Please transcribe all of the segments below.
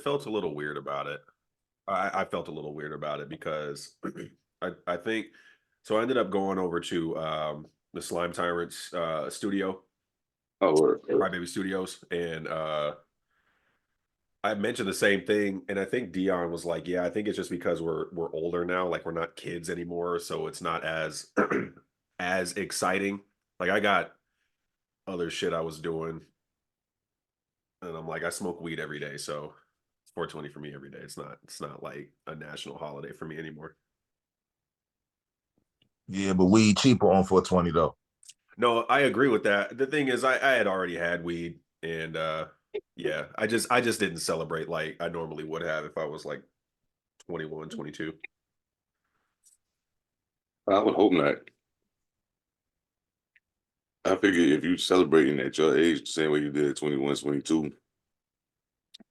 felt a little weird about it. I felt a little weird about it because I think so. I ended up going over to the Slime Tyrants studio, Crybaby Studios, and I mentioned the same thing, and I think Dion was like, "Yeah, I think it's just because we're older now, like we're not kids anymore, so it's not as as exciting." Like I got other shit I was doing, and I'm like, I smoke weed every day, so it's 420 for me every day. It's not like a national holiday for me anymore. Yeah, but weed cheaper on 420 though. No, I agree with that. The thing is, I had already had weed, and yeah, I just didn't celebrate like I normally would have if I was like 21, 22. I would hope not. I figure if you celebrating at your age the same way you did at 21, 22,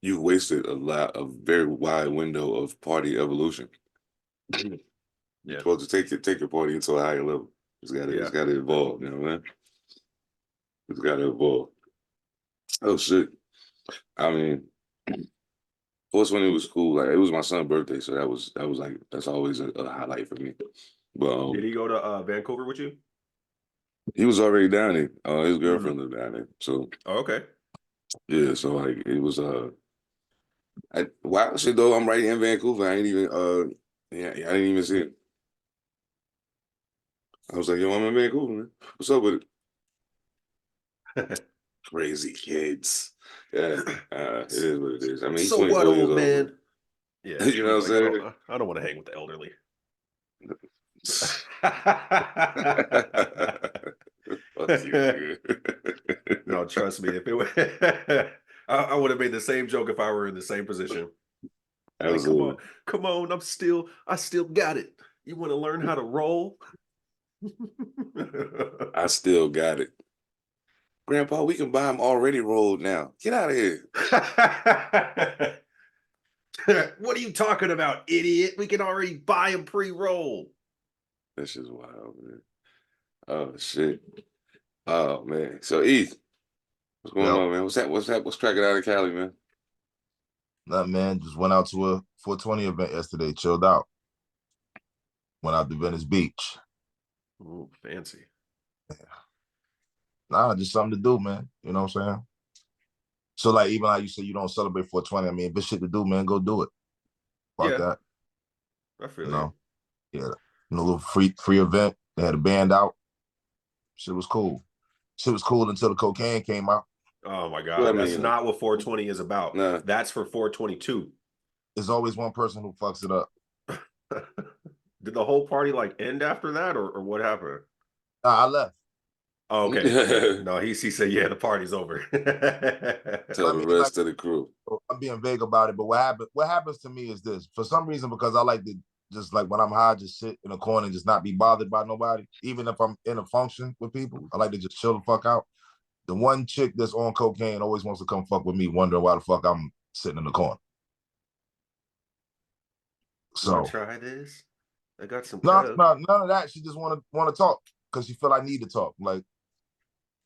you've wasted a very wide window of party evolution. You're supposed to take your party into a higher level. It's got to evolve, you know what I mean? It's got to evolve. Oh shit! I mean, 420 was cool. Like it was my son's birthday, so that was like that's always a highlight for me. But did he go to Vancouver with you? He was already down there. His girlfriend lived down there, so okay. Yeah, so like it was wow shit though. I'm right in Vancouver. I ain't even I didn't even see it. I was like, yo, I'm in Vancouver, man. What's up with it? Crazy kids. Yeah, it is what it is. I mean, he's so 24 what, years old man? old. Yeah, you know what I'm saying? I don't want to hang with the elderly. No, trust me. If it were, I would have made the same joke if I were in the same position. Like, come on, I still got it. You want to learn how to roll? I still got it. Grandpa, we can buy them already rolled now. Get out of here. What are you talking about, idiot? We can already buy them pre-rolled. That's just wild, man. Oh shit. Oh man. So Eth, what's going on, man? What's cracking out of Cali, man? Nothing, man. Just went out to a 420 event yesterday, chilled out. Went out to Venice Beach. Ooh, fancy. Yeah. Nah, just something to do, man. You know what I'm saying? So like even like you said you don't celebrate 420, I mean, if it's shit to do, man, go do it. Fuck that. I feel you. Yeah. A little free event. They had a band out. Shit was cool. Shit was cool until the cocaine came out. Oh my God. That's not what 420 is about. Nah. That's for 422. There's always one person who fucks it up. Did the whole party like end after that or what happened? I left. Oh, okay. No, he said, yeah, the party's over. Tell the rest of the crew. I'm being vague about it, but what happens to me is this. For some reason, because I like to just like when I'm high, just sit in a corner and just not be bothered by nobody. Even if I'm in a function with people, I like to just chill the fuck out. The one chick that's on cocaine always wants to come fuck with me, wondering why the fuck I'm sitting in the corner. So try this. I got some. No, none of that. She just want to talk because she feel I need to talk. Like,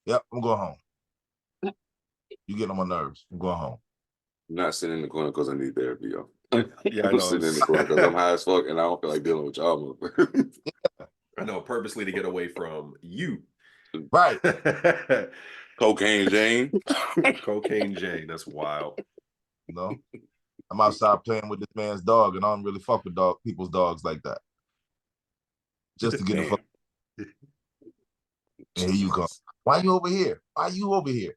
yep, I'm going home. You getting on my nerves. I'm going home. I'm not sitting in the corner because I need therapy, yo. Yeah, I'm sitting in the corner because I'm high as fuck and I don't feel like dealing with y'all. I know, purposely to get away from you. Right. Cocaine Jane. Cocaine Jane. That's wild. No. I'm outside playing with this man's dog, and I don't really fuck with people's dogs like that. Just to get the fuck. And here you go. Why you over here? Why you over here?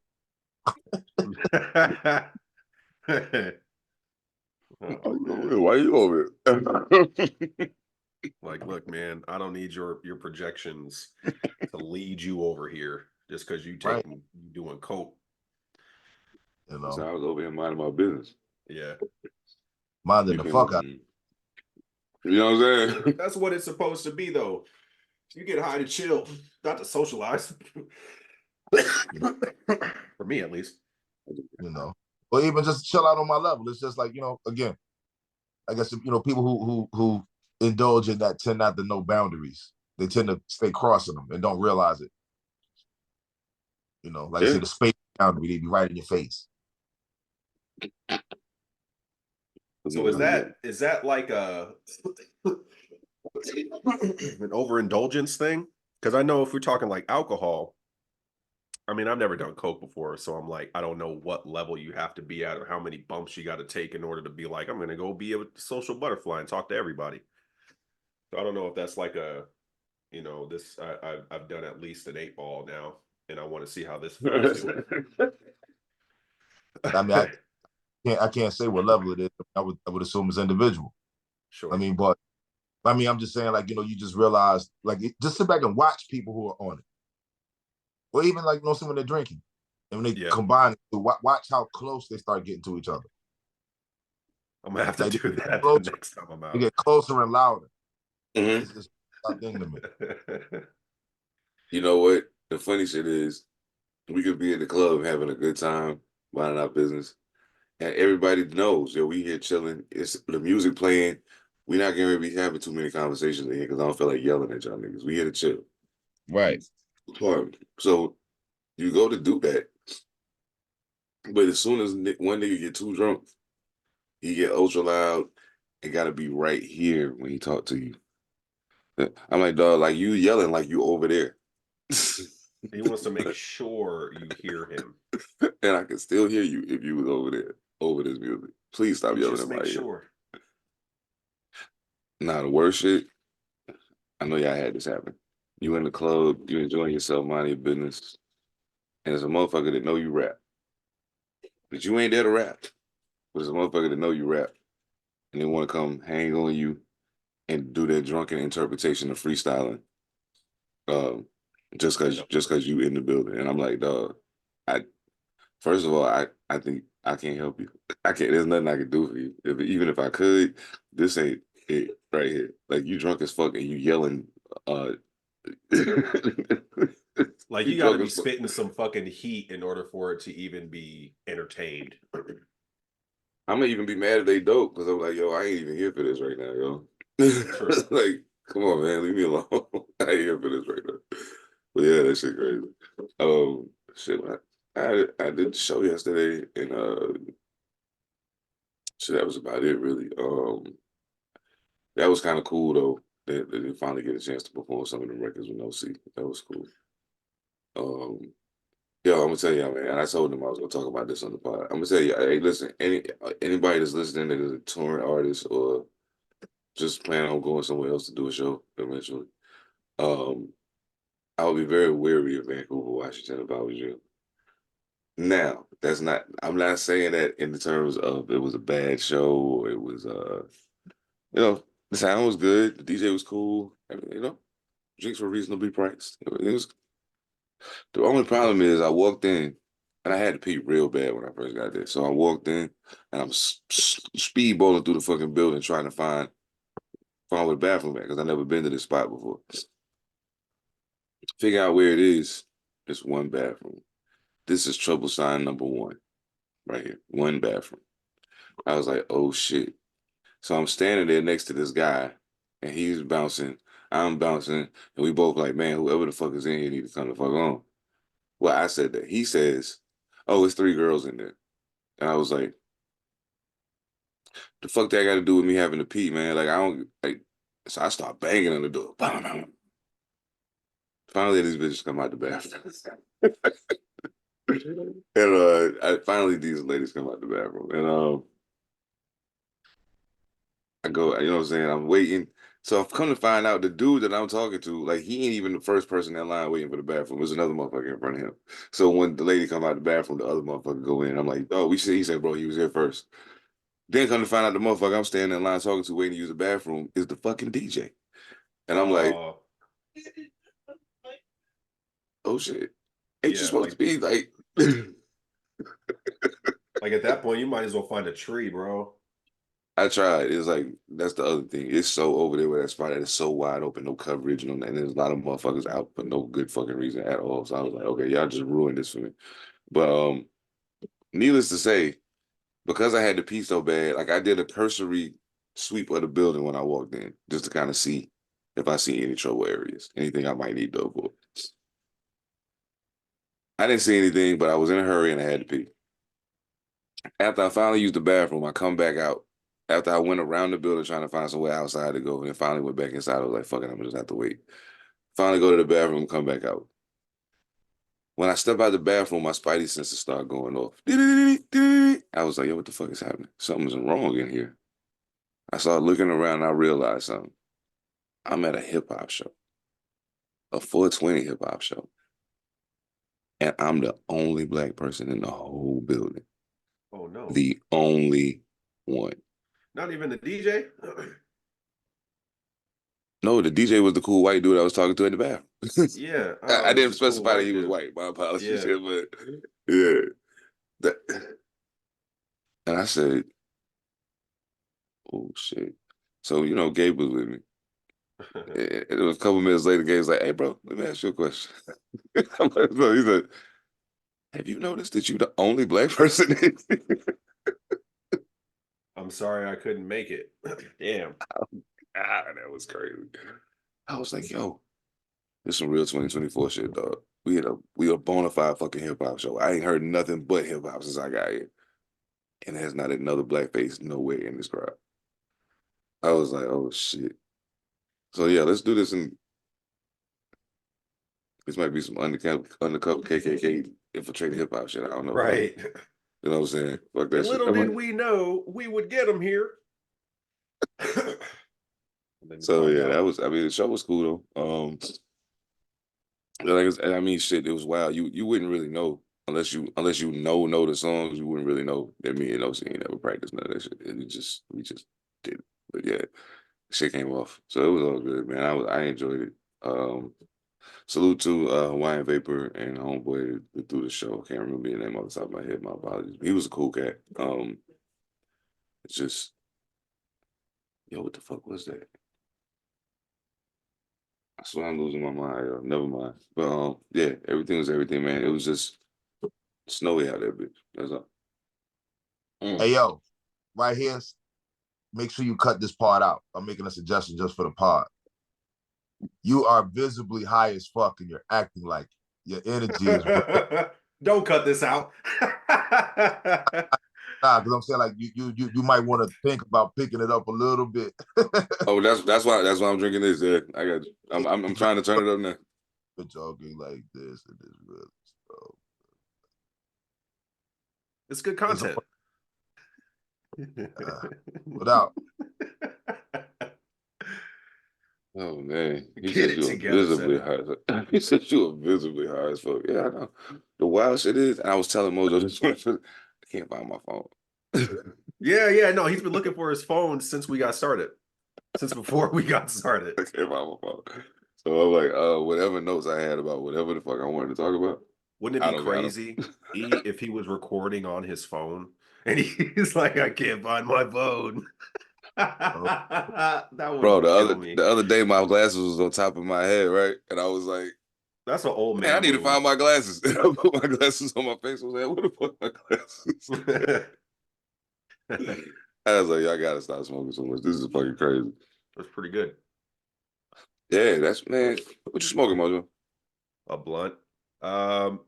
Why you over here? Like, look, man, I don't need your projections to lead you over here just because you doing coke. You know, so I was over here minding my business. Yeah. Minding the fuck out. You know what I'm saying? That's what it's supposed to be, though. You get high to chill, not to socialize. For me, at least. You know, or even just chill out on my level. It's just like, you know, again, I guess, you know, people who indulge in that tend not to know boundaries. They tend to stay crossing them and don't realize it. You know, like I say, the space boundary, they be right in your face. So is that like an overindulgence thing? Because I know if we're talking like alcohol, I mean, I've never done coke before, so I'm like, I don't know what level you have to be at or how many bumps you got to take in order to be like, I'm going to go be a social butterfly and talk to everybody. So I don't know if that's like this. I've done at least an 8 ball now, and I want to see how this feels. I mean, I can't say what level it is. I would assume it's individual. Sure. I mean, but I'm just saying, like, you just realize, like, just sit back and watch people who are on it, or even like, someone they're drinking, and when they combine it, watch how close they start getting to each other. I'm gonna have to do that closer, the next time I'm out. They get closer and louder. Mm-hmm. It's a thing to me. You know what? The funny shit is, we could be in the club having a good time, minding our business, and everybody knows, we here chilling. It's the music playing. We're not going to be having too many conversations in here because I don't feel like yelling at y'all niggas. We here to chill. Right. So you go to do that, but as soon as one nigga get too drunk, he get ultra loud and got to be right here when he talk to you. I'm like, dog, like you yelling like you over there. He wants to make sure you hear him. And I can still hear you if you was over there, over this music. Please stop yelling in my ear. Sure. Nah, the worst shit, I know y'all had this happen. You in the club, you enjoying yourself, minding your business, and there's a motherfucker that know you rap. But you ain't there to rap. But there's a motherfucker that know you rap. And they want to come hang on you and do their drunken interpretation of freestyling. Just cause you in the building. And I'm like, dog, first of all, I think I can't help you. There's nothing I can do for you. Even if I could, this ain't it right here. Like you drunk as fuck and you yelling like you got to be spitting some fucking heat in order for it to even be entertained. I'm gonna even be mad if they dope because I'm like, yo, I ain't even here for this right now, yo. Like, come on, man, leave me alone. I ain't here for this right now. But yeah, that shit crazy. Shit, I did the show yesterday, and shit, that was about it, really. That was kind of cool though. That they finally get a chance to perform some of the records with no C. That was cool. Yo, I'm gonna tell y'all, man. I told them I was gonna talk about this on the pod. I'm gonna tell you, hey, listen, anybody that's listening that is a touring artist or just planning on going somewhere else to do a show eventually, I would be very wary of Vancouver, Washington if I was you. Now, I'm not saying that in the terms of it was a bad show or it was the sound was good, the DJ was cool, drinks were reasonably priced. The only problem is I walked in and I had to pee real bad when I first got there. So I walked in and I'm speedballing through the fucking building trying to find where the bathroom at because I never been to this spot before. Figure out where it is. It's one bathroom. This is trouble sign number 1 right here. One bathroom. I was like, oh shit. So I'm standing there next to this guy and he's bouncing. I'm bouncing. And we both like, man, whoever the fuck is in here need to come the fuck on. Well, I said that. He says, oh, it's 3 girls in there. And I was like, the fuck that got to do with me having to pee, man? Like, I don't, like, so I start banging on the door. Finally, these bitches come out the bathroom. And finally, these ladies come out the bathroom. And I go, you know what I'm saying? I'm waiting. So I've come to find out the dude that I'm talking to, like, he ain't even the first person in line waiting for the bathroom. There's another motherfucker in front of him. So when the lady come out the bathroom, the other motherfucker go in. I'm like, oh, he said, bro, he was here first. Then come to find out the motherfucker I'm standing in line talking to waiting to use the bathroom is the fucking DJ. And I'm like, oh shit. Ain't you supposed to be like like at that point, you might as well find a tree, bro. I tried. It's like that's the other thing. It's so over there where that spot that is so wide open, no coverage, and there's a lot of motherfuckers out for no good fucking reason at all. So I was like, okay, y'all just ruined this for me. But needless to say, because I had to pee so bad, like I did a cursory sweep of the building when I walked in, just to kind of see if I see any trouble areas, anything I might need to avoid. I didn't see anything, but I was in a hurry and I had to pee. After I finally used the bathroom, I come back out after I went around the building trying to find somewhere outside to go, and then finally went back inside, I was like, fuck it, I'm gonna just have to wait. Finally go to the bathroom, come back out. When I step out the bathroom, my spidey senses start going off. I was like, yo, what the fuck is happening? Something's wrong in here. I started looking around and I realized something. I'm at a hip hop show, a 420 hip hop show. And I'm the only black person in the whole building. Oh no. The only one. Not even the DJ? No, the DJ was the cool white dude I was talking to in the bathroom. Yeah. I didn't cool specify that he was dude. white. My apologies. Yeah. But yeah. And I said, oh shit. So, Gabe was with me. It was a couple minutes later, Gabe was like, hey, bro, let me ask you a question. He said, have you noticed that you're the only black person in here? I'm sorry I couldn't make it. Damn. That was crazy. I was like, yo, this some real 2024 shit, dog. We a bona fide fucking hip hop show. I ain't heard nothing but hip hop since I got here. And there's not another black face nowhere in this crowd. I was like, oh shit. So yeah, let's do this. And this might be some undercover KKK infiltrated hip hop shit. I don't know. Right. You know what I'm saying? Fuck that And shit. little did we know we would get them here. So yeah, the show was cool though. Shit, it was wild. You wouldn't really know unless you know the songs. You wouldn't really know that me and OC ain't never practiced none of that shit. We just did it. But yeah, shit came off. So it was all good, man. I enjoyed it. Salute to Hawaiian Vapor and homeboy that threw the show. Can't remember his name off the top of my head. My apologies. He was a cool cat. It's just, yo, what the fuck was that? I swear I'm losing my mind. Never mind. But yeah, everything was everything, man. It was just snowy out there, bitch. That's all. Hey yo, right here, make sure you cut this part out. I'm making a suggestion just for the pod. You are visibly high as fuck and you're acting like your energy is. Don't cut this out. Nah, because I'm saying like you might want to think about picking it up a little bit. Oh, that's why I'm drinking this. Yeah, I got you. I'm trying to turn it up now. But joking like this and this really. So. It's good content. Without. Oh man, he Get said it you together, were visibly high. He said you were visibly high as fuck. Yeah, I know. The wild shit is, and I was telling Mojo this one. I can't find my phone. Yeah. No, he's been looking for his phone since we got started. Since before we got started. I can't find my phone. So I'm like, whatever notes I had about whatever the fuck I wanted to talk about. Wouldn't it be crazy if he was recording on his phone and he's like, I can't find my phone. That would Bro, kill me. the other day my glasses was on top of my head, right? And I was like, that's an old man. I need to find my glasses. And I put my glasses on my face. I was like, what the fuck my glasses? I was like, y'all gotta stop smoking so much. This is fucking crazy. That's pretty good. Yeah, man. What you smoking, Mojo? A blunt. I'm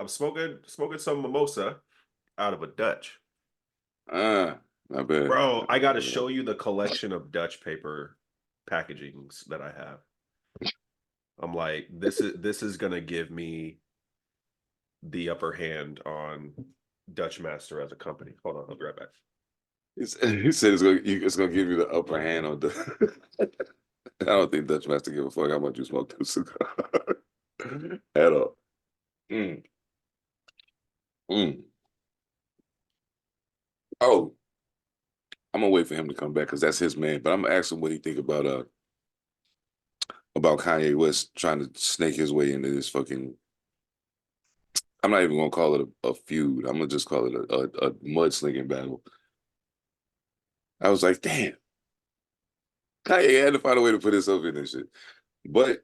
smoking some mimosa out of a Dutch. Not bad. Bro, I got to show you the collection of Dutch paper packagings that I have. I'm like, this is gonna give me the upper hand on Dutch Master as a company. Hold on, I'll be right back. He said it's gonna give you the upper hand on the. I don't think Dutch Master give a fuck how much you smoke this cigar at all. Oh, I'm gonna wait for him to come back because that's his man. But I'm gonna ask him what he think about Kanye West trying to snake his way into this fucking. I'm not even gonna call it a feud. I'm gonna just call it a mudslinging battle. I was like, damn, Kanye had to find a way to put himself in this shit. But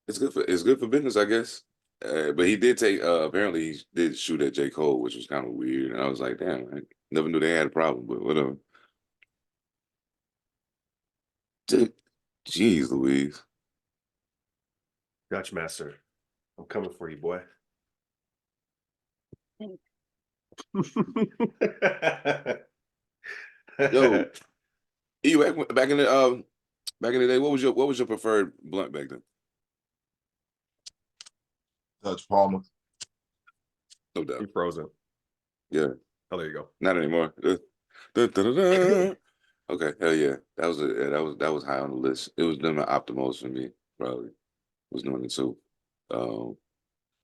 it's good for business, I guess. But he did take. Apparently, he did shoot at J. Cole, which was kind of weird. And I was like, damn, I never knew they had a problem. But whatever. Dude, jeez, Louise. Dutch Master, I'm coming for you, boy. Yo, you back in the day, what was your preferred blunt back then? Touch Palmer. No doubt. You frozen. Yeah. Oh, there you go. Not anymore. Okay, hell yeah. That was high on the list. It was them and Optimals for me, probably. Was doing it too. Um,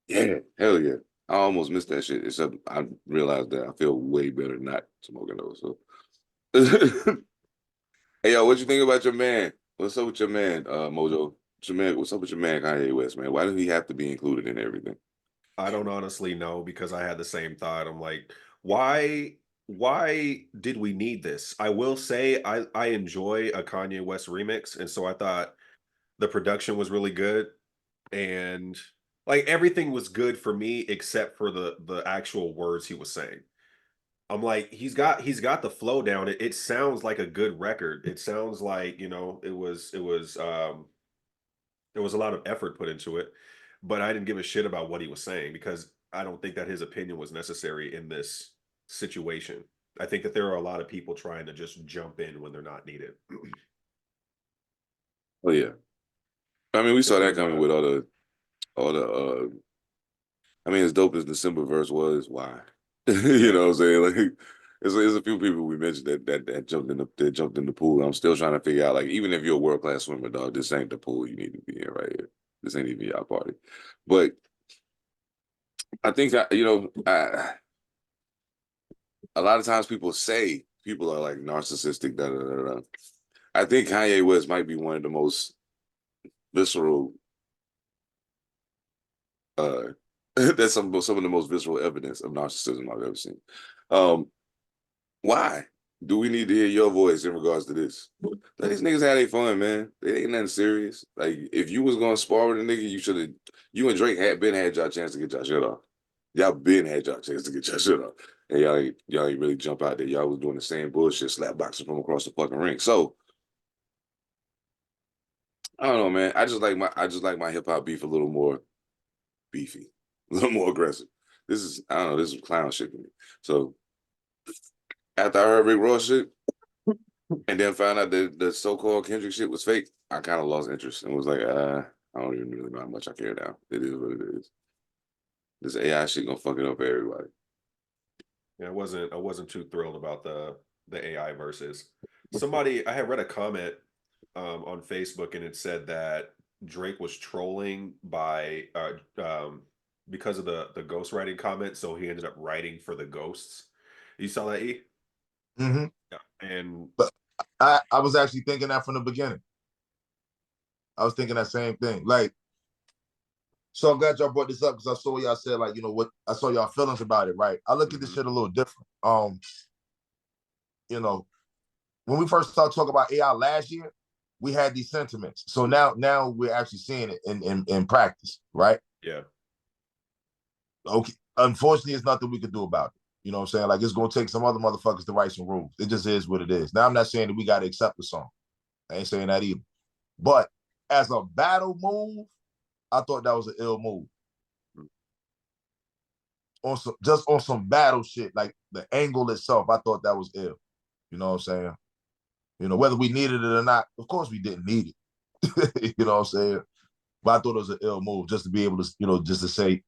yeah, hell yeah. I almost missed that shit. Except I realized that I feel way better not smoking those. So hey yo, what you think about your man? What's up with your man, Mojo? What's up with your man Kanye West, man? Why do he have to be included in everything? I don't honestly know because I had the same thought. I'm like, why did we need this? I will say I enjoy a Kanye West remix, and so I thought the production was really good, and like everything was good for me except for the actual words he was saying. I'm like, he's got the flow down. It sounds like a good record. It sounds like, there was a lot of effort put into it, but I didn't give a shit about what he was saying because I don't think that his opinion was necessary in this situation. I think that there are a lot of people trying to just jump in when they're not needed. Oh yeah. I mean, we It's saw that really coming with all the I mean, as dope as December verse was, why? You know what I'm saying? Like, there's a few people we mentioned that jumped in the pool. I'm still trying to figure out, like, even if you're a world class swimmer, dog, this ain't the pool you need to be in right here. This ain't even your party. But I think that a lot of times people say people are like narcissistic. Da da da da. I think Kanye West might be one of the most visceral. That's some of the most visceral evidence of narcissism I've ever seen. Um, Why do we need to hear your voice in regards to this? Let these niggas have their fun, man. It ain't nothing serious. Like, if you was gonna spar with a nigga, you and Drake had y'all chance to get y'all shit off. Y'all been had y'all chance to get y'all shit off. And y'all ain't really jump out there. Y'all was doing the same bullshit, slap boxing from across the fucking ring. So I don't know, man. I just like my hip hop beef a little more beefy, a little more aggressive. I don't know, this is clown shit to me. So after I heard Rick Ross shit, and then found out that the so-called Kendrick shit was fake, I kind of lost interest and was like, I don't even really know how much I care now. It is what it is. This AI shit gonna fuck it up for everybody. Yeah, I wasn't too thrilled about the AI verses. I had read a comment on Facebook and it said that Drake was trolling by because of the ghostwriting comment, so he ended up writing for the ghosts. You saw that, E? Mm-hmm. Yeah. And But I was actually thinking that from the beginning. I was thinking that same thing. Like, so I'm glad y'all brought this up because I saw y'all said, like, you know what, I saw y'all feelings about it, right? I look at this shit a little different. You know, when we first started talking about AI last year, we had these sentiments. So now we're actually seeing it in practice, right? yeah, Okay. Unfortunately, it's nothing we could do about it. You know what I'm saying? Like, it's gonna take some other motherfuckers to write some rules. It just is what it is. Now, I'm not saying that we gotta accept the song. I ain't saying that either. But as a battle move, I thought that was an ill move. On some battle shit, like the angle itself, I thought that was ill. You know what I'm saying? You know, whether we needed it or not, of course we didn't need it. You know what I'm saying? But I thought it was an ill move just to be able to, just to say,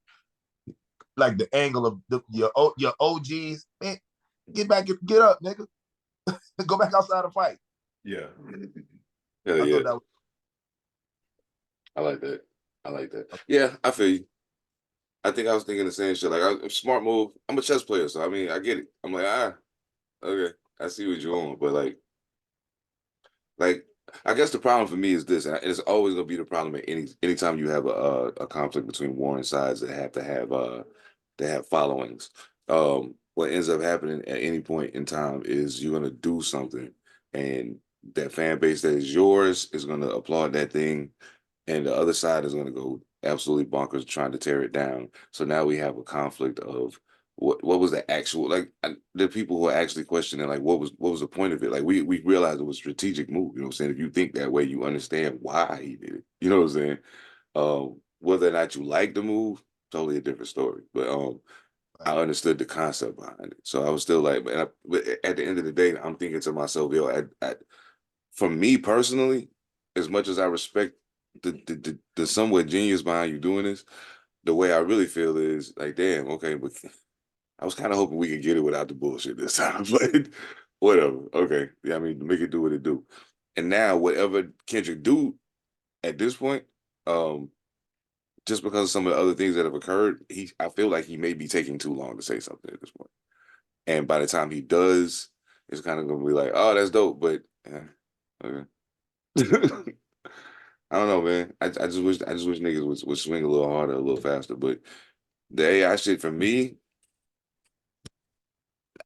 like, the angle of your OGs, man, get up, nigga. Go back outside and fight. yeah. Hell I yeah. thought that was I like that. I like that. Yeah, I feel you. I think I was thinking the same shit. Like, smart move. I'm a chess player, so I mean, I get it. I'm like, okay, I see what you're on. But like, I guess the problem for me is this, and it's always gonna be the problem at anytime you have a conflict between warring sides that have followings. What ends up happening at any point in time is you're gonna do something, and that fan base that is yours is gonna applaud that thing, and the other side is gonna go absolutely bonkers trying to tear it down. So now we have a conflict of what was the actual, like, the people who are actually questioning, like, what was the point of it? Like, we realized it was a strategic move. You know what I'm saying? If you think that way, you understand why he did it. You know what I'm saying? Whether or not you like the move, totally a different story. But I understood the concept behind it. So I was still like, but at the end of the day, I'm thinking to myself, yo, for me personally, as much as I respect the somewhat genius behind you doing this, the way I really feel is like, damn, okay, but I was kind of hoping we could get it without the bullshit this time, but whatever. Okay, yeah, I mean, make it do what it do. And now, whatever Kendrick do at this point, just because of some of the other things that have occurred, I feel like he may be taking too long to say something at this point. And by the time he does, it's kind of gonna be like, oh, that's dope, but okay. I don't know, man. I just wish niggas would swing a little harder, a little faster. But the AI shit for me,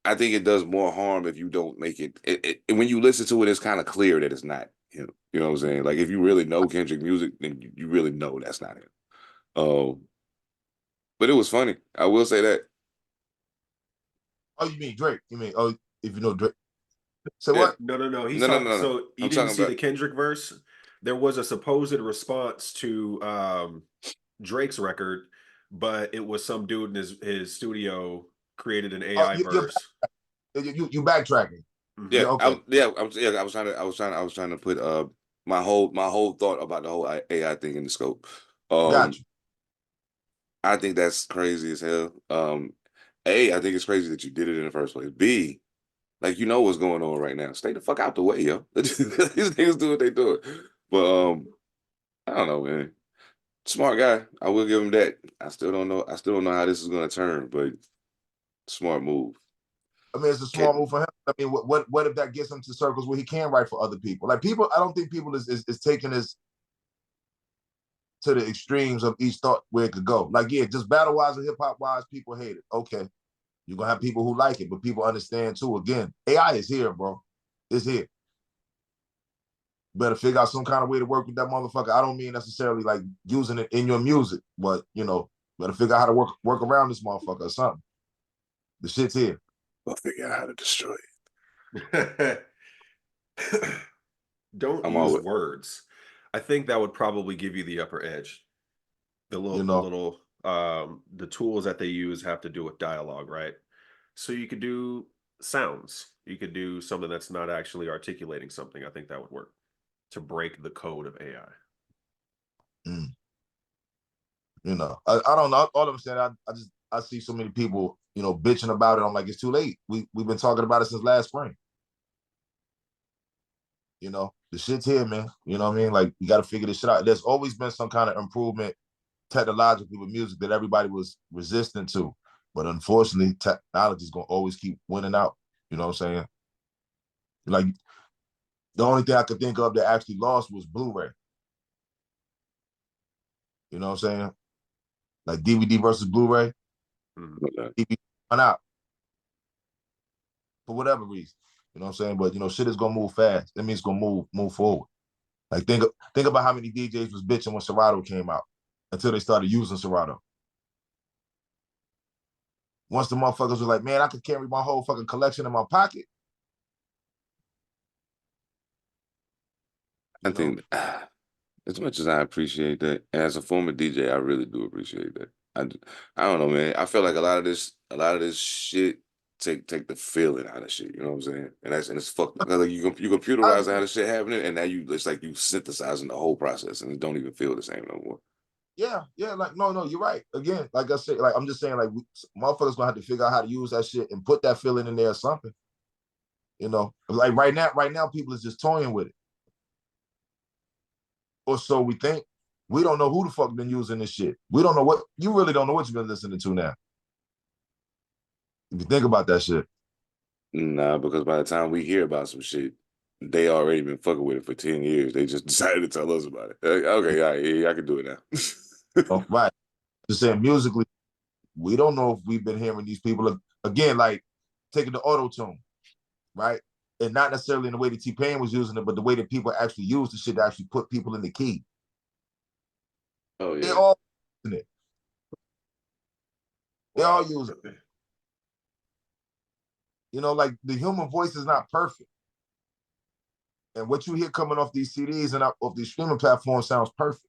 I think it does more harm if you don't make it when you listen to it, it's kind of clear that it's not him. You know what I'm saying? Like if you really know Kendrick music, then you really know that's not him. But it was funny. I will say that. Oh, you mean Drake? You mean if you know Drake? So Yeah. what? No. He's No, no, talking. no, no. So you I'm didn't talking see the about. Kendrick verse? There was a supposed response to Drake's record, but it was some dude in his studio created an AI verse. You backtracking? Mhm. Yeah, Okay. I was trying to put my whole thought about the whole AI thing in the scope. Got you. I think that's crazy as hell. A, I think it's crazy that you did it in the first place. B, like you know what's going on right now. Stay the fuck out the way, yo. These niggas do what they do. But I don't know, man. Smart guy. I will give him that. I still don't know. How this is gonna turn, but smart move. I mean, it's a small move for him. I mean, what if that gets him to circles where he can write for other people? Like people, I don't think people is taking this to the extremes of each thought where it could go. Like, yeah, just battle wise and hip hop wise, people hate it. Okay, you're gonna have people who like it, but people understand too. Again, AI is here, bro. It's here. Better figure out some kind of way to work with that motherfucker. I don't mean necessarily like using it in your music, but better figure out how to work around this motherfucker or something. The shit's here. We'll figure out how to destroy it. Don't use words. I think that would probably give you the upper edge. The tools that they use have to do with dialogue, right? So you could do sounds. You could do something that's not actually articulating something. I think that would work to break the code of AI. I don't know. All I'm saying, I see so many people, bitching about it. I'm like, it's too late. We've been talking about it since last spring. The shit's here, man. You know what I mean? Like, you got to figure this shit out. There's always been some kind of improvement technologically with music that everybody was resistant to. But unfortunately, technology is going to always keep winning out. You know what I'm saying? Like, the only thing I could think of that actually lost was Blu-ray. You know what I'm saying? Like DVD versus Blu-ray. DVD went out for whatever reason. You know what I'm saying? But shit is gonna move fast. That means it's gonna move forward. Like think about how many DJs was bitching when Serato came out until they started using Serato. Once the motherfuckers was like, man, I could carry my whole fucking collection in my pocket. I think as much as I appreciate that, as a former DJ, I really do appreciate that. I don't know, man. I feel like a lot of this shit take the feeling out of shit. You know what I'm saying? And it's fucked because like you computerize how the shit happening, and now it's like you synthesizing the whole process, and it don't even feel the same no more. Yeah, like no, you're right. Again, like I said, like I'm just saying, like motherfuckers gonna have to figure out how to use that shit and put that feeling in there or something. Like right now, people is just toying with it, or so we think. We don't know who the fuck been using this shit. We don't know what you really don't know what you've been listening to now. If you think about that shit. Nah, because by the time we hear about some shit, they already been fucking with it for 10 years. They just decided to tell us about it. Okay, all right, yeah, I can do it now. Right. Just saying musically, we don't know if we've been hearing these people again, like taking the auto tune, right? And not necessarily in the way that T-Pain was using it, but the way that people actually use the shit to actually put people in the key. Oh, yeah. They all using it. They all use it. Like the human voice is not perfect. And what you hear coming off these CDs and off these streaming platforms sounds perfect.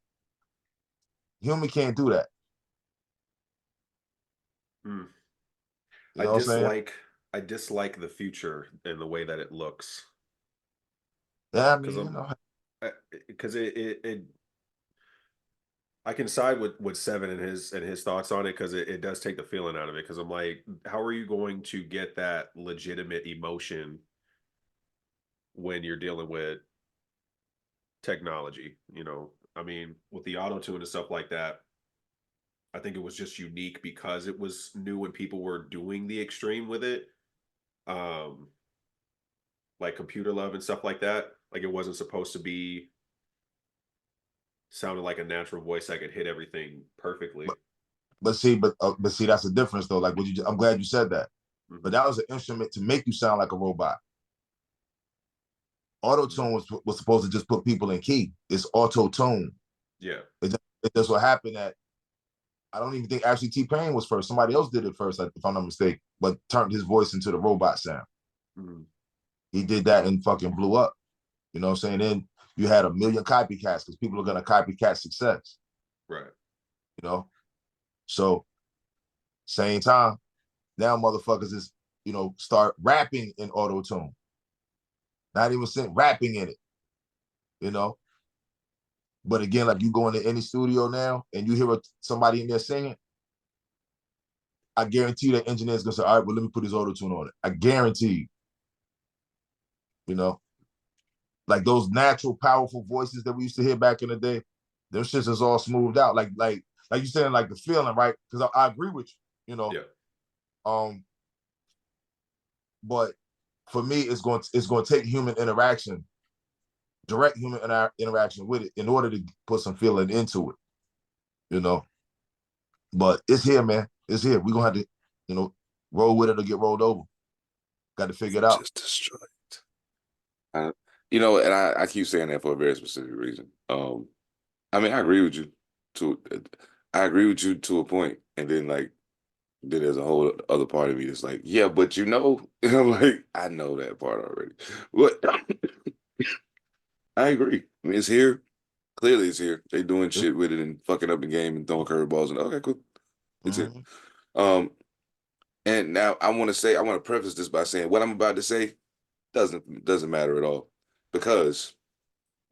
Human can't do that. You know what I'm saying? I dislike the future and the way that it looks. Yeah, I Because mean, you know, because it I can side with Seven and his thoughts on it because it does take the feeling out of it. Because I'm like, how are you going to get that legitimate emotion when you're dealing with technology? I mean, with the auto tune and stuff like that, I think it was just unique because it was new and people were doing the extreme with it. Um, like computer love and stuff like that. Like it wasn't supposed to be sounded like a natural voice that could hit everything perfectly. but see, that's the difference though. Like I'm glad you said that. But that was an instrument to make you sound like a robot. Auto tune was supposed to just put people in key. It's auto tune. Yeah. It just what happened that I don't even think actually T-Pain was first. Somebody else did it first, if I'm not mistaken, but turned his voice into the robot sound. He did that and fucking blew up. You know what I'm saying? Then you had a million copycats because people are gonna copycat success. Right. You know? So same time, now motherfuckers is, start rapping in auto tune. Not even saying rapping in it, you know. But again, like you go into any studio now and you hear somebody in there singing, I guarantee that engineer's gonna say, all right, well, let me put his auto tune on it. I guarantee you know, like those natural, powerful voices that we used to hear back in the day, them shits is all smoothed out. Like you saying, like the feeling, right? Because I agree with you, Yeah. But for me, it's going to take human interaction, direct human interaction with it in order to put some feeling into it, But it's here, man. It's here. We're gonna have to, roll with it or get rolled over. Got to figure it out. Just destroy it. And I keep saying that for a very specific reason. I mean, I agree with you to a point, and then then there's a whole other part of me that's like, yeah, but and I'm like, I know that part already. But I agree. I mean, it's here. Clearly, it's here. They doing shit with it and fucking up the game and throwing curveballs and okay, cool. It's here. And now I want to preface this by saying what I'm about to say doesn't matter at all because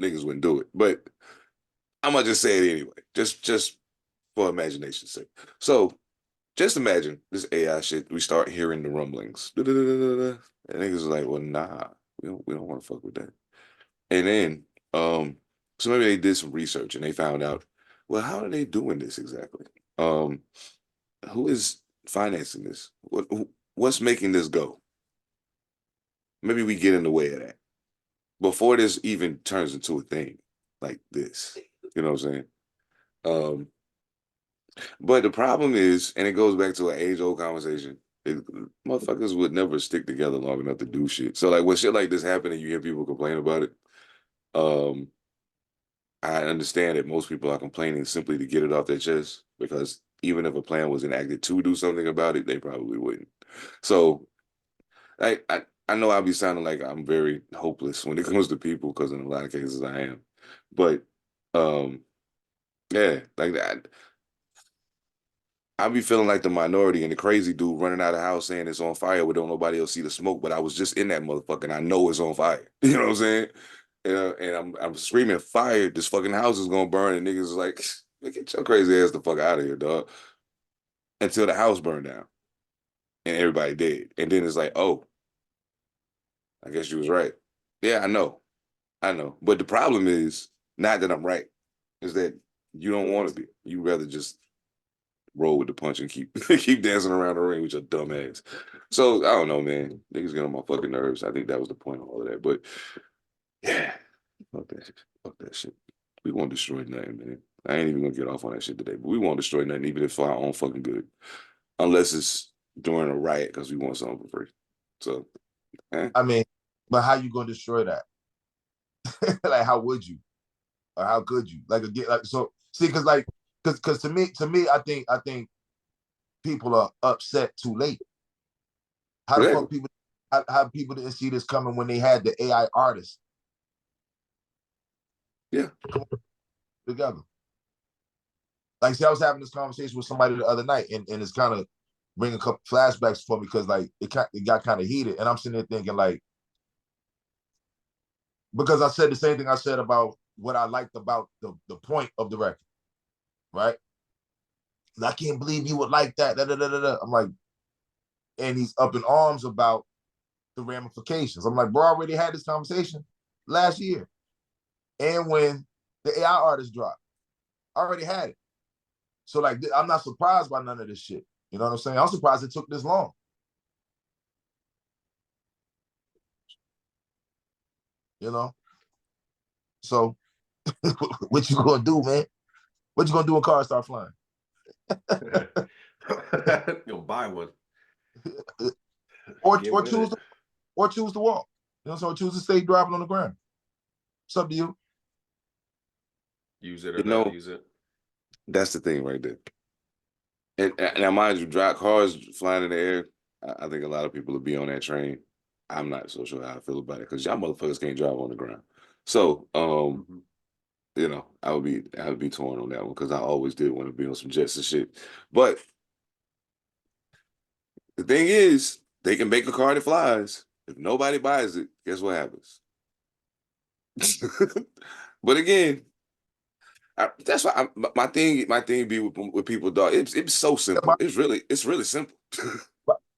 niggas wouldn't do it. But I'm gonna just say it anyway, just for imagination's sake. So just imagine this AI shit. We start hearing the rumblings, and niggas is like, well, nah, we don't want to fuck with that. And then, so maybe they did some research and they found out, well, how are they doing this exactly? Who is financing this? What's making this go? Maybe we get in the way of that before this even turns into a thing like this. You know what I'm saying? But the problem is, and it goes back to an age-old conversation, motherfuckers would never stick together long enough to do shit. So like when shit like this happen and you hear people complain about it, I understand that most people are complaining simply to get it off their chest because even if a plan was enacted to do something about it, they probably wouldn't. So I know I'll be sounding like I'm very hopeless when it comes to people because in a lot of cases I am. But yeah, like that. I be feeling like the minority and the crazy dude running out of the house saying it's on fire, but don't nobody else see the smoke. But I was just in that motherfucker and I know it's on fire. You know what I'm saying? And I'm screaming fire. This fucking house is gonna burn. And niggas is like, get your crazy ass the fuck out of here, dog. Until the house burned down and everybody dead. And then it's like, oh, I guess you was right. Yeah, I know. But the problem is not that I'm right, is that you don't want to be. You rather just roll with the punch and keep keep dancing around the ring with your dumb ass. So I don't know, man. Niggas get on my fucking nerves. I think that was the point of all of that. But yeah, fuck that shit. Fuck that shit. We won't destroy nothing, man. I ain't even gonna get off on that shit today. But we won't destroy nothing, even if for our own fucking good, unless it's during a riot because we want something for free. So, I mean, but how you gonna destroy that? Like, how would you, or how could you? Like again, like so. See, because to me, I think people are upset too late. How the fuck people? How people didn't see this coming when they had the AI artists? Yeah, together. Like, see, I was having this conversation with somebody the other night, and it's kind of bring a couple flashbacks for me because like it got kind of heated, and I'm sitting there thinking like, because I said the same thing I said about what I liked about the point of the record, right? And I can't believe you would like that. Da, da, da, da, da. I'm like, and he's up in arms about the ramifications. I'm like, bro, I already had this conversation last year, and when the AI artist dropped, I already had it. So like, I'm not surprised by none of this shit. You know what I'm saying? I'm surprised it took this long. You know? So what you gonna do, man? What you gonna do when cars start flying? You'll buy one. or choose to walk. You know, so choose to stay driving on the ground. It's up to you. Use it or not use it. That's the thing right there. And now, mind you, drive cars flying in the air. I think a lot of people will be on that train. I'm not so sure how I feel about it because y'all motherfuckers can't drive on the ground. So, you know, I would be torn on that one because I always did want to be on some jets and shit. But the thing is, they can make a car that flies. If nobody buys it, guess what happens? But again, that's why my thing be with people, dog. It's so simple. It's really simple.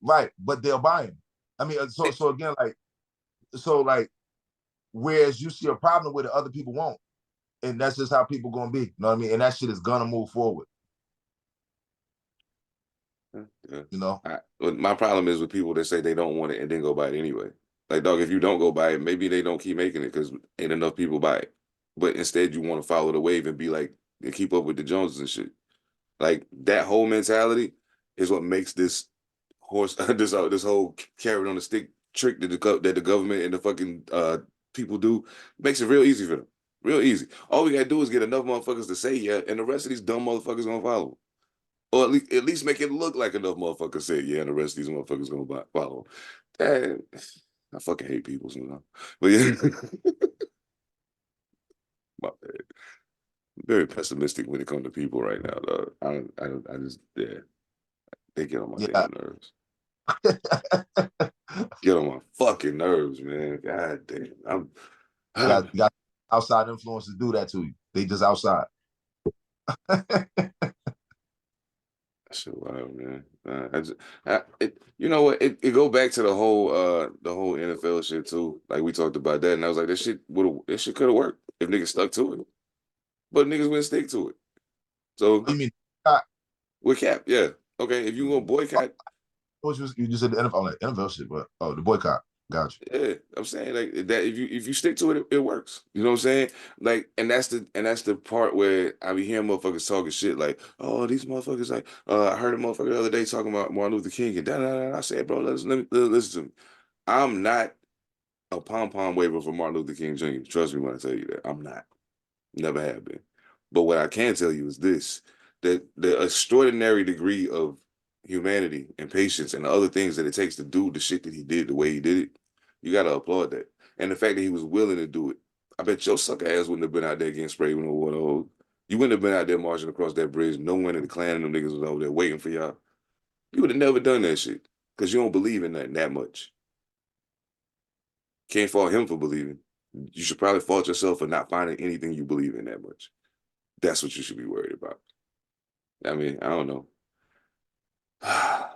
Right, but they'll buy them. I mean, so again, like, whereas you see a problem with it, other people won't, and that's just how people gonna be. You know what I mean? And that shit is gonna move forward. Yeah. You know, my problem is with people that say they don't want it and then go buy it anyway. Like, dog, if you don't go buy it, maybe they don't keep making it because ain't enough people buy it. But instead, you want to follow the wave and be like, and keep up with the Joneses and shit. Like that whole mentality is what makes this this whole carrot on the stick trick that the government and the fucking people do makes it real easy for them. Real easy. All we gotta do is get enough motherfuckers to say yeah, and the rest of these dumb motherfuckers gonna follow. Or at least make it look like enough motherfuckers say yeah, and the rest of these motherfuckers gonna follow. And I fucking hate people sometimes. But yeah. My bad. I'm very pessimistic when it comes to people right now, though. I just they get on my damn nerves. Get on my fucking nerves, man. God damn. you got outside influences do that to you. They just outside. Shit, wow, man. You know what? It go back to the whole NFL shit too. Like we talked about that, and I was like, this shit could have worked if niggas stuck to it, but niggas wouldn't stick to it. So you mean with Cap? Yeah, okay. If you gonna boycott, you just said the NFL shit, but the boycott. Gotcha. Yeah, I'm saying like that. If you stick to it, it works. You know what I'm saying? Like, and that's the part where I be hearing motherfuckers talking shit like, oh, these motherfuckers like, I heard a motherfucker the other day talking about Martin Luther King and da. I said, bro, listen to me. I'm not a pom waver for Martin Luther King Jr. Trust me when I tell you that. I'm not. Never have been. But what I can tell you is this: that the extraordinary degree of humanity and patience and the other things that it takes to do the shit that he did the way he did it, you got to applaud that. And the fact that he was willing to do it. I bet your sucker ass wouldn't have been out there getting sprayed with no water hose. You wouldn't have been out there marching across that bridge knowing that the Klan and them niggas was over there waiting for y'all. You would have never done that shit because you don't believe in nothing that much. Can't fault him for believing. You should probably fault yourself for not finding anything you believe in that much. That's what you should be worried about. I mean, I don't know. I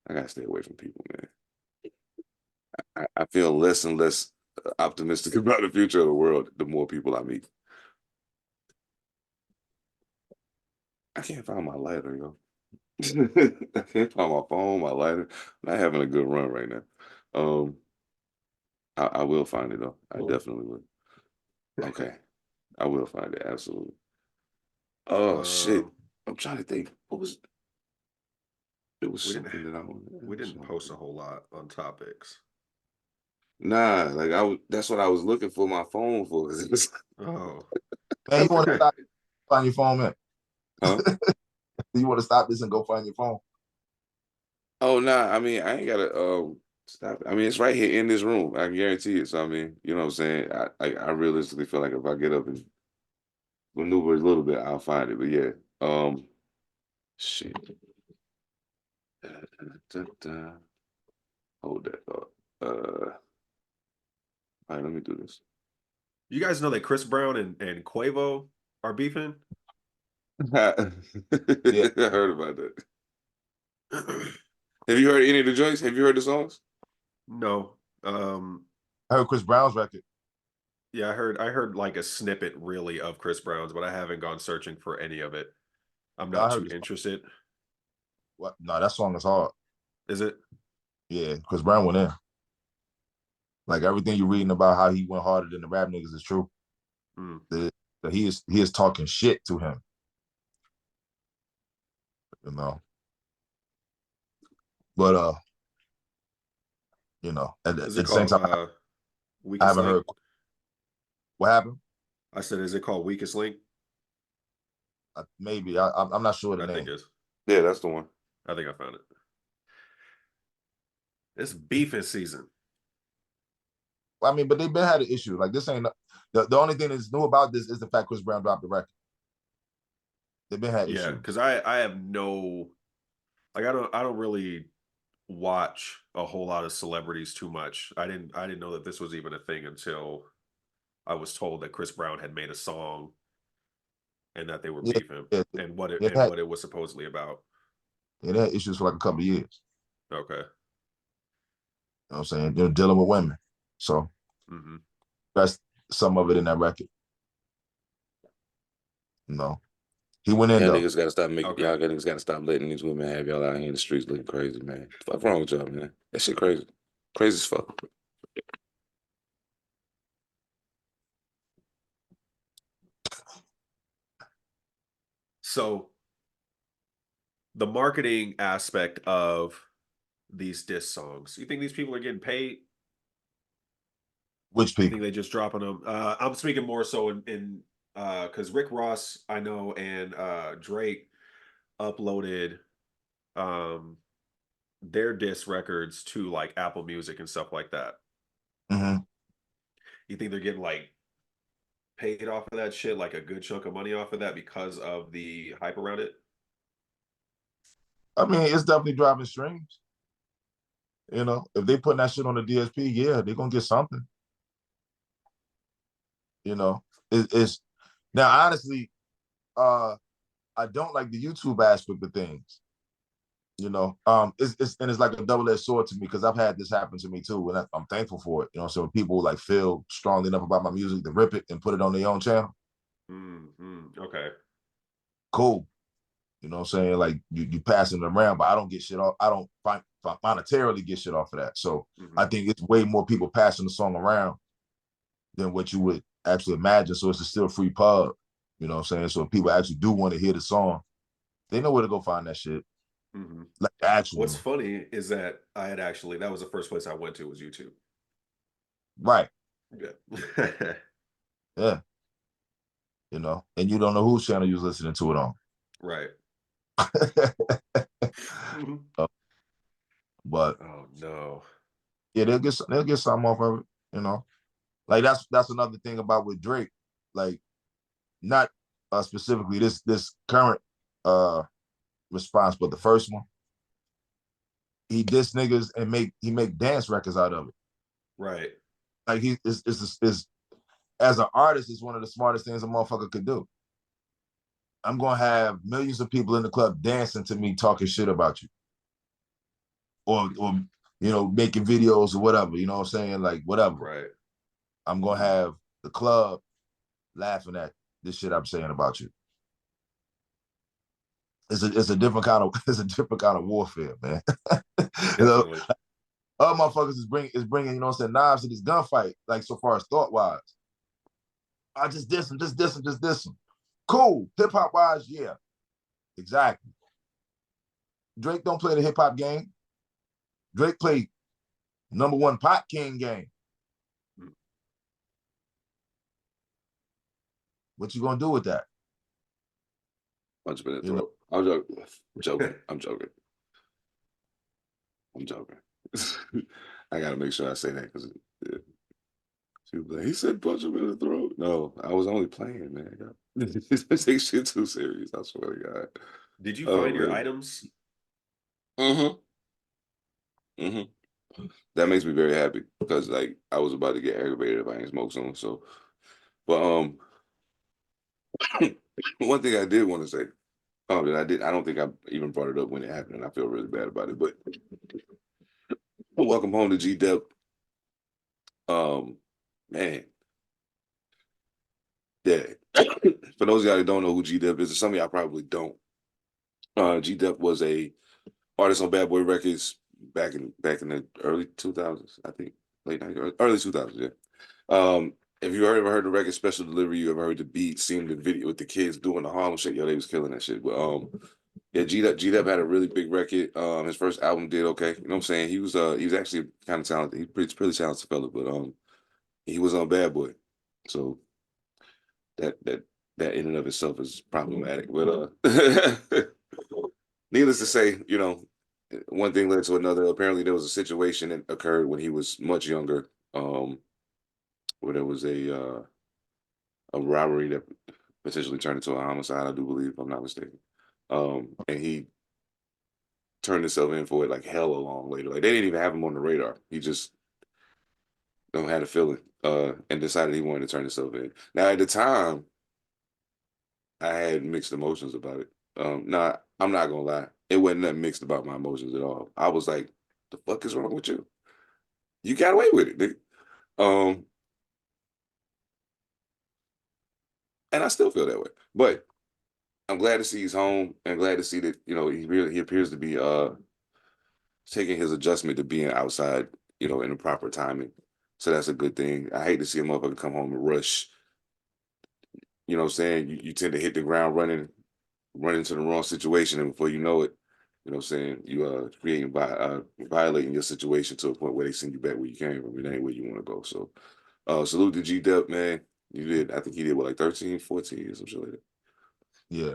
gotta stay away from people, man. I feel less and less optimistic about the future of the world the more people I meet. I can't find my lighter, yo. I can't find my phone, my lighter. I'm not having a good run right now. I will find it though. I definitely will. Okay. I will find it, absolutely. Oh shit. I'm trying to think. What was it was something that I wanted. We didn't post a whole lot on topics. Nah, like that's what I was looking for my phone for. Oh. Man, you want to stop find your phone, man? Huh? You want to stop this and go find your phone? Oh nah, I mean I ain't gotta stop. I mean it's right here in this room. I can guarantee it. So I mean, you know what I'm saying? I realistically feel like if I get up and maneuver a little bit, I'll find it. But yeah, shit. Hold that thought. All right, let me do this. You guys know that Chris Brown and Quavo are beefing? I heard about that. Have you heard any of the joints? Have you heard the songs? No. I heard Chris Brown's record. Yeah, I heard like a snippet really of Chris Brown's, but I haven't gone searching for any of it. I'm No, I not heard too this. interested. What? No, that song is hard. Is it? Yeah, Chris Brown went in. Like everything you're reading about how he went harder than the rap niggas is true. Mm. That he is talking shit to him. You know. But at Is the it same called time, I Weakest haven't Link? heard what happened. I said, is it called Weakest Link? Maybe I'm not sure the I name. think it's. Yeah, that's the one. I think I found it. It's beefing season. I mean, but they've been had an issue. Like this ain't the only thing that's new about this is the fact Chris Brown dropped the record. They've been had Yeah, issues. because I have no, like I don't really watch a whole lot of celebrities too much. I didn't know that this was even a thing until I was told that Chris Brown had made a song and that they were beefing and what it was supposedly about. Yeah, they had issues for like a couple of years. Okay. You know what I'm saying? They're dealing with women. So that's some of it in that record. He went in Y'all though. niggas gotta stop making Okay. y'all niggas gotta stop letting these women have y'all out here in the streets looking crazy, man. What's wrong with y'all, man? That shit crazy. Crazy as fuck. So the marketing aspect of these diss songs, you think these people are getting paid? Which You people? think they just dropping them? I'm speaking more so in because Rick Ross, I know, and Drake uploaded their diss records to like Apple Music and stuff like that. Mm-hmm. You think they're getting like paid off of that shit, like a good chunk of money off of that because of the hype around it? I mean, it's definitely driving streams. If they putting that shit on the DSP, yeah, they're gonna get something. It's now honestly, I don't like the YouTube aspect of things. It's like a double-edged sword to me because I've had this happen to me too, and I'm thankful for it. So when people like feel strongly enough about my music to rip it and put it on their own channel. Okay. Cool. You know what I'm saying? Like you passing it around, but I don't get shit off. I don't monetarily get shit off of that. So I think it's way more people passing the song around than what you would actually imagine. So it's a still free pub. You know what I'm saying? So if people actually do want to hear the song, they know where to go find that shit. Like actually. What's funny is that that was the first place I went to was YouTube. Right. Yeah. Yeah. And you don't know whose channel you're listening to it on. Right. But oh no. Yeah, they'll get something off of it, Like that's another thing about with Drake. Like not specifically this current response, but the first one. He diss niggas and make dance records out of it. Right. Like he is as an artist, is one of the smartest things a motherfucker could do. I'm gonna have millions of people in the club dancing to me talking shit about you. Or making videos or whatever, you know what I'm saying? Like whatever. Right. I'm gonna have the club laughing at this shit I'm saying about you. It's a different kind of warfare, man. Other motherfuckers is bringing, knives to this gunfight, like so far as thought wise. I just diss him. Cool. Hip hop wise, yeah. Exactly. Drake don't play the hip hop game. Drake played #1 pot king game. What you gonna do with that? Punch him in the throat. I'm joking. I'm joking. I gotta make sure I say that because he said punch him in the throat. No, I was only playing, man. Take shit too serious. I swear to God. Did you find your items? That makes me very happy because like I was about to get aggravated if I ain't smoke some. So, but one thing I did want to say, that I don't think I even brought it up when it happened, and I feel really bad about it. But welcome home to G Dep. Man, yeah. For those of y'all that don't know who G Dep is, and some of y'all probably don't. G Dep was a artist on Bad Boy Records back in the early 2000s, I think, late 90s, early 2000s. Yeah. If you ever heard the record Special Delivery, you ever heard the beat, seen the video with the kids doing the Harlem shit, yo, they was killing that shit. But yeah, G-Dep had a really big record. His first album did okay. You know what I'm saying? He was actually kind of talented. He's pretty talented fella, but he was on Bad Boy. So that in and of itself is problematic. But needless to say, you know, one thing led to another. Apparently there was a situation that occurred when he was much younger, where there was a robbery that potentially turned into a homicide, I do believe, if I'm not mistaken. And he turned himself in for it like hella long later. Like they didn't even have him on the radar. He just had a feeling and decided he wanted to turn himself in. Now at the time, I had mixed emotions about it. Nah, I'm not gonna lie. It wasn't nothing mixed about my emotions at all. I was like, the fuck is wrong with you? You got away with it, nigga. And I still feel that way. But I'm glad to see he's home and glad to see that, you know, he appears to be taking his adjustment to being outside, you know, in the proper timing. So that's a good thing. I hate to see a motherfucker come home and rush. You know what I'm saying? You tend to hit the ground running, run into the wrong situation, and before you know it, you know what I'm saying, you creating violating your situation to a point where they send you back where you came from. It ain't where you want to go. So salute to G Dep, man. You did, I think he did what, like 13, 14 or some shit like that. Yeah.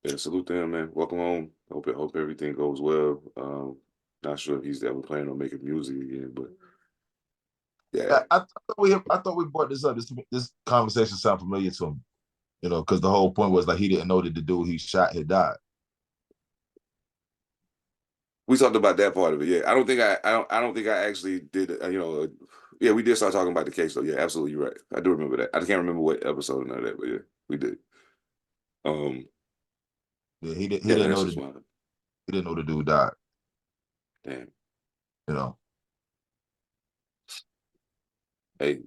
Yeah, salute to him, man. Welcome home. Hope everything goes well. Not sure if he's ever planning on making music again, but yeah. I thought we brought this up. This conversation sound familiar to him, you know, because the whole point was like he didn't know that the dude he shot had died. We talked about that part of it. Yeah, I don't think I actually did. Yeah, we did start talking about the case though. Yeah, absolutely, you're right. I do remember that. I can't remember what episode or none of that, but yeah, we did. Yeah, he didn't know he didn't know the dude died. Damn. You know. Hey,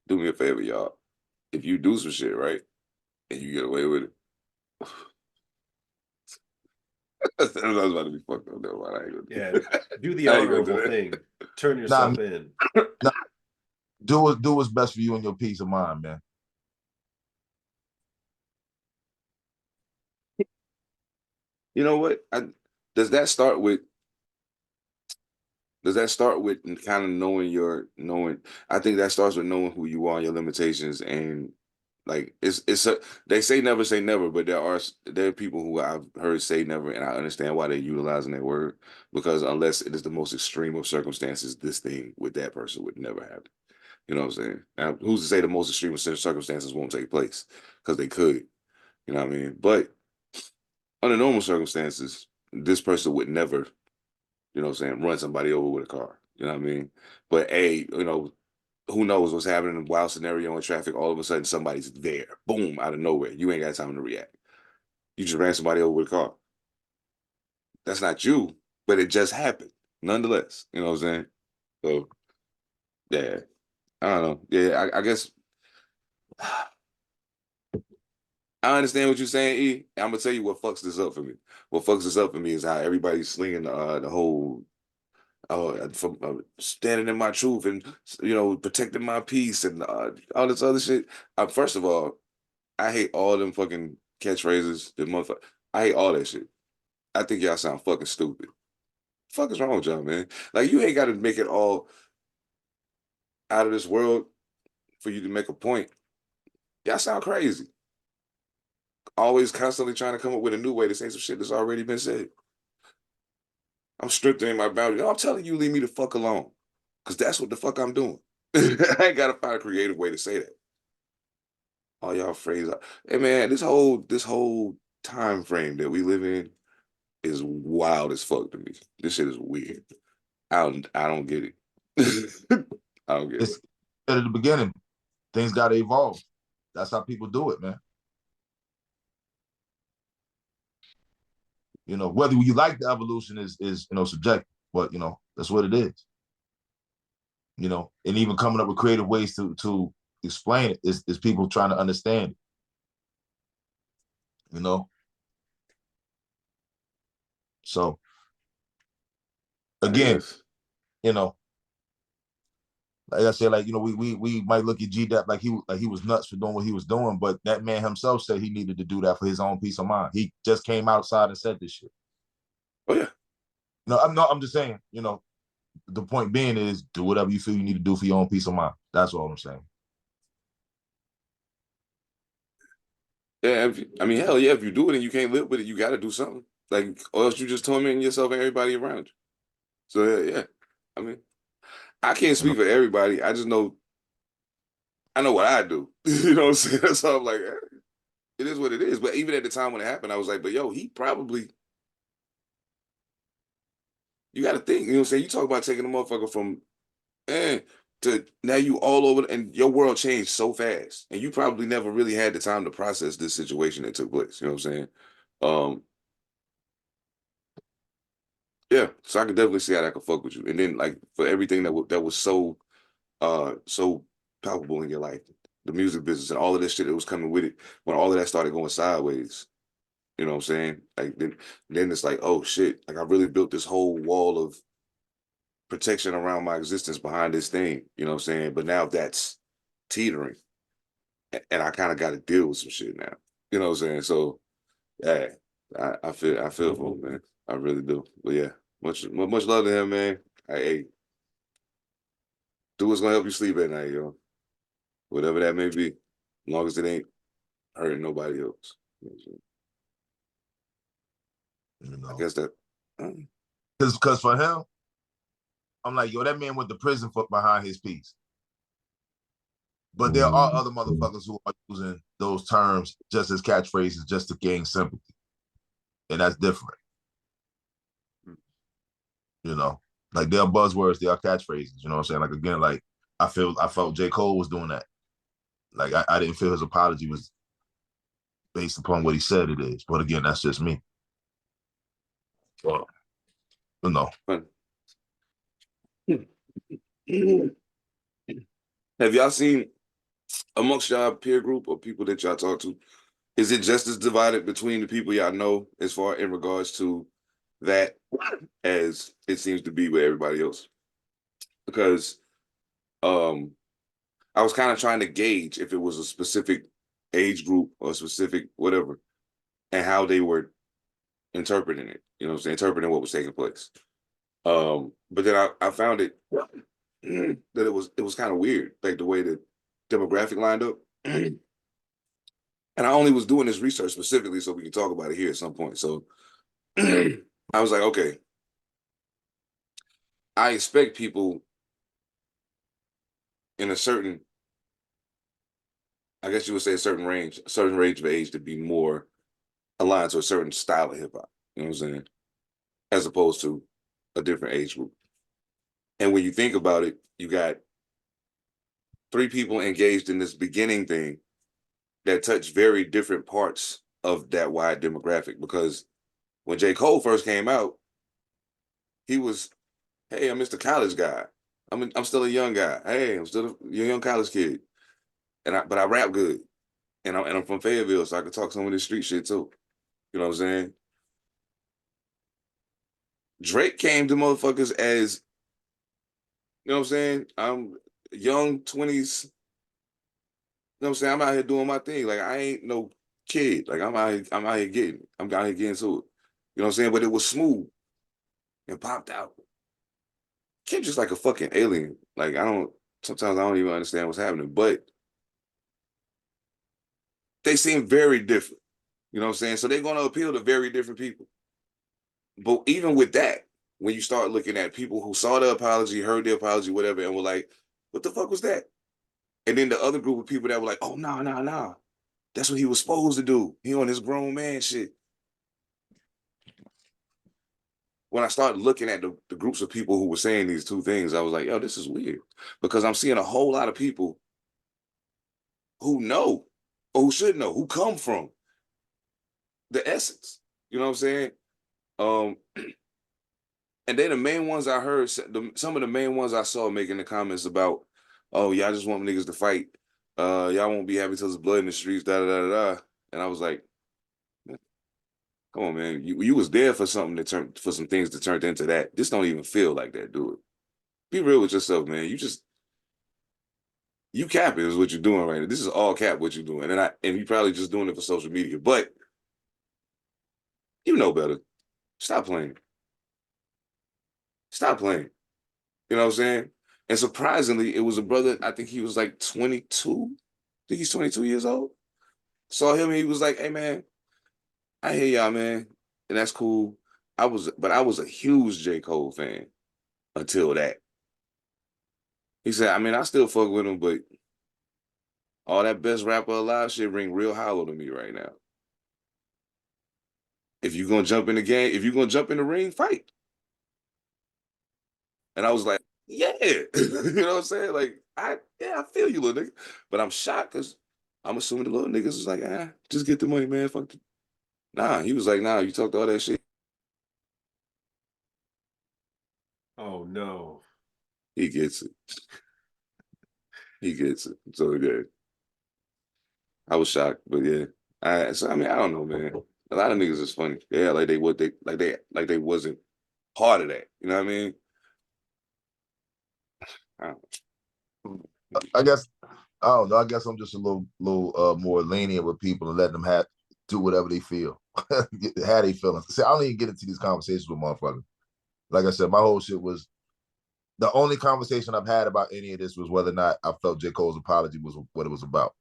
do me a favor, y'all. If you do some shit, right, and you get away with it, I was about to be fucked up. No, I ain't gonna do do the honorable thing. Turn yourself in. Nah, do what's best for you and your peace of mind, man. You know what? Does that start with kind of knowing? I think that starts with knowing who you are, your limitations, and like they say never say never, but there are people who I've heard say never, and I understand why they're utilizing that word, because unless it is the most extreme of circumstances, this thing with that person would never happen. You know what I'm saying? Now, who's to say the most extreme of circumstances won't take place? Because they could. You know what I mean? But under normal circumstances, this person would never, you know what I'm saying, run somebody over with a car. You know what I mean? But you know, who knows what's happening in a wild scenario in traffic, all of a sudden somebody's there. Boom, out of nowhere. You ain't got time to react. You just ran somebody over with a car. That's not you, but it just happened. Nonetheless. You know what I'm saying? So yeah. I don't know. Yeah, I guess I understand what you're saying, E. I'm gonna tell you what fucks this up for me. What fucks this up for me is how everybody's slinging the whole from standing in my truth and, you know, protecting my peace and all this other shit. First of all, I hate all them fucking catchphrases. The motherfucker, I hate all that shit. I think y'all sound fucking stupid. Fuck is wrong with y'all, man? Like you ain't got to make it all out of this world for you to make a point. Y'all sound crazy. Always constantly trying to come up with a new way to say some shit that's already been said. I'm strengthening my boundaries. No, I'm telling you, leave me the fuck alone. Because that's what the fuck I'm doing. I ain't got to find a creative way to say that. All y'all phrase. Hey man, this whole time frame that we live in, is wild as fuck to me. This shit is weird. I don't get it. I don't get It's it. at the beginning. Things got to evolve. That's how people do it, man. You know, whether you like the evolution is subjective, but that's what it is. You know, and even coming up with creative ways to explain it is people trying to understand it. You know, so again, you know, like I said, like we might look at G-Dap like he was nuts for doing what he was doing, but that man himself said he needed to do that for his own peace of mind. He just came outside and said this shit. Oh yeah. No, I'm just saying, the point being is do whatever you feel you need to do for your own peace of mind. That's all I'm saying. Yeah, I mean, hell yeah, if you do it and you can't live with it, you got to do something. Like, or else you just tormenting yourself and everybody around you. So yeah. I mean, I can't speak for everybody. I just know, I know what I do. You know what I'm saying? So I'm like, it is what it is. But even at the time when it happened, I was like, but yo, he probably, you got to think, you know what I'm saying? You talk about taking a motherfucker from, to now you all over, and your world changed so fast. And you probably never really had the time to process this situation that took place. You know what I'm saying? Um, Yeah, so I could definitely see how that could fuck with you. And then like for everything that was so so palpable in your life, the music business and all of this shit that was coming with it, when all of that started going sideways, you know what I'm saying? Like then it's like, oh shit, like I really built this whole wall of protection around my existence behind this thing, you know what I'm saying? But now that's teetering. And I kind of got to deal with some shit now. You know what I'm saying? So yeah, I feel for him, man. I really do. But yeah, much love to him, man. Hey, do what's gonna help you sleep at night, yo. Whatever that may be, as long as it ain't hurting nobody else. I guess that. Because for him, I'm like, yo, that man went to prison for behind his piece. But there are other motherfuckers who are using those terms just as catchphrases just to gain sympathy. And that's different. You know, like they're buzzwords, they are catchphrases. You know what I'm saying? Like again, like I felt J. Cole was doing that. Like I didn't feel his apology was based upon what he said it is. But again, that's just me. Well, no. Have y'all seen amongst y'all peer group or people that y'all talk to? Is it just as divided between the people y'all know as far in regards to that as it seems to be with everybody else? Because I was kind of trying to gauge if it was a specific age group or a specific whatever, and how they were interpreting it. You know what I'm saying? Interpreting what was taking place. But then I found it that it was kind of weird, like the way the demographic lined up. And I only was doing this research specifically so we can talk about it here at some point. So I was like, okay, I expect people in a certain, I guess you would say a certain range of age to be more aligned to a certain style of hip hop. You know what I'm saying? As opposed to a different age group. And when you think about it, you got 3 people engaged in this beginning thing that touch very different parts of that wide demographic. Because when J. Cole first came out, he was, hey, I'm Mr. College guy. I'm still a young guy. Hey, I'm still a young college kid. But I rap good. And I'm from Fayetteville, so I can talk some of this street shit too. You know what I'm saying? Drake came to motherfuckers as, you know what I'm saying? I'm young 20s. You know what I'm saying? I'm out here doing my thing. Like I ain't no kid. Like I'm out here getting to it. You know what I'm saying? But it was smooth and popped out. Kid just like a fucking alien. Like sometimes I don't even understand what's happening. But they seem very different. You know what I'm saying? So they're gonna appeal to very different people. But even with that, when you start looking at people who saw the apology, heard the apology, whatever, and were like, what the fuck was that? And then the other group of people that were like, oh, nah. That's what he was supposed to do. He on his grown man shit. when I started looking at the groups of people who were saying these two things, I was like, yo, this is weird. Because I'm seeing a whole lot of people who know, or who should know, who come from the essence. You know what I'm saying? Um, and they're the main ones I heard, some of the main ones I saw making the comments about, oh, y'all just want niggas to fight. Y'all won't be happy till there's blood in the streets, da da da da. And I was like, come on, man. You was there for something that turned for some things that turned into that. This don't even feel like that, do it. Be real with yourself, man. You capping is what you're doing right now. This is all cap what you're doing. And you probably just doing it for social media. But you know better. Stop playing. Stop playing. You know what I'm saying? And surprisingly, it was a brother, I think he was like 22. I think he's 22 years old. Saw him and he was like, hey man, I hear y'all, man. And that's cool. But I was a huge J. Cole fan until that. He said, I mean, I still fuck with him, but all that best rapper alive shit ring real hollow to me right now. If you're gonna jump in the game, if you're gonna jump in the ring, fight. And I was like, yeah. You know what I'm saying? Like, I feel you, little nigga. But I'm shocked because I'm assuming the little niggas was like, just get the money, man. Fuck it. Nah, he was like, nah, you talked all that shit. Oh no. He gets it. He gets it. So yeah. I was shocked, but yeah. I mean, I don't know, man. A lot of niggas is funny. Yeah, like they wasn't part of that. You know what I mean? I don't know. I guess I don't know. I guess I'm just a little more lenient with people and letting them do whatever they feel, how they feeling. See, I don't even get into these conversations with motherfuckers. Like I said, my whole shit was the only conversation I've had about any of this was whether or not I felt J. Cole's apology was what it was about.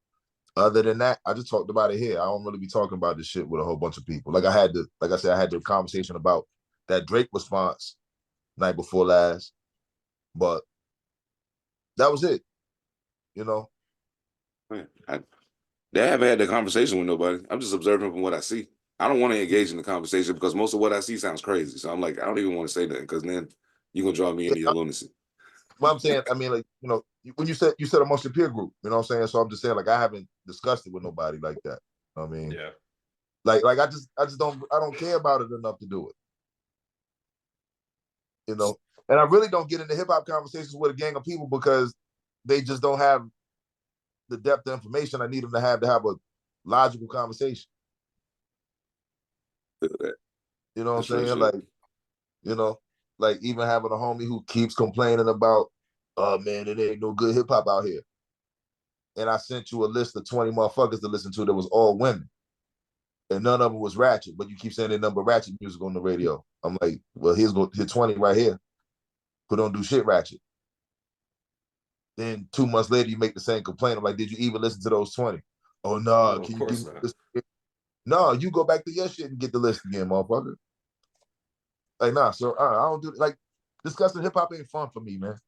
Other than that, I just talked about it here. I don't really be talking about this shit with a whole bunch of people. Like I had the conversation about that Drake response night before last, but that was it. You know. They haven't had the conversation with nobody. I'm just observing from what I see. I don't want to engage in the conversation because most of what I see sounds crazy. So I'm like, I don't even want to say nothing because then you're gonna draw me into your lunacy. What I'm saying, I mean, like, when you said amongst your peer group, you know what I'm saying? So I'm just saying, like, I haven't discussed it with nobody like that. I mean, yeah. Like I just don't care about it enough to do it. You know, and I really don't get into hip hop conversations with a gang of people because they just don't have the depth of information I need them to have a logical conversation. You know what I'm saying? Like, like even having a homie who keeps complaining about, oh man, it ain't no good hip hop out here. And I sent you a list of 20 motherfuckers to listen to that was all women. And none of them was ratchet, but you keep saying they number ratchet music on the radio. I'm like, well, here's 20 right here who don't do shit ratchet. Then 2 months later, you make the same complaint. I'm like, did you even listen to those 20? Oh, no, can you give me this? No, you go back to your shit and get the list again, motherfucker. Like, nah, so I don't do, like, discussing hip hop ain't fun for me, man.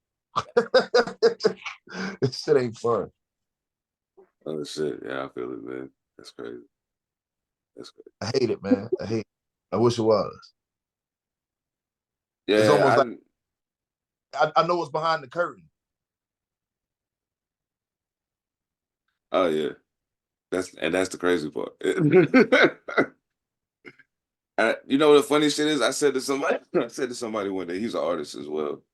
This shit ain't fun. Oh, shit. Yeah, I feel it, man. That's crazy. I hate it, man. I hate it. I wish it was. Yeah, it's almost like I know what's behind the curtain. Oh yeah, that's the crazy part. You know what the funny shit is? I said to somebody one day. He's an artist as well.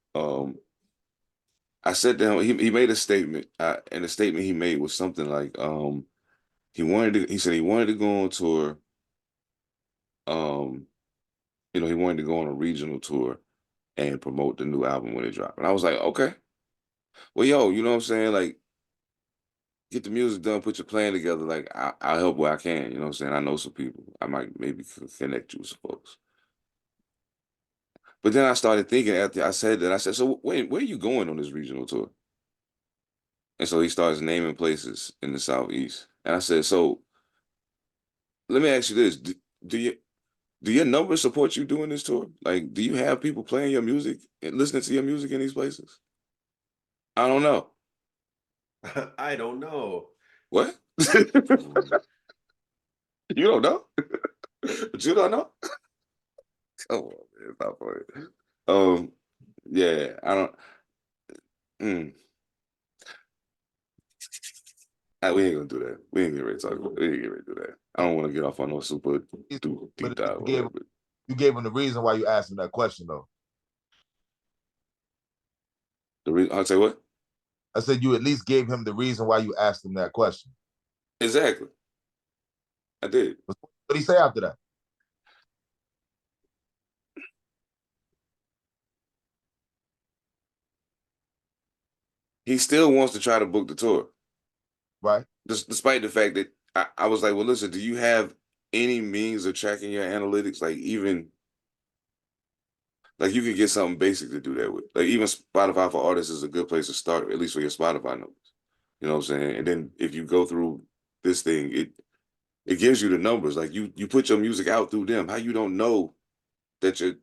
I said to him, he made a statement, and the statement he made was something like, he said he wanted to go on tour. He wanted to go on a regional tour and promote the new album when it dropped. And I was like, okay, well, yo, you know what I'm saying? Like, get the music done, put your plan together. Like, I'll help where I can. You know what I'm saying? I know some people. I might maybe connect you with some folks. But then I started thinking after I said that, I said, so where are you going on this regional tour? And so he starts naming places in the Southeast. And I said, so let me ask you this. Do your numbers support you doing this tour? Like, do you have people playing your music and listening to your music in these places? I don't know. I don't know. What? You don't know? But you don't know? Come on, man, stop playing. Yeah, I don't. Mm, we ain't gonna do that. We ain't getting ready to talk about. We ain't getting ready to do that. I don't want to get off on no super deep But dive or whatever. you gave him the reason why you asked him that question, though. The reason I'll say what? I said you at least gave him the reason why you asked him that question. Exactly. I did. What did he say after that? He still wants to try to book the tour. Right. Despite the fact that I was like, well, listen, do you have any means of tracking your analytics? Like even like you could get something basic to do that with. Like even Spotify for artists is a good place to start, at least for your Spotify numbers. You know what I'm saying? And then if you go through this thing, it gives you the numbers. Like you put your music out through them. How you don't know that your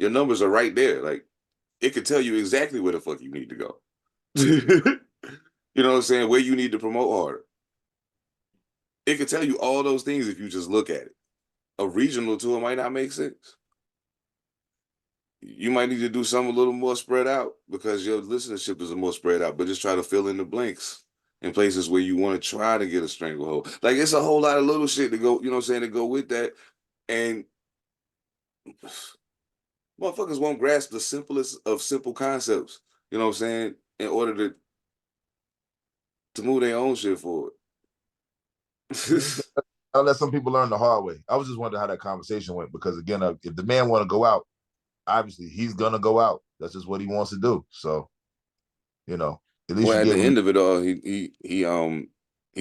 numbers are right there? Like it could tell you exactly where the fuck you need to go. You know what I'm saying? Where you need to promote harder. It could tell you all those things if you just look at it. A regional tour might not make sense. You might need to do something a little more spread out because your listenership is more spread out, but just try to fill in the blanks in places where you want to try to get a stranglehold. Like it's a whole lot of little shit to go, you know what I'm saying, to go with that. And motherfuckers won't grasp the simplest of simple concepts, you know what I'm saying, in order to move their own shit forward. I'll let some people learn the hard way. I was just wondering how that conversation went because again, if the man want to go out, obviously he's gonna go out. That's just what he wants to do. So, you know, at least Well, you at gave the him. end of it all, he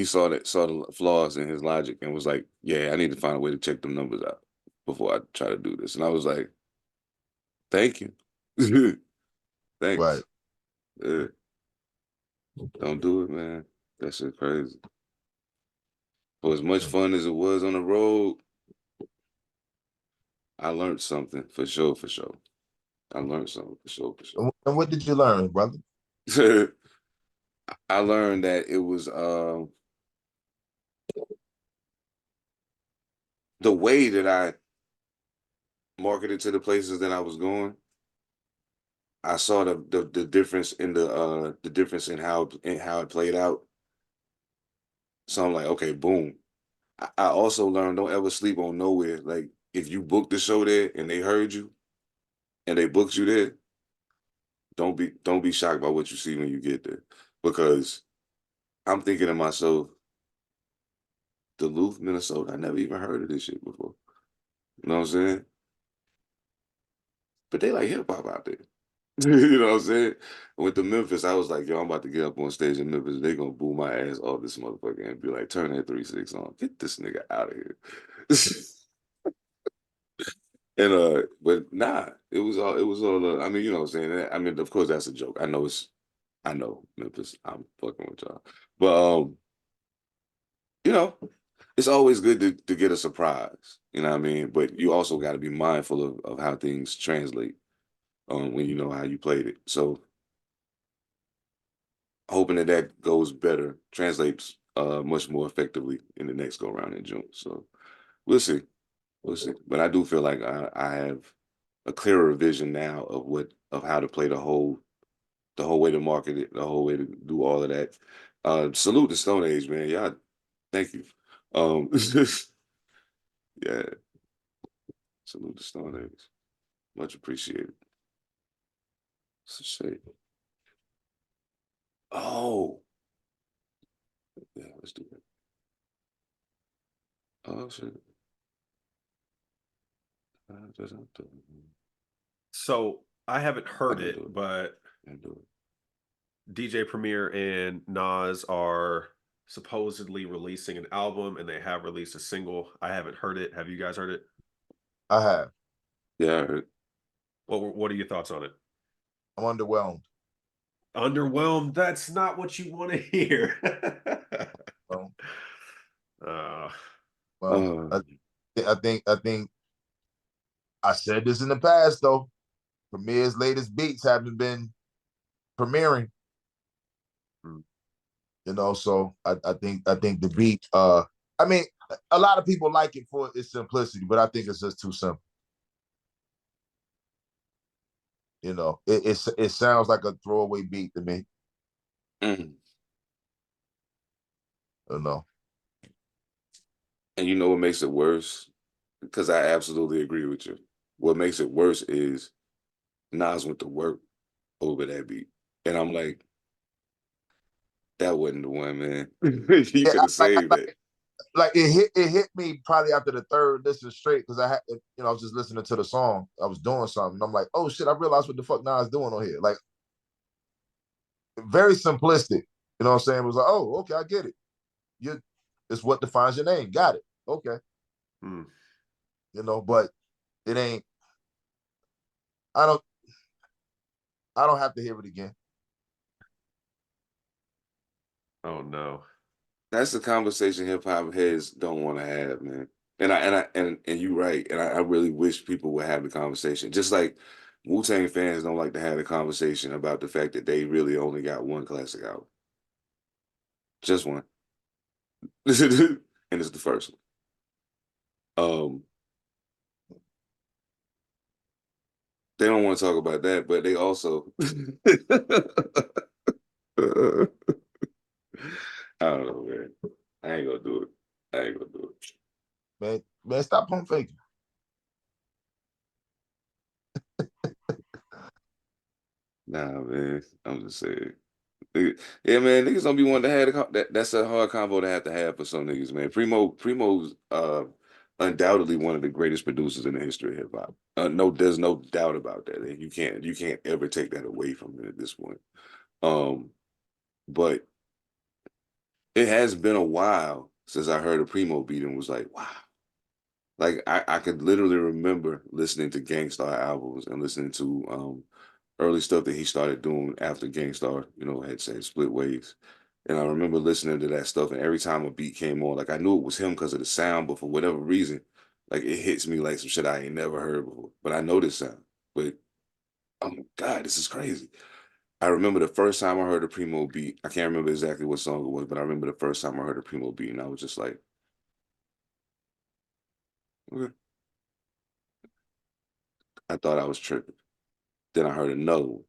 saw the flaws in his logic and was like, "Yeah, I need to find a way to check them numbers out before I try to do this." And I was like, "Thank you, Right. thanks. Don't do it, man. That shit crazy." For as much fun as it was on the road, I learned something for sure, for sure. I learned something for sure, for sure. And what did you learn, brother? I learned that it was the way that I marketed to the places that I was going. I saw the difference in the difference in how it played out. So I'm like, okay, boom. I also learned don't ever sleep on nowhere. Like if you booked the show there and they heard you and they booked you there, don't be shocked by what you see when you get there. Because I'm thinking to myself, Duluth, Minnesota, I never even heard of this shit before. You know what I'm saying? But they like hip hop out there. You know what I'm saying? With the Memphis, I was like, yo, I'm about to get up on stage in Memphis. They gonna boo my ass off this motherfucker and be like, turn that 3-6 on. Get this nigga out of here. And but nah, it was all I mean, you know what I'm saying? I mean, of course that's a joke. I know Memphis, I'm fucking with y'all. But you know, it's always good to get a surprise, you know what I mean? But you also gotta be mindful of how things translate when you know how you played it. So hoping that goes better, translates much more effectively in the next go round in June. So we'll see. We'll see. But I do feel like I have a clearer vision now of how to play the whole way to market it, the whole way to do all of that. Salute the Stone Age, man. Y'all, thank you. Yeah, salute the Stone Age. Much appreciated. It's a shame. Oh, yeah, let's do that. Oh shit. So I haven't I heard can do it, it. but I can do it. DJ Premier and Nas are supposedly releasing an album, and they have released a single. I haven't heard it. Have you guys heard it? I have. Yeah, I heard. What are your thoughts on it? I'm underwhelmed. Underwhelmed. That's not what you want to hear. Well, uh, well, Uh, I think I said this in the past though. Premier's latest beats haven't been premiering. hmm. You know, so I think the beat. I mean, a lot of people like it for its simplicity, but I think it's just too simple. You know, it sounds like a throwaway beat to me. Mm. You know. And you know what makes it worse? Because I absolutely agree with you. What makes it worse is Nas went to work over that beat. And I'm like, that wasn't the one, man. You Yeah, could have saved that. like it hit me probably after the third listen straight because I had, you know, I was just listening to the song. I was doing something. And I'm like, oh shit, I realized what the fuck Nas doing on here. Like very simplistic. You know what I'm saying? It was like, oh, okay, I get it. It's what defines your name. Got it. Okay. Hmm. You know, but it ain't. I don't. I don't have to hear it again. Oh no. That's the conversation hip hop heads don't want to have, man. And you're right. And I really wish people would have the conversation. Just like Wu-Tang fans don't like to have the conversation about the fact that they really only got one classic album. Just one. And it's the first one. They don't want to talk about that, but they also I don't know, man. I ain't gonna do it. I ain't gonna do it. Man, stop pump faking. Nah, man. I'm just saying. Yeah, man. Niggas don't be wanting to have that's a hard combo to have for some niggas, man. Primo's undoubtedly one of the greatest producers in the history of hip hop. No, there's no doubt about that. And you can't ever take that away from him at this point. But it has been a while since I heard a Primo beat and was like, wow. Like I could literally remember listening to Gangstar albums and listening to early stuff that he started doing after Gangstar, you know, had said split ways. And I remember listening to that stuff, and every time a beat came on, like I knew it was him because of the sound, but for whatever reason, like it hits me like some shit I ain't never heard before. But I know this sound. But oh my God, this is crazy. I remember the first time I heard a Primo beat. I can't remember exactly what song it was, but I remember the first time I heard a Primo beat, and I was just like, okay. I thought I was tripping. Then I heard another one,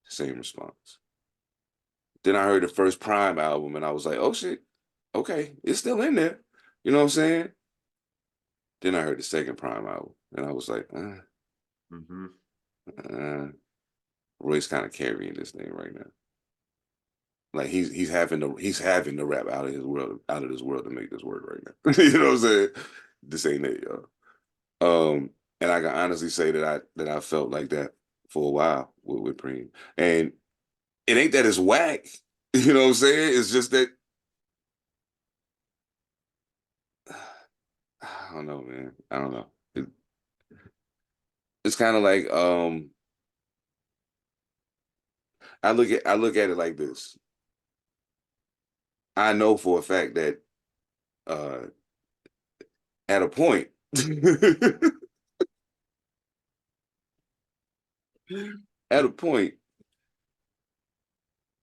same response. Then I heard the first Prime album, and I was like, oh shit, okay, it's still in there. You know what I'm saying? Then I heard the second Prime album, and I was like, Roy's kind of carrying this thing right now. Like he's having to rap out of this world to make this work right now. You know what I'm saying? This ain't it, y'all. And I can honestly say that I felt like that for a while with Preem. And it ain't that it's whack. You know what I'm saying? It's just that I don't know, man. I don't know. It's kind of like I look at it like this. I know for a fact that uh at a point at a point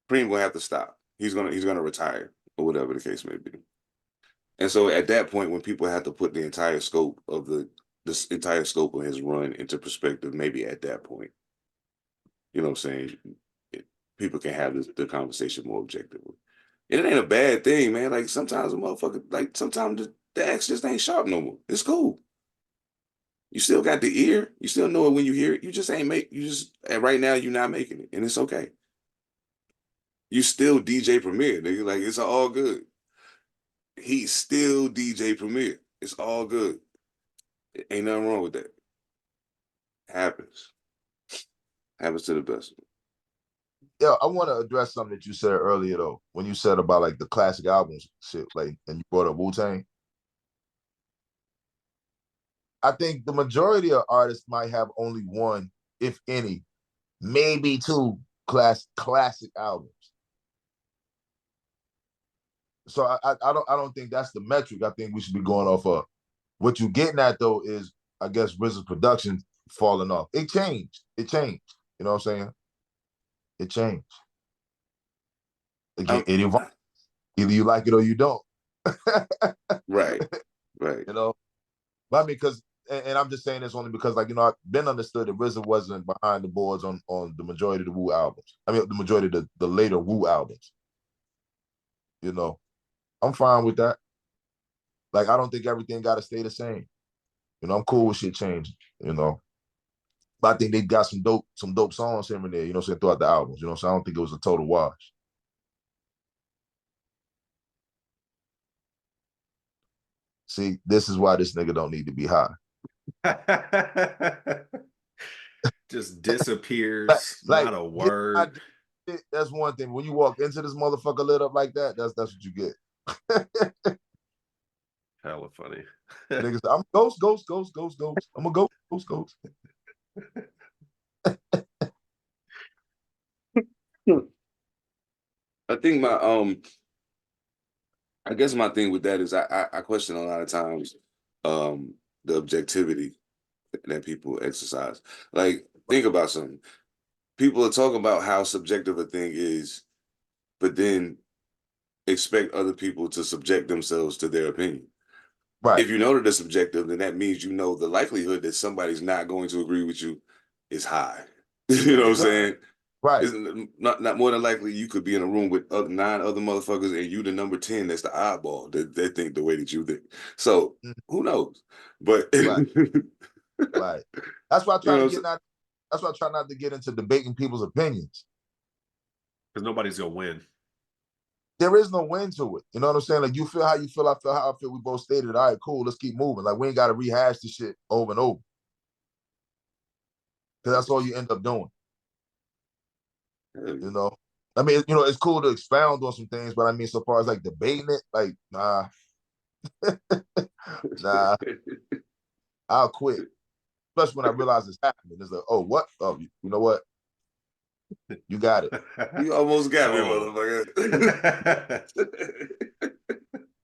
Preem gonna have to stop. He's gonna retire or whatever the case may be. And so at that point, when people have to put the entire scope of this entire scope of his run into perspective, maybe at that point, you know what I'm saying, people can have the conversation more objectively. And it ain't a bad thing, man. Like sometimes a motherfucker, like sometimes the X just ain't sharp no more. It's cool. You still got the ear. You still know it when you hear it. You just ain't and right now you're not making it. And it's okay. You still DJ Premier, nigga. Like it's all good. He's still DJ Premier. It's all good. Ain't nothing wrong with that. Happens. Happens to the best. Yeah, I want to address something that you said earlier though. When you said about like the classic albums shit, like, and you brought up Wu-Tang. I think the majority of artists might have only one, if any, maybe two classic albums. So I don't think that's the metric. I think we should be going off of what you're getting at though is I guess RZA's production falling off. It changed. It changed. You know what I'm saying? It changed. Again, it evolved. Either you like it or you don't. Right. Right. You know, but I mean, because and I'm just saying this only because, like, you know, I've been understood that RZA wasn't behind the boards on the majority of the Wu albums. I mean, the majority of the later Wu albums. You know, I'm fine with that. Like, I don't think everything got to stay the same. You know, I'm cool with shit changing. You know, but I think they got some dope songs here and there. You know, so throughout the albums. You know, so I don't think it was a total wash. See, this is why this nigga don't need to be high. Just disappears, like not a word. That's one thing. When you walk into this motherfucker lit up like that, that's what you get. Hella funny. Niggas, I'm ghost. I'm a ghost. I think I guess my thing with that is I question a lot of times the objectivity that people exercise. Like, think about something. People are talking about how subjective a thing is, but then expect other people to subject themselves to their opinion. Right. If you know that it's subjective, then that means you know the likelihood that somebody's not going to agree with you is high. You know what I'm saying? Right. It's not more than likely you could be in a room with 9 other motherfuckers and you the number 10 that's the oddball that think the way that you think. So who knows? But right. Right. That's why I try you know, to get not. That's why I try not to get into debating people's opinions. Because nobody's gonna win. There is no win to it. You know what I'm saying? Like, you feel how you feel, I feel how I feel. We both stated it. All right, cool. Let's keep moving. Like, we ain't got to rehash the shit over and over. Because that's all you end up doing. You know? I mean, you know, it's cool to expound on some things, but I mean, so far as like debating it, like, nah. Nah. I'll quit. Especially when I realize it's happening. It's like, oh, what? Oh, you know what? You got it. You almost got me, motherfucker.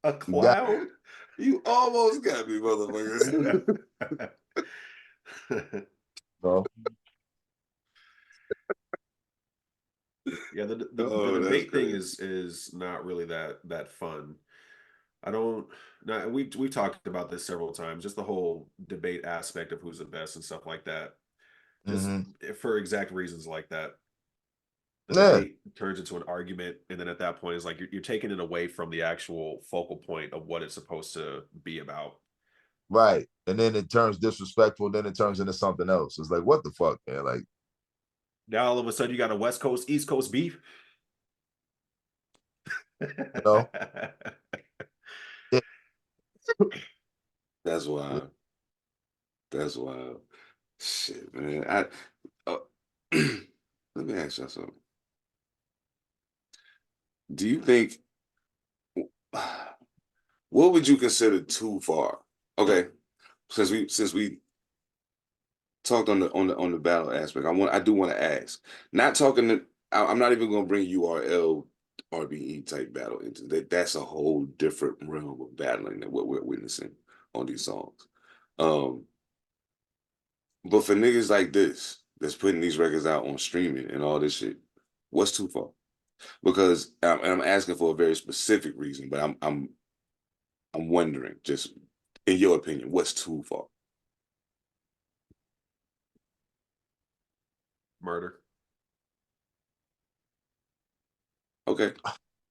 A clown? You almost got me, motherfucker. No. Yeah, the debate thing is not really that fun. I don't. Now we've talked about this several times. Just the whole debate aspect of who's the best and stuff like that. Just for exact reasons like that. The debate turns into an argument, and then at that point, it's like you're taking it away from the actual focal point of what it's supposed to be about. Right, and then it turns disrespectful. Then it turns into something else. It's like, what the fuck, man? Like, now all of a sudden you got a West Coast, East Coast beef. You know? Yeah. That's wild. That's wild. Shit, man. Let me ask y'all something. Do you think, what would you consider too far? Okay, since we talked on the battle aspect, I do want to ask. Not talking to, I'm not even going to bring URL RBE type battle into that. That's a whole different realm of battling than what we're witnessing on these songs. But for niggas like this, that's putting these records out on streaming and all this shit, what's too far? Because I'm asking for a very specific reason, but I'm wondering, just in your opinion, what's too far? Murder. Okay.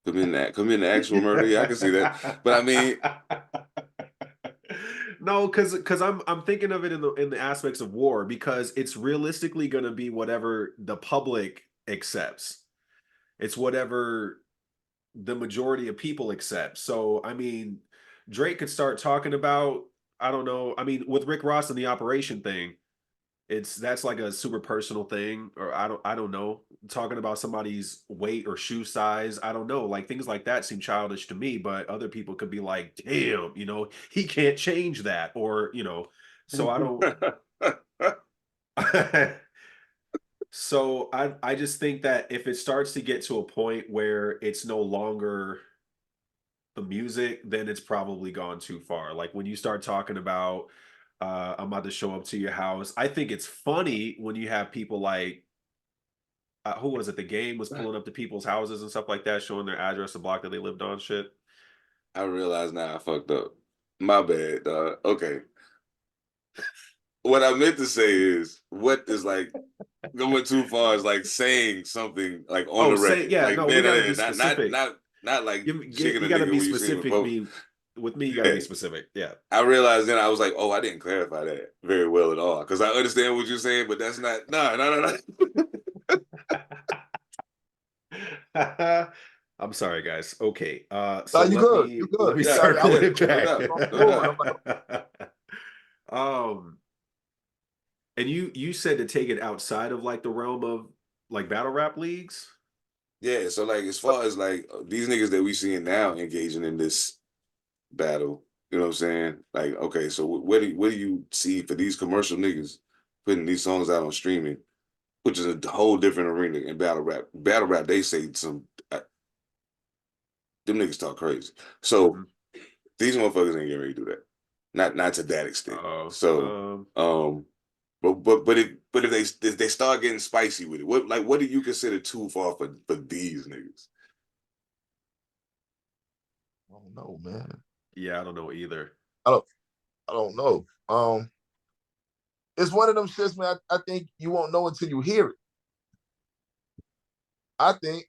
Come in the actual murder. Yeah, I can see that. But I mean, no, because I'm thinking of it in the aspects of war, because it's realistically going to be whatever the public accepts. It's whatever the majority of people accept. So I mean, Drake could start talking about, I don't know. I mean, with Rick Ross and the Operation thing, that's like a super personal thing, or I don't know, talking about somebody's weight or shoe size. I don't know, like things like that seem childish to me, but other people could be like, damn, he can't change that, or so I don't. So I just think that if it starts to get to a point where it's no longer the music, then it's probably gone too far. Like when you start talking about I'm about to show up to your house. I think it's funny when you have people like who was it? The Game was pulling up to people's houses and stuff like that, showing their address, the block that they lived on. Shit. I realize now I fucked up. My bad, dog. Okay. what I meant to say is, what is like going too far is like saying something like on Oh, the say record, yeah. like No, we got to be not specific. like chicken You a got to nigga be when you see him in specific. public. Me with me, you got to Yeah. be specific. Yeah. I realized then I was like, oh, I didn't clarify that very well at all because I understand what you're saying, but that's not no. I'm sorry, guys. Okay. No, So you let good. You me good. Yeah, circle yeah, it no back. doubt, no moving. doubt. I'm like, um, and you said to take it outside of like the realm of like battle rap leagues. Yeah, so like as far as like these niggas that we seeing now engaging in this battle, you know what I'm saying? Like, okay, so what do you see for these commercial niggas putting these songs out on streaming, which is a whole different arena in battle rap. Battle rap, they say some them niggas talk crazy. So Mm-hmm. these motherfuckers ain't getting ready to do that. Not to that extent. Uh, So um, but if they start getting spicy with it, what do you consider too far for these niggas? I don't know, man. yeah, I don't know either. I don't know. It's one of them shits, man. I think you won't know until you hear it. I think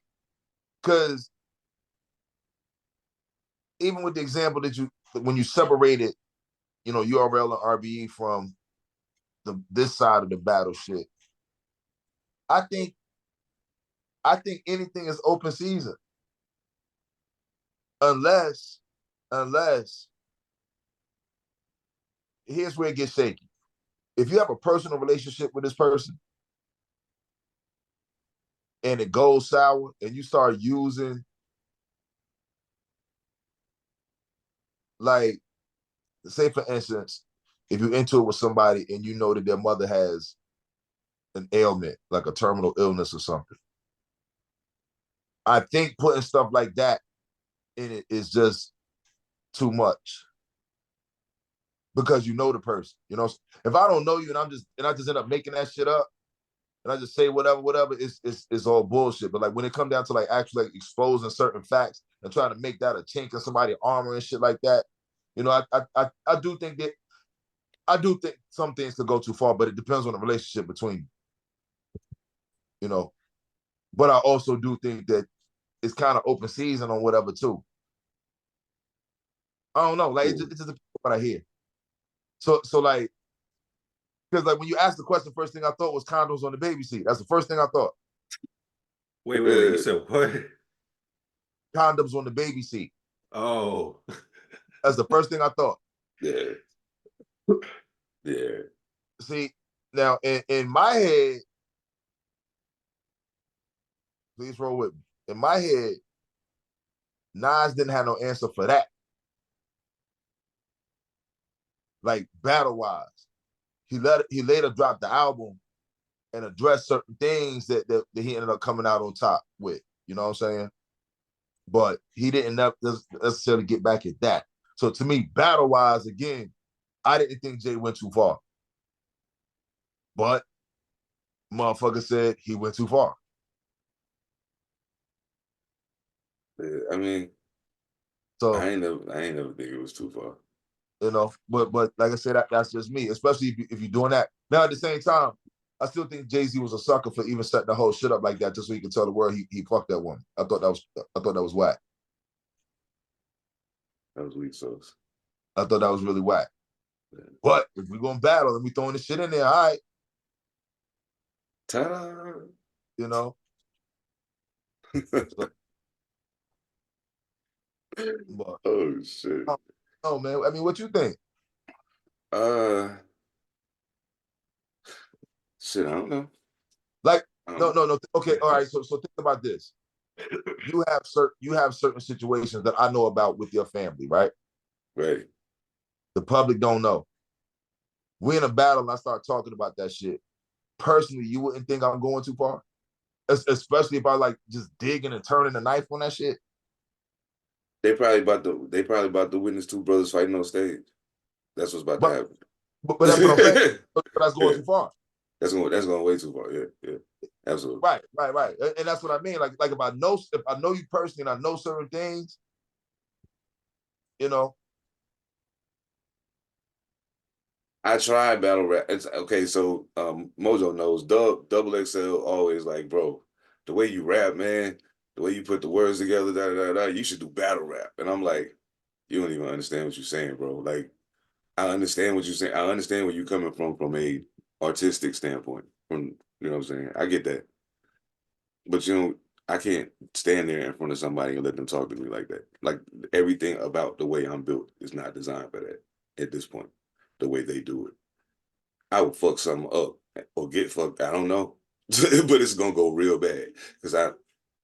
because even with the example that when you separated, URL and RBE from this side of the battle shit, I think anything is open season unless here's where it gets shaky. If you have a personal relationship with this person and it goes sour and you start using, like, say for instance, if you're into it with somebody and you know that their mother has an ailment, like a terminal illness or something, I think putting stuff like that in it is just too much because you know the person. If I don't know you and I just end up making that shit up and I just say whatever, it's all bullshit. But like when it comes down to like actually like exposing certain facts and trying to make that a chink in somebody's armor and shit like that, I do think some things could go too far, but it depends on the relationship between you. But I also do think that it's kind of open season on whatever too. I don't know, like it just depends on what I hear. So like, because like when you asked the question, first thing I thought was condoms on the baby seat. That's the first thing I thought. Wait. You said what? Condoms on the baby seat. Oh. That's the first thing I thought. Yeah. Yeah. See, now in my head, please roll with me. In my head, Nas didn't have no answer for that. Like battle wise, he later dropped the album and addressed certain things that he ended up coming out on top with. You know what I'm saying? But he didn't necessarily get back at that. So to me, battle wise, again, I didn't think Jay went too far. But motherfucker said he went too far. Yeah, I mean, So I ain't never think it was too far. but like I said, that's just me. Especially if you're doing that. Now at the same time, I still think Jay-Z was a sucker for even setting the whole shit up like that, just so he could tell the world he fucked that woman. I thought that was whack. That was weak sauce. I thought that was really whack. Yeah. But if we're gonna battle and we throwing this shit in there, all right. Ta-da. So, but, Oh shit. oh man, I mean, what you think? Shit, I don't know. Like, no. Okay, all right. So think about this. You have certain situations that I know about with your family, right? Right. The public don't know. We're in a battle and I start talking about that shit. Personally, you wouldn't think I'm going too far, especially if I like just digging and turning the knife on that shit. They probably about to witness two brothers fighting on stage. That's what's about to happen. But that's what I'm saying. But that's going too far. That's going way too far. Yeah. Absolutely. Right. And that's what I mean. Like if I know you personally and I know certain things, I tried battle rap. It's okay. So Mojo knows double XL always like, bro, the way you rap, man, the way you put the words together, you should do battle rap. And I'm like, you don't even understand what you're saying, bro. Like, I understand what you're saying. I understand where you're coming from a artistic standpoint. From you know what I'm saying? I get that. But you know, I can't stand there in front of somebody and let them talk to me like that. Like everything about the way I'm built is not designed for that at this point. The way they do it. I would fuck something up or get fucked. I don't know. But it's gonna go real bad. Because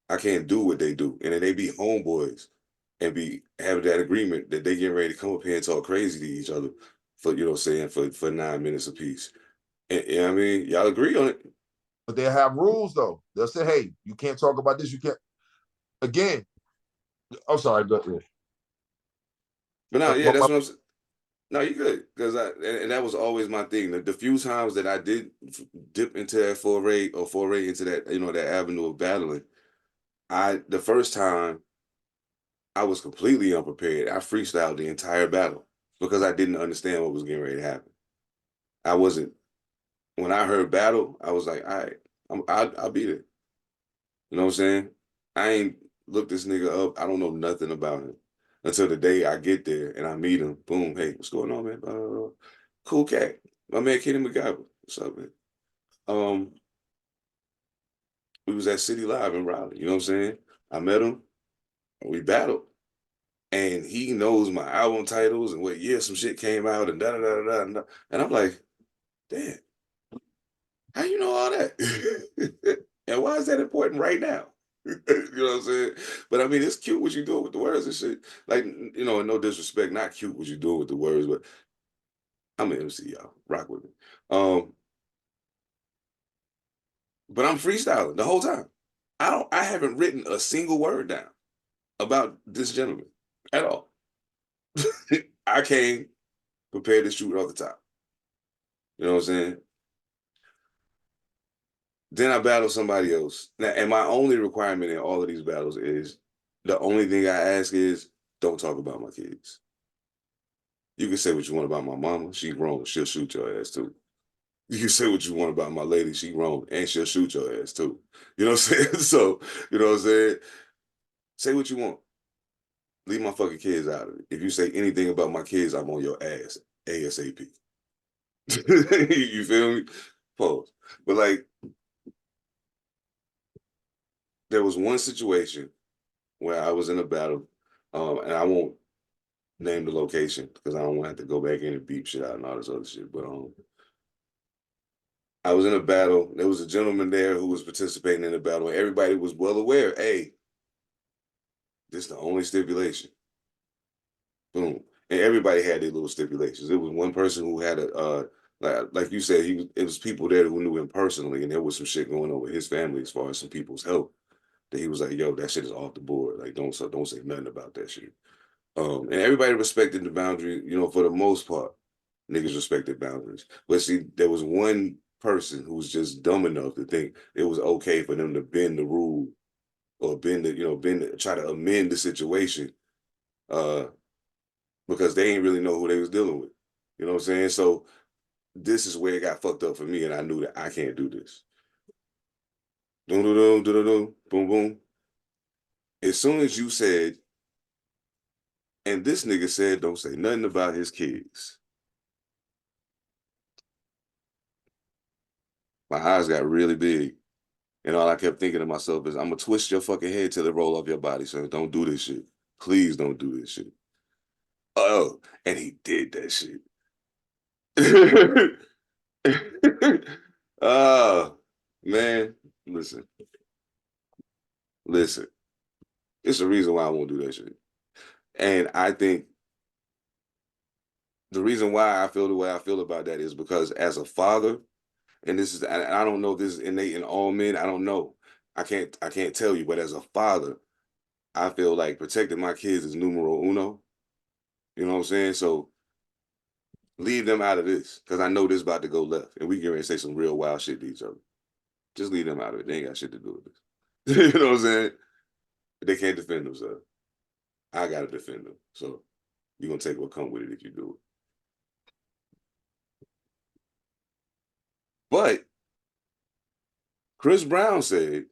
I can't do what they do. And then they be homeboys and be having that agreement that they get ready to come up here and talk crazy to each other for, you know what I'm saying, for 9 minutes apiece. And you know what I mean? Y'all agree on it. But they have rules though. They'll say, hey, you can't talk about this. You can't. Again, I'm sorry, but But no, yeah, my, that's what I'm saying. No, you good. Because and that was always my thing. The few times that I did dip into that foray into that, you know, that avenue of battling, the first time I was completely unprepared. I freestyled the entire battle because I didn't understand what was getting ready to happen. I wasn't, when I heard battle, I was like, all right, I'll be there. You know what I'm saying? I ain't looked this nigga up. I don't know nothing about him until the day I get there and I meet him. Boom, hey, what's going on, man? Cool cat. My man Kenny McGovern. What's up, man? Um, we was at City Live in Raleigh. You know what I'm saying? I met him. And we battled. And he knows my album titles and what year some shit came out and da da da da da. And I'm like, damn, how you know all that? And why is that important right now? You know what I'm saying? But I mean, it's cute what you doing with the words and shit. Like, you know, no disrespect, not cute what you doing with the words, but I'm an MC, y'all. Rock with me. But I'm freestyling the whole time. I haven't written a single word down about this gentleman at all. I came prepared to shoot off the top. You know what I'm saying? Then I battle somebody else. Now, and my only requirement in all of these battles is the only thing I ask is don't talk about my kids. You can say what you want about my mama. She grown. She'll shoot your ass too. You can say what you want about my lady. She grown and she'll shoot your ass too. You know what I'm saying? So, you know what I'm saying? Say what you want. Leave my fucking kids out of it. If you say anything about my kids, I'm on your ass ASAP. You feel me? Pause. But like, there was one situation where I was in a battle, and I won't name the location because I don't want to have to go back in and beep shit out and all this other shit. But I was in a battle. There was a gentleman there who was participating in the battle, and everybody was well aware. Hey, this is the only stipulation. Boom, and everybody had their little stipulations. There was one person who had a like you said, it was people there who knew him personally, and there was some shit going on with his family as far as some people's health. That he was like, "Yo, that shit is off the board. Like, don't say nothing about that shit." And everybody respected the boundary, you know, for the most part, niggas respected boundaries. But see, there was one person who was just dumb enough to think it was okay for them to bend the rule or try to amend the situation uh, because they ain't really know who they was dealing with. You know what I'm saying? So this is where it got fucked up for me, and I knew that I can't do this. Boom, boom, boom, boom, boom, boom. As soon as you said, and this nigga said, don't say nothing about his kids. My eyes got really big. And all I kept thinking to myself is, I'm going to twist your fucking head till it roll off your body, sir. Don't do this shit. Please don't do this shit. Oh, and he did that shit. Oh, man. Listen. It's the reason why I won't do that shit. And I think the reason why I feel the way I feel about that is because as a father, and I don't know if this is innate in all men, I don't know. I can't tell you, but as a father, I feel like protecting my kids is numero uno. You know what I'm saying? So leave them out of this because I know this about to go left, and we can ready to say some real wild shit to each other. Just leave them out of it. They ain't got shit to do with this. You know what I'm saying? They can't defend themselves. I gotta defend them. So you're gonna take what come with it if you do But Chris Brown said,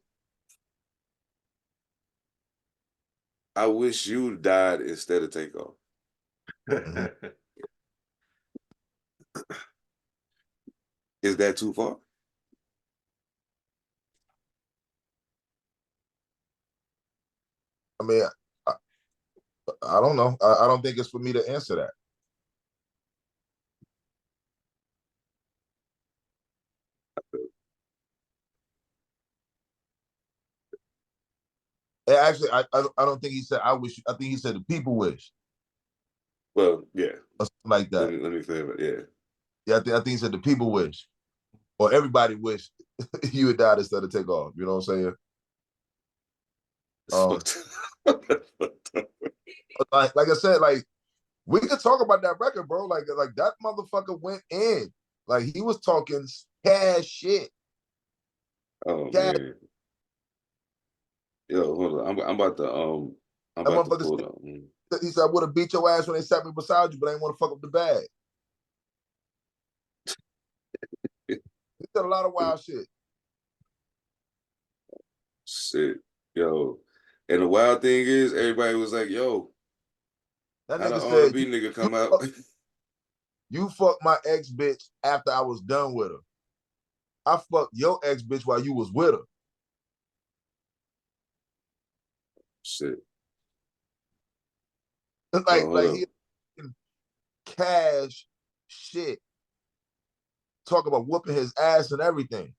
I wish you died instead of Takeoff. Is that too far? I mean, I don't know. I don't think it's for me to answer that. And actually, I don't think he said I wish. I think he said the people wish. Well, yeah. Or something like that. Let me clear it. Yeah. Yeah, I think he said the people wish. Or everybody wish you had died instead of Takeoff. You know what I'm saying? Like I said, like we could talk about that record, bro. Like that motherfucker went in. Like he was talking cash shit. Oh cash. man. Yo, hold on. I'm about to I'm about to pull up. He said I would have beat your ass when they sat me beside you, but I didn't want to fuck up the bag. He said a lot of wild shit. Shit. Yo. And the wild thing is everybody was like, yo, That how the nigga said, R&B nigga come out? You fucked my ex bitch after I was done with her. I fucked your ex bitch while you was with her. Shit. Like he cash shit. Talk about whooping his ass and everything.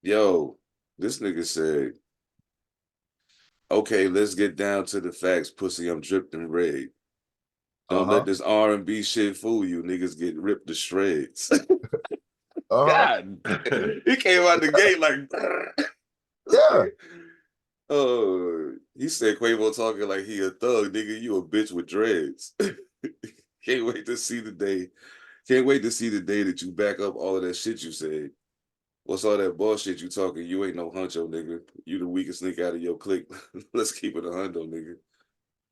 Yo, this nigga said, okay, let's get down to the facts, pussy. I'm dripped in red. Don't let this R&B shit fool you. Niggas get ripped to shreds. God, he came out the gate like, yeah. He said Quavo talking like he a thug, nigga. You a bitch with dreads. Can't wait to see the day. Can't wait to see the day that you back up all of that shit you said. What's all that bullshit you talking? You ain't no huncho, nigga. You the weakest nigga out of your clique. Let's keep it a hundo, nigga.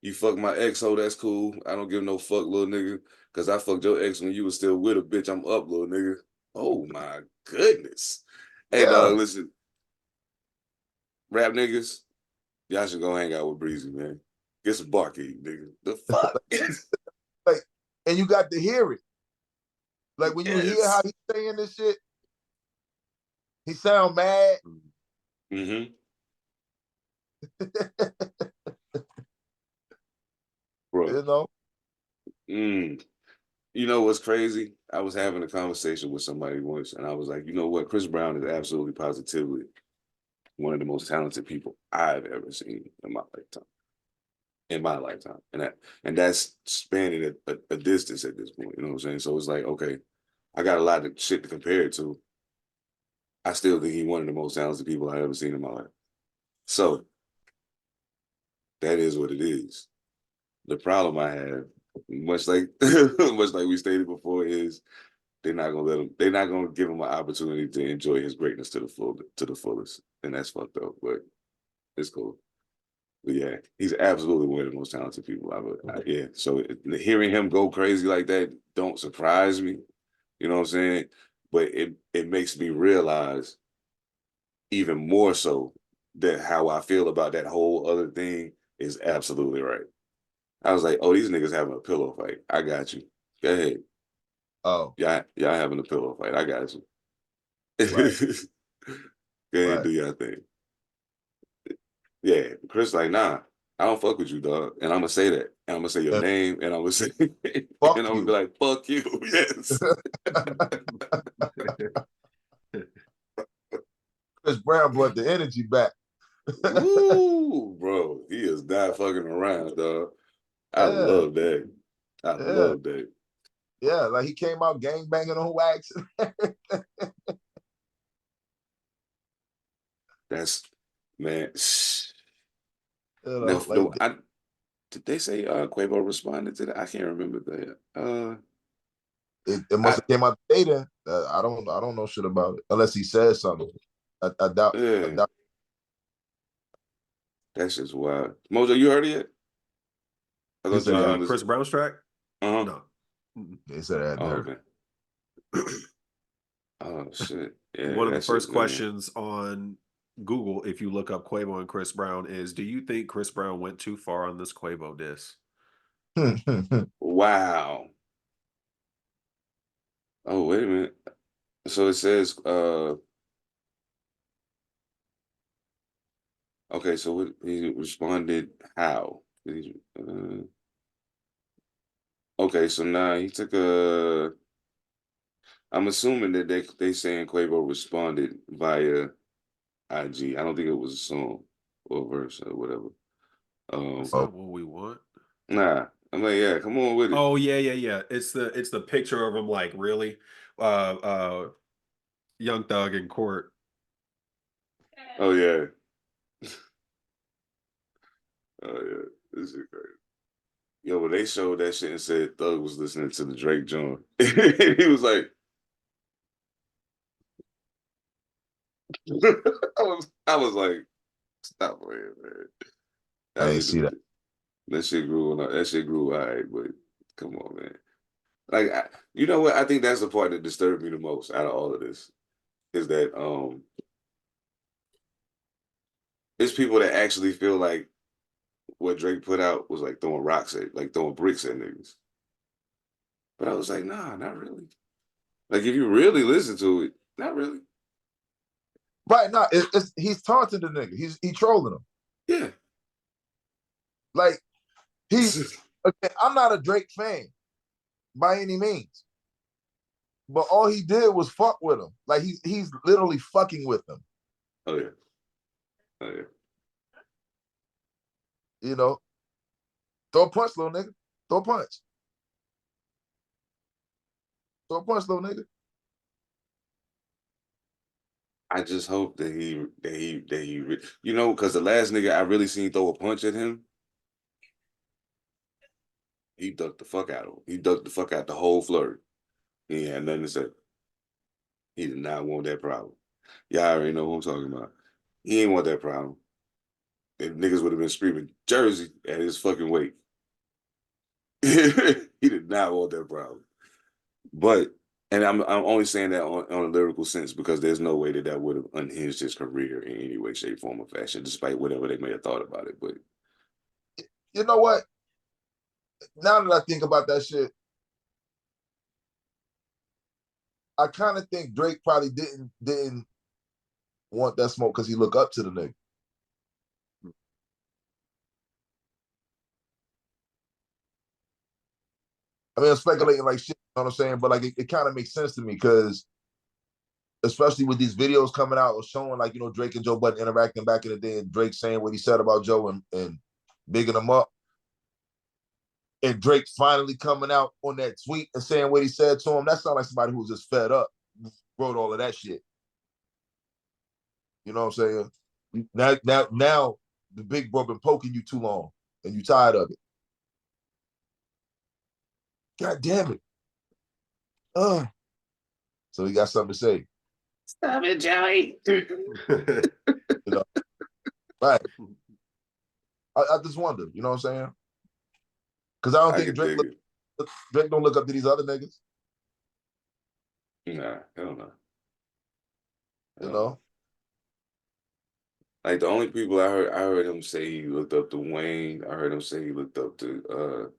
You fuck my ex, oh, that's cool. I don't give no fuck, little nigga. Cause I fucked your ex when you was still with a bitch. I'm up, little nigga. Oh my goodness. Hey, dog, listen. Rap niggas, y'all should go hang out with Breezy, man. Get some barkeep, nigga. The fuck? Like, and you got to hear it. Like when you hear how he's saying this shit, he sound mad. Mm-hmm. Bro. You know? You know what's crazy? I was having a conversation with somebody once, and I was like, you know what? Chris Brown is absolutely positively one of the most talented people I've ever seen in my lifetime. And that's spanning a distance at this point. You know what I'm saying? So it's like, okay, I got a lot of shit to compare it to. I still think he's one of the most talented people I've ever seen in my life. So that is what it is. The problem I have, much like we stated before, is they're not gonna give him an opportunity to enjoy his greatness to the fullest. And that's fucked up, but it's cool. But yeah, he's absolutely one of the most talented people yeah. So hearing him go crazy like that don't surprise me. You know what I'm saying? But it makes me realize even more so that how I feel about that whole other thing is absolutely right. I was like, oh, these niggas having a pillow fight. I got you. Go ahead. Oh. Y'all having a pillow fight. I got you. Right. Go ahead and do your thing. Yeah. Chris like, nah, I don't fuck with you, dog. And I'm gonna say that. And I'm gonna say your name. And I'm gonna say and I'm gonna be like, fuck you. Yes. Chris Brown brought the energy back. Ooh, bro. He is not fucking around, dog. I love that. I love that. Yeah, like he came out gang banging on wax. That's man. You know, Did they say Quavo responded to that? I can't remember that. It must have came out later. I don't know shit about it unless he says something. I doubt. Yeah. I doubt. That's just wild. Mojo, you heard it yet? Chris Brown's track? No. They said I hadn't heard it. Okay. Oh shit! Yeah, One of the that first shit, man. questions on Google, if you look up Quavo and Chris Brown, is: do you think Chris Brown went too far on this Quavo diss? Wow. Oh, wait a minute. So it says, okay, so what, he responded how? Okay, so now he took a. I'm assuming that they saying Quavo responded via IG. I don't think it was a song or a verse or whatever. That's not what we want. Nah, I'm like, yeah, come on with it. Oh yeah. It's the picture of him, like, really, Young Thug in court. Oh yeah. Oh yeah. This is crazy. Yo, when they showed that shit and said Thug was listening to the Drake joint, he was like, I was like, stop playing, man. I didn't see that. That shit grew on. That shit grew all right, but come on, man. Like, you know what? I think that's the part that disturbed me the most out of all of this is that it's people that actually feel like what Drake put out was like throwing rocks at, like throwing bricks at niggas. But I was like, nah, not really. Like, if you really listen to it, not really. Right now, he's taunting the nigga. He trolling him. Yeah. Like, okay, I'm not a Drake fan by any means, but all he did was fuck with him. Like, he's literally fucking with him. Oh yeah. Oh yeah. You know, throw a punch, little nigga. Throw a punch. Throw a punch, little nigga. I just hope that you know, because the last nigga I really seen throw a punch at him, he ducked the fuck out of him. He ducked the fuck out the whole flurry. He had nothing to say. He did not want that problem. Y'all already know who I'm talking about. He ain't want that problem. If niggas would have been screaming Jersey at his fucking weight. He did not want that problem. But, and I'm only saying that on a lyrical sense because there's no way that would have unhinged his career in any way, shape, form, or fashion, despite whatever they may have thought about it. But you know what? Now that I think about that shit, I kind of think Drake probably didn't want that smoke because he looked up to the nigga. I mean, I'm speculating like shit, you know what I'm saying? But like, it kind of makes sense to me because, especially with these videos coming out or showing like, you know, Drake and Joe Budden interacting back in the day and Drake saying what he said about Joe and bigging him up. And Drake finally coming out on that tweet and saying what he said to him. That sounds like somebody who was just fed up, wrote all of that shit. You know what I'm saying? Now the big bro been poking you too long and you tired of it. God damn it. So he got something to say. Stop it, Joey. You know? Right. I just wonder, you know what I'm saying? Because I don't think Drake don't look up to these other niggas. Nah, hell no. You know? Like the only people I heard him say he looked up to Wayne. I heard him say he looked up to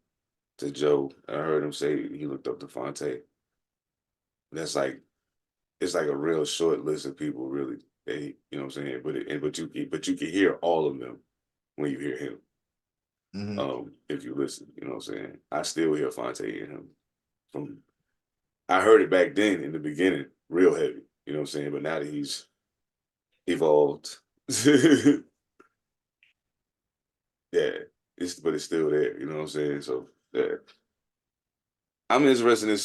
Joe. I heard him say he looked up to Pantha. That's like, it's like a real short list of people, really. You know what I'm saying? But you can hear all of them when you hear him. Mm-hmm. If you listen, you know what I'm saying? I still hear Pantha in him. I heard it back then in the beginning, real heavy. You know what I'm saying? But now that he's evolved, yeah, but it's still there. You know what I'm saying? So yeah, I'm interested in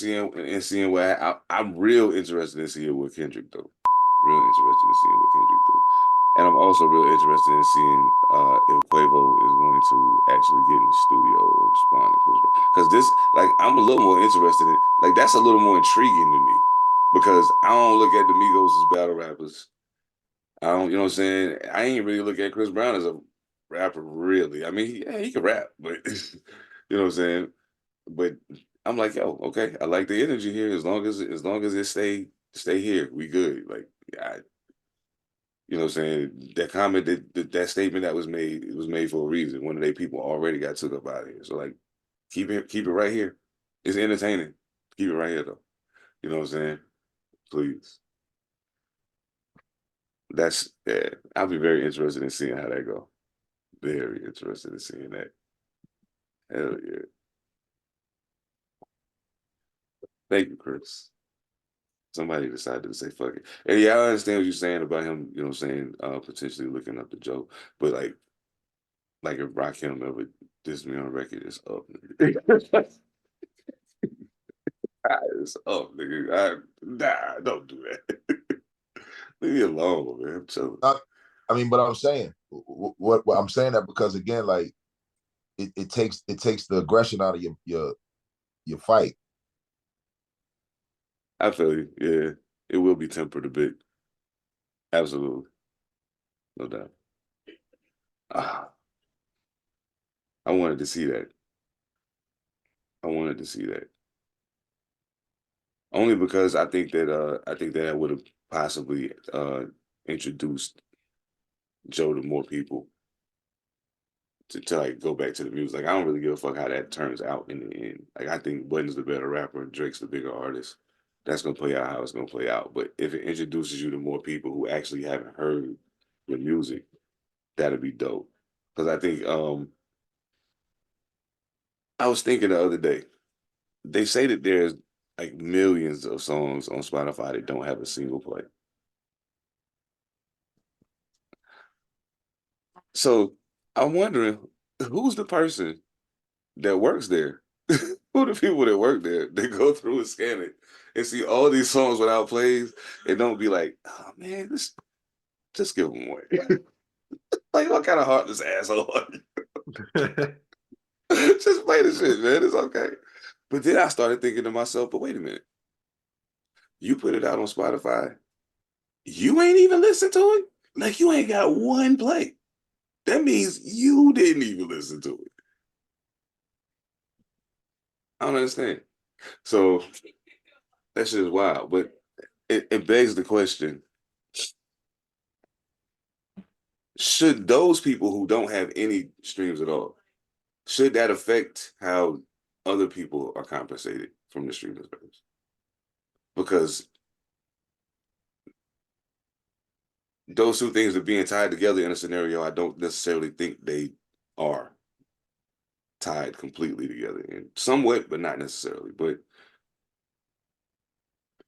seeing what I'm real interested in seeing what Kendrick do. Real interested in seeing what Kendrick do. And I'm also real interested in seeing if Quavo is going to actually get in the studio or respond to Chris Brown. Because this, like, I'm a little more interested in, like, that's a little more intriguing to me. Because I don't look at the Migos as battle rappers. I don't, you know what I'm saying? I ain't really look at Chris Brown as a rapper, really. I mean, yeah, he can rap, but, you know what I'm saying? But I'm like, yo, okay, I like the energy here. As long as it stay here, we good. Like, you know what I'm saying? That comment, that statement that was made, it was made for a reason. One of their people already got took up out of here. So like, keep it right here. It's entertaining. Keep it right here though. You know what I'm saying? Please. That's yeah. I'll be very interested in seeing how that go. Very interested in seeing that. Hell yeah. Thank you, Chris. Somebody decided to say fuck it. And yeah, I understand what you're saying about him, you know what I'm saying, potentially looking up the joke. But like if Rakim ever dissed me on record, it's up, nigga. It's up, nigga. Nah, don't do that. Leave me alone, man. I'm chilling. I mean, but I'm saying what I'm saying that because again, like it takes the aggression out of your fight. I feel you. Yeah, it will be tempered a bit. Absolutely, no doubt. Ah, I wanted to see that. I wanted to see that. Only because I think that I would have possibly introduced Joe to more people to like go back to the music. Like I don't really give a fuck how that turns out in the end. Like I think Budden's the better rapper and Drake's the bigger artist. That's gonna play out how it's gonna play out. But if it introduces you to more people who actually haven't heard your music, that'd be dope. Because I think I was thinking the other day, they say that there's like millions of songs on Spotify that don't have a single play. So I'm wondering who's the person that works there? Who are the people that work there that go through and scan it and see all these songs without plays and don't be like, oh man, just give them away. Like, what kind of heartless asshole are you? Just play the shit, man. It's okay. But then I started thinking to myself, but wait a minute. You put it out on Spotify. You ain't even listened to it? Like, you ain't got one play. That means you didn't even listen to it. I don't understand. So that shit is wild. But it begs the question, should those people who don't have any streams at all, should that affect how other people are compensated from the streaming service? Because those two things are being tied together in a scenario I don't necessarily think they are tied completely together, and somewhat, but not necessarily. But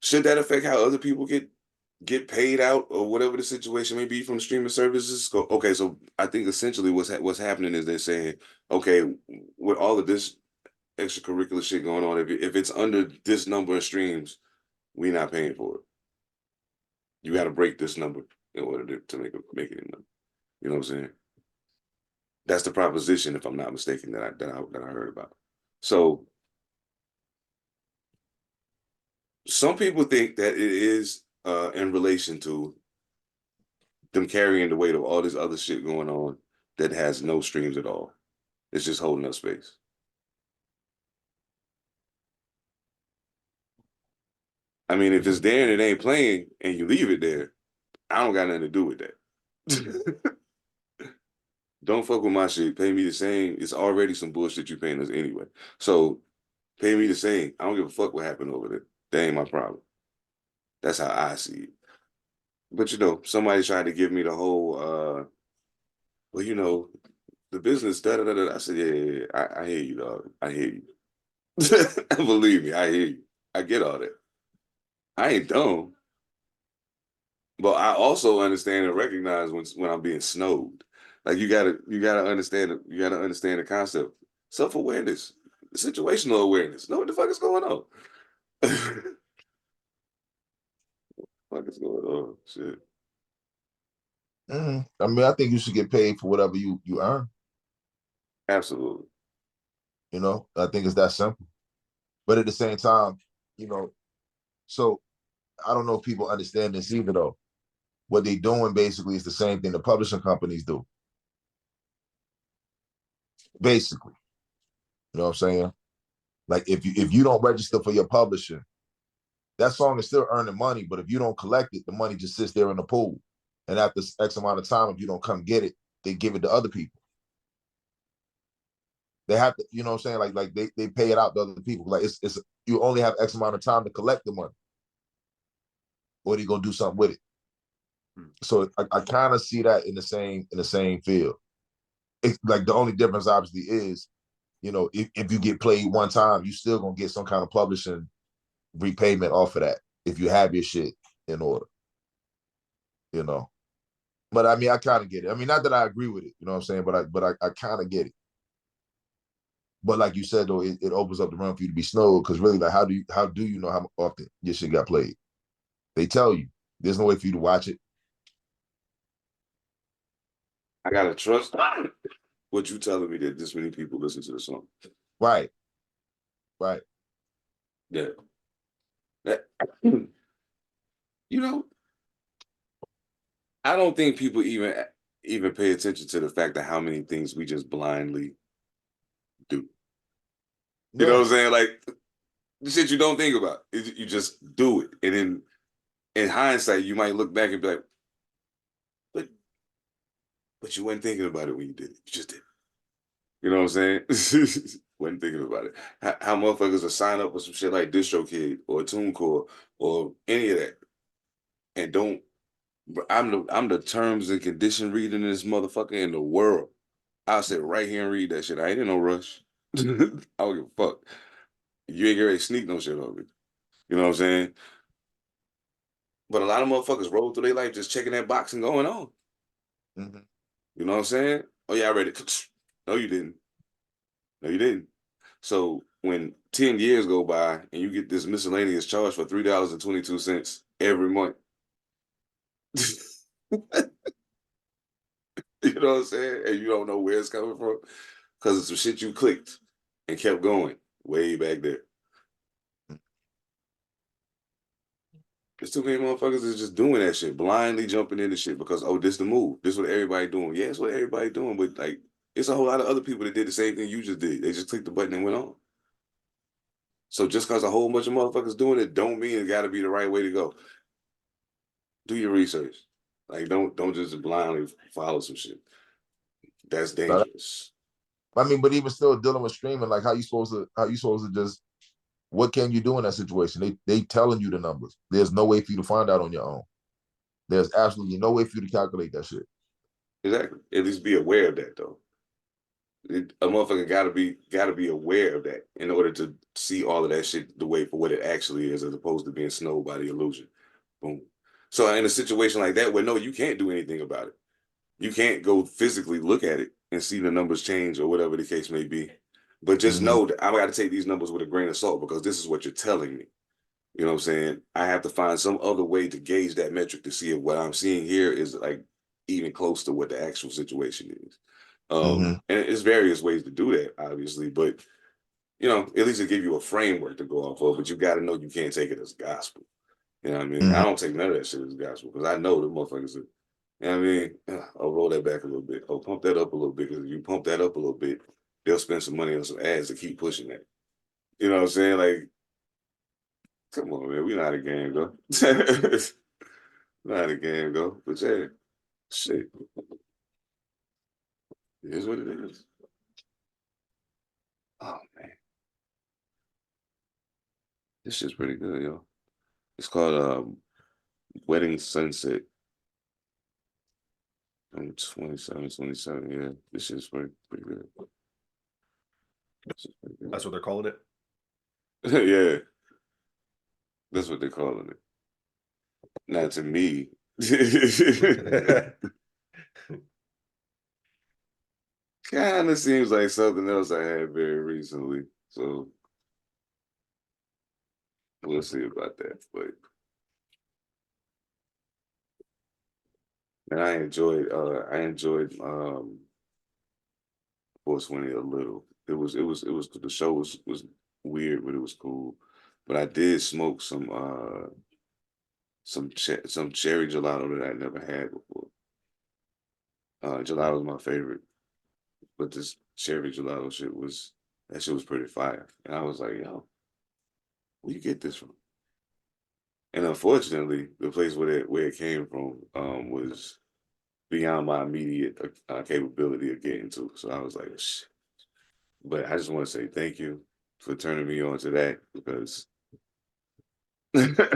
should that affect how other people get paid out or whatever the situation may be from the streaming services? Okay, so I think essentially what's happening is they're saying, okay, with all of this extracurricular shit going on, if it's under this number of streams, we're not paying for it. You got to break this number in order to make it enough. You know what I'm saying? That's the proposition, if I'm not mistaken, that I heard about. So some people think that it is in relation to them carrying the weight of all this other shit going on that has no streams at all. It's just holding up space. I mean, if it's there and it ain't playing and you leave it there, I don't got nothing to do with that. Don't fuck with my shit. Pay me the same. It's already some bullshit you paying us anyway. So pay me the same. I don't give a fuck what happened over there. That ain't my problem. That's how I see it. But somebody tried to give me the whole well, the business, da da da da. I said, yeah, I hear you, dog. I hear you. Believe me, I hear you. I get all that. I ain't dumb. But I also understand and recognize when I'm being snowed. Like you gotta understand the concept. Self-awareness, situational awareness. Know what the fuck is going on. What is going on? Shit. I mean, I think you should get paid for whatever you earn. Absolutely. I think it's that simple. But at the same time, so I don't know if people understand this either though. What they're doing basically is the same thing the publishing companies do. Basically. You know what I'm saying? Like if you don't register for your publishing, that song is still earning money, but if you don't collect it, the money just sits there in the pool. And after X amount of time, if you don't come get it, they give it to other people. They have to, you know what I'm saying? Like they pay it out to other people. Like it's you only have X amount of time to collect the money, or you gonna do something with it. So I kind of see that in the same field. It's like the only difference obviously is, you know, if you get played one time, you still gonna get some kind of publishing repayment off of that if you have your shit in order, you know. But I mean, I kind of get it. I mean, not that I agree with it, you know what I'm saying, but I kind of get it. But like you said though, it opens up the room for you to be snowed, because really, like, how do you know how often your shit got played? They tell you. There's no way for you to watch it. I gotta trust what you telling me that this many people listen to the song. Right. Right. Yeah. That, you know, I don't think people even pay attention to the fact of how many things we just blindly do. You know what I'm saying? Like the shit you don't think about. You just do it. And then in hindsight, you might look back and be like, but you weren't thinking about it when you did it. You just did it. You know what I'm saying? Wasn't thinking about it. How motherfuckers will sign up with some shit like DistroKid or TuneCore or any of that, and don't. I'm the terms and condition reading in this motherfucker in the world. I'll sit right here and read that shit. I ain't in no rush. I don't give a fuck. You ain't get ready to sneak no shit over. You know what I'm saying? But a lot of motherfuckers roll through their life just checking that box and going on. Mm-hmm. You know what I'm saying? Oh yeah, I read it. No, you didn't. No, you didn't. So when 10 years go by and you get this miscellaneous charge for $3.22 every month, you know what I'm saying? And you don't know where it's coming from because it's some shit you clicked and kept going way back there. There's too many motherfuckers that's just doing that shit, blindly jumping into shit because, oh, this the move. This what everybody doing. Yeah, it's what everybody doing, but like, it's a whole lot of other people that did the same thing you just did. They just clicked the button and went on. So just because a whole bunch of motherfuckers doing it don't mean it got to be the right way to go. Do your research. Like, don't just blindly follow some shit. That's dangerous. I mean, but even still dealing with streaming, like how you supposed to just, what can you do in that situation? They telling you the numbers. There's no way for you to find out on your own. There's absolutely no way for you to calculate that shit. Exactly. At least be aware of that though. A motherfucker gotta be aware of that in order to see all of that shit the way for what it actually is, as opposed to being snowed by the illusion. Boom. So in a situation like that, where no, you can't do anything about it. You can't go physically look at it and see the numbers change or whatever the case may be. But just know that I got to take these numbers with a grain of salt because this is what you're telling me. You know what I'm saying? I have to find some other way to gauge that metric to see if what I'm seeing here is like even close to what the actual situation is. And it's various ways to do that, obviously, but you know, at least it give you a framework to go off of. But you got to know you can't take it as gospel. You know what I mean? I don't take none of that shit as gospel because I know the motherfuckers are, you know what I mean? I'll roll that back a little bit. I'll pump that up a little bit because if you pump that up a little bit, they'll spend some money on some ads to keep pushing that. You know what I'm saying? Like, come on, man. We know how the game go. Know how the game go. But yeah, shit. It is what it is. Oh, man. This shit's pretty good, yo. It's called Wedding Sunset. 27. Yeah. This shit's pretty good. That's what they're calling it? Yeah. That's what they're calling it. Not to me. Kind of seems like something else I had very recently. So we'll see about that. But and I enjoyed 420 a little. It was the show was weird, but it was cool. But I did smoke some cherry gelato that I never had before. Gelato was my favorite, but this cherry gelato shit was That shit was pretty fire. And I was like, yo, where you get this from? And unfortunately, the place where it came from was beyond my immediate capability of getting to. So I was like, shh. But I just want to say thank you for turning me on to that, because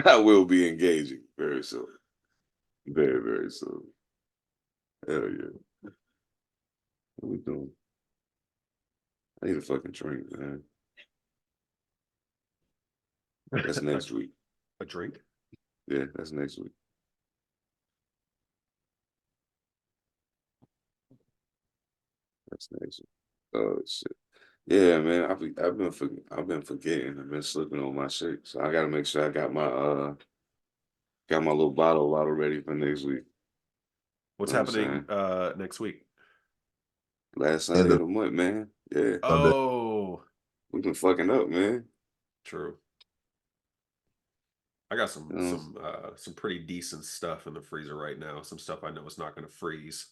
I will be engaging very soon. Very, very soon. Hell yeah. What we doing? I need a fucking drink, man. That's next week. A drink? Yeah, that's next week. That's next week. Oh shit. Yeah, man. I've been forgetting. I've been slipping on my shit. So I gotta make sure I got my little bottle ready for next week. What's You know what I'm happening saying? next week? Last End Sunday of of the month, man. Yeah. Sunday. Oh, We've been fucking up, man. true. I got You know? some pretty decent stuff in the freezer right now. Some stuff I know is not going to freeze.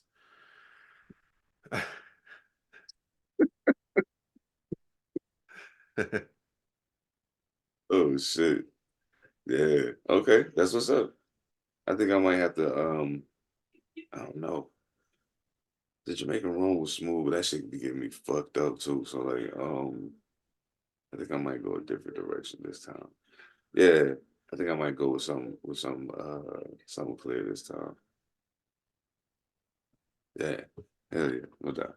Oh shit. Yeah. Okay. That's what's up. I think I might have to I don't know. The Jamaican rum was smooth, but that shit be getting me fucked up too. So like I think I might go a different direction this time. Yeah. I think I might go with something clear this time. Yeah. Hell yeah. No doubt.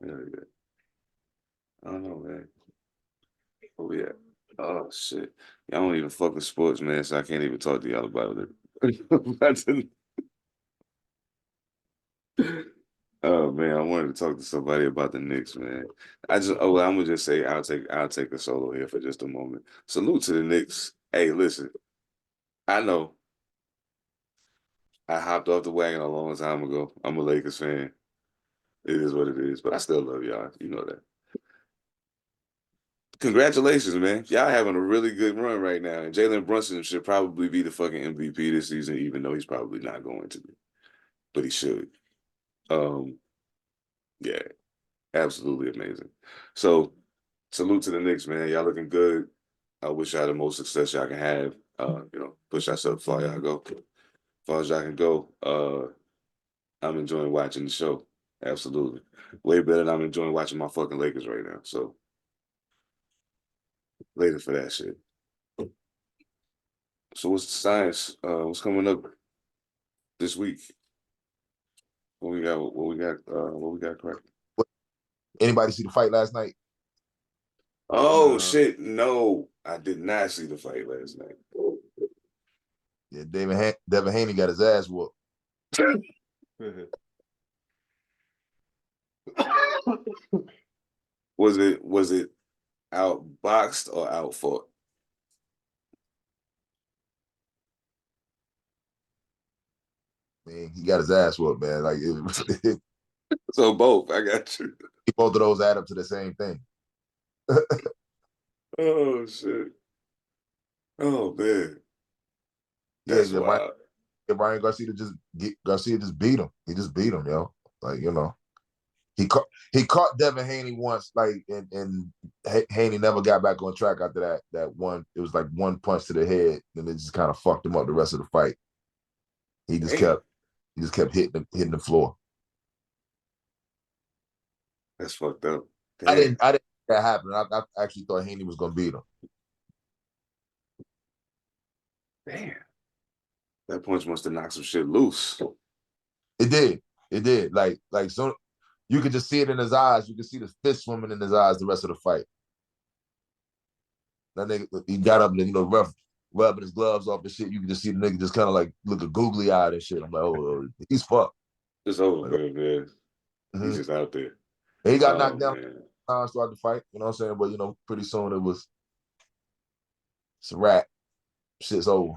Hell yeah. I don't know, man. Oh yeah. Oh shit. Y'all don't even fuck with sports, man, so I can't even talk to y'all about it. Oh man, I wanted to talk to somebody about the Knicks, man. Well, I'm gonna just say I'll take a solo here for just a moment. Salute to the Knicks. Hey, listen, I know I hopped off the wagon a long time ago. I'm a Lakers fan. It is what it is, but I still love y'all. You know that. Congratulations, man. Y'all having a really good run right now. And Jalen Brunson should probably be the fucking MVP this season, even though he's probably not going to be. But he should. Um, yeah, absolutely amazing. So salute to the Knicks, man. Y'all looking good. I wish y'all the most success y'all can have. Push yourself as far y'all go. As far as y'all can go. I'm enjoying watching the show. Absolutely. Way better than I'm enjoying watching my fucking Lakers right now. So later for that shit. So what's the science? What's coming up this week? What we got correct? Anybody see the fight last night? Oh No. shit, no. I did not see the fight last night. Yeah, Devin Haney got his ass whooped. Was it outboxed or outfought? Man, he got his ass whooped, man. Like So both. I got you. both of those add up to the same thing. Oh shit. Oh man. Yeah, That's wild. Ryan Garcia just beat him. He just beat him, yo. Like, he caught Devin Haney once, like, and Haney never got back on track after that one. It was like one punch to the head, and it just kind of fucked him up the rest of the fight. He just Damn. kept hitting the floor. That's fucked up. I Damn. didn't think that happen. I actually thought Haney was gonna beat him. Damn. That punch must have knocked some shit loose. It did. Like so, you could just see it in his eyes. You could see the fist swimming in his eyes the rest of the fight. That nigga, he got up and rubbing his gloves off and shit. You could just see the nigga just kind of like looking googly eyed and shit. I'm like, oh, he's fucked. It's over Like, for him, man. He's mm-hmm. just out there. He got Oh knocked down man. times throughout the fight. You know what I'm saying? But pretty soon it's a wrap. Shit's over.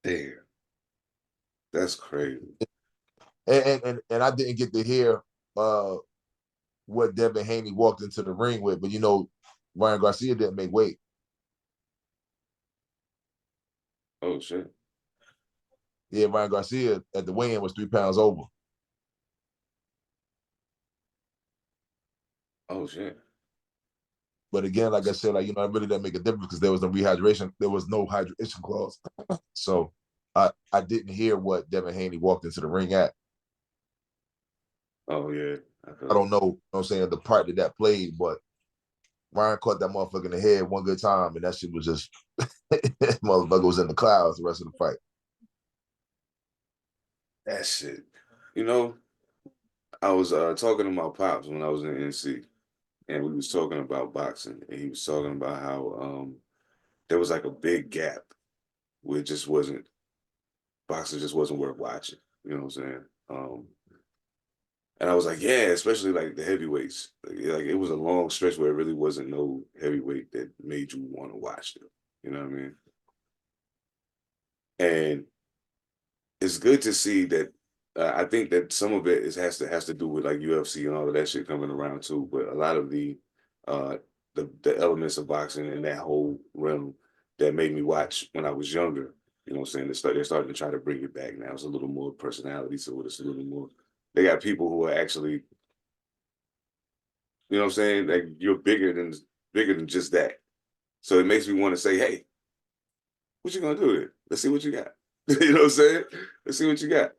Damn. That's crazy. And I didn't get to hear what Devin Haney walked into the ring with, but Ryan Garcia didn't make weight. Oh shit. Yeah, Ryan Garcia at the weigh-in was 3 pounds over. Oh shit. But again, like I said, like, it really didn't make a difference because there was no rehydration. There was no hydration clause. So I didn't hear what Devin Haney walked into the ring at. Oh yeah. I don't know, what I'm saying, the part that played, but Ryan caught that motherfucker in the head one good time, and that shit was just motherfucker was in the clouds the rest of the fight. That shit. You know, I was talking to my pops when I was in NC, and we was talking about boxing, and he was talking about how there was like a big gap where it just wasn't boxing just wasn't worth watching. You know what I'm saying? And I was like, yeah, especially like the heavyweights. Like it was a long stretch where it really wasn't no heavyweight that made you want to watch them. You know what I mean? And it's good to see that. I think that some of it has to do with like UFC and all of that shit coming around too. But a lot of uh, the elements of boxing and that whole realm that made me watch when I was younger. You know what I'm saying? They're starting to try to bring it back now. It's a little more personality to it. It's a little more. They got people who are actually, you know what I'm saying? Like you're bigger than just that. So it makes me want to say, hey, what you gonna do with it? Let's see what you got. You know what I'm saying? Let's see what you got.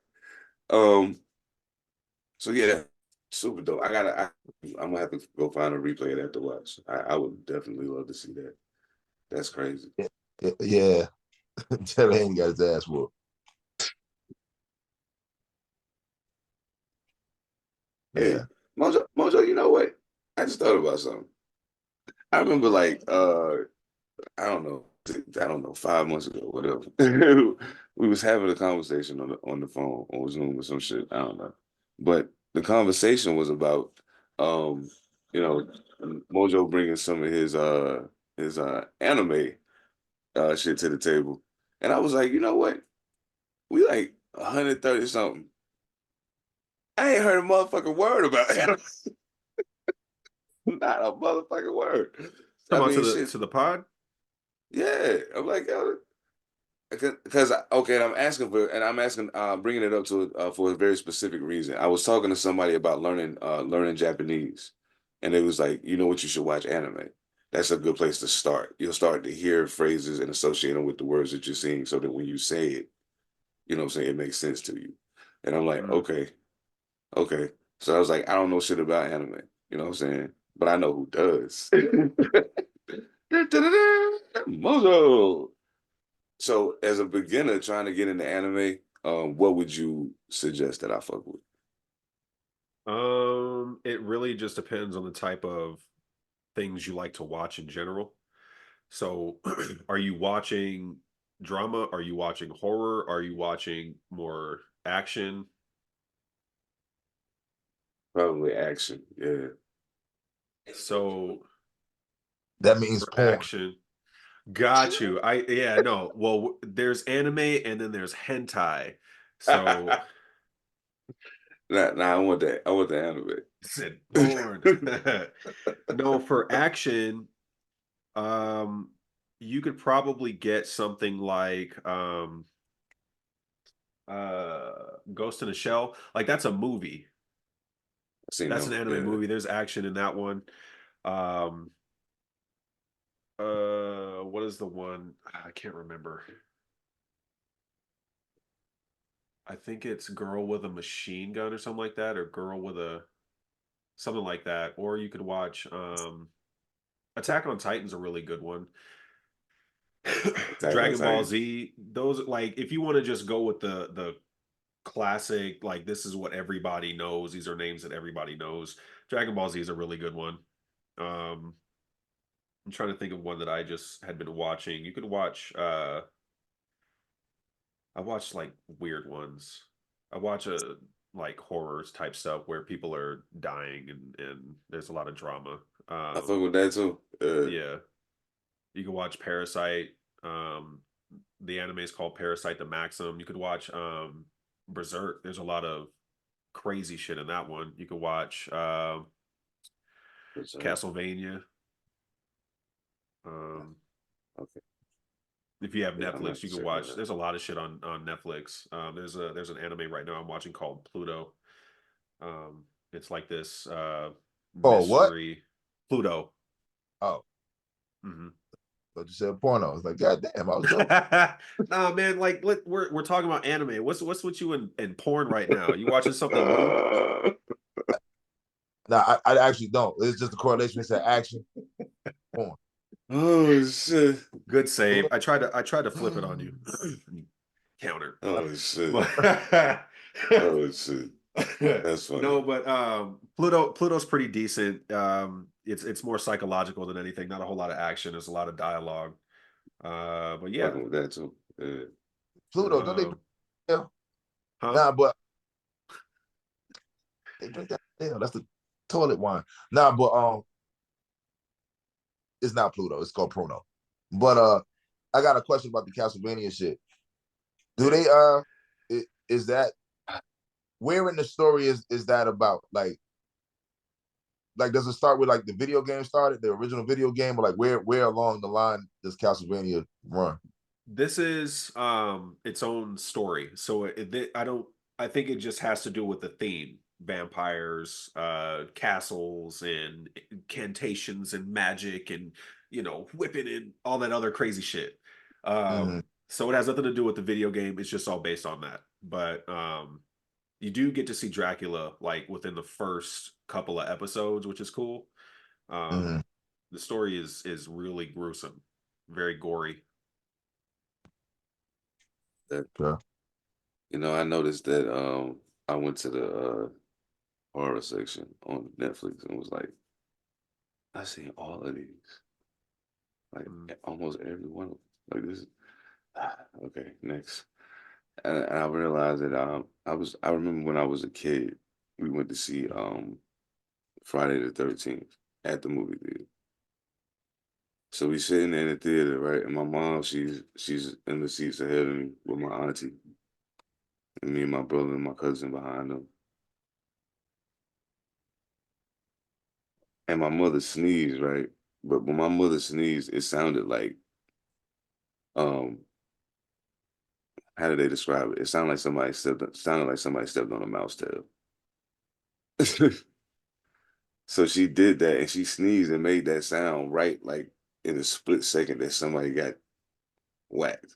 Um, so yeah, super dope. I'm gonna have to go find a replay of that to watch. I would definitely love to see that. That's crazy. Yeah. Devin Haney got his ass whooped. Hey, Yeah. Mojo, you know what? I just thought about something. I remember like I don't know, 5 months ago, whatever. We was having a conversation on the phone on Zoom or some shit. I don't know. But the conversation was about um, you know, Mojo bringing some of his anime shit to the table. And I was like, you know what? We like 130 something. I ain't heard a motherfucking word about anime. Not a motherfucking word. I Come on mean, shit. to the pod. Yeah, I'm like, yo, because okay, and I'm asking, bringing it up to for a very specific reason. I was talking to somebody about learning Japanese, and it was like, you know what, you should watch anime. That's a good place to start. You'll start to hear phrases and associate them with the words that you're seeing, so that when you say it, you know what I'm saying, it makes sense to you. And I'm like, Mm. okay. So I was like, I don't know shit about anime, you know what I'm saying, but I know who does. Mojo. So, as a beginner trying to get into anime, what would you suggest that I fuck with? It really just depends on the type of things you like to watch in general. So, are you watching drama? Are you watching horror? Are you watching more action? Probably action. Yeah. So, That means for porn. action, got you. Yeah, no. Well, there's anime and then there's hentai. So, Nah, I want that. I want the anime. said porn. No, for action, um, you could probably get something like Ghost in a Shell. Like that's a movie. I seen That's them. an anime Yeah. movie. There's action in that one. Um, what is the one? I can't remember. I think it's Girl with a Machine Gun or something like that, or Girl with a something like that. Or you could watch Attack on Titan's a really good one. Attack on Dragon Ball Titan. Z, those like if you want to just go with the classic, like this is what everybody knows, these are names that everybody knows. Dragon Ball Z is a really good one. Um I'm trying to think of one that I just had been watching. You could watch I watched like weird ones. I watch a like horrors type stuff where people are dying and there's a lot of drama. I fuck with that too. Yeah. You can watch Parasite. Um the anime is called Parasite the Maxim. You could watch Berserk. There's a lot of crazy shit in that one. You could watch Castlevania. Um Okay. if you have Yeah, I'm gonna have Netflix, to you could check that watch. out. There's a lot of shit on Netflix. There's an anime right now I'm watching called Pluto. It's like this. Oh, what? mystery. Pluto. Oh, Mm-hmm. but you said porno. I was like, God damn, I was joking. Nah, man, like we're talking about anime. What's with you in porn right now? You watching something new? Nah, I actually don't. It's just a correlation. It's an action porn. Oh shit. Good save. I tried to flip it on you. Counter. Oh shit. But Oh shit. That's funny. no, but Pluto's pretty decent. It's more psychological than anything. Not a whole lot of action. There's a lot of dialogue. But yeah. Fucking with that too. Yeah. Pluto, don't they? Yeah. Huh? Nah, but they drink that. Damn, that's the toilet wine. Nah, but it's not Pluto. It's called Prono. But I got a question about the Castlevania shit. Do they is that where in the story is that about? Like does it start with like the video game started, the original video game, or like where along the line does Castlevania run? This is its own story. So I think it just has to do with the theme. Vampires, castles, and incantations and magic and whipping and all that other crazy shit. Mm-hmm. So it has nothing to do with the video game. It's just all based on that. But you do get to see Dracula like within the first couple of episodes, which is cool. Mm-hmm. The story is really gruesome, very gory. That, I noticed that I went to the horror section on Netflix and was like, I seen all of these. Like almost every one of them. Like this okay, next. And I realized that I remember when I was a kid, we went to see Friday the 13th at the movie theater. So we sitting in the theater, right? And my mom, she's in the seats ahead of me with my auntie. And me and my brother and my cousin behind them. And my mother sneezed, right? But when my mother sneezed, it sounded like um how did they describe it? It sounded like somebody stepped on a mouse tail. So she did that and she sneezed and made that sound right like in a split second that somebody got whacked.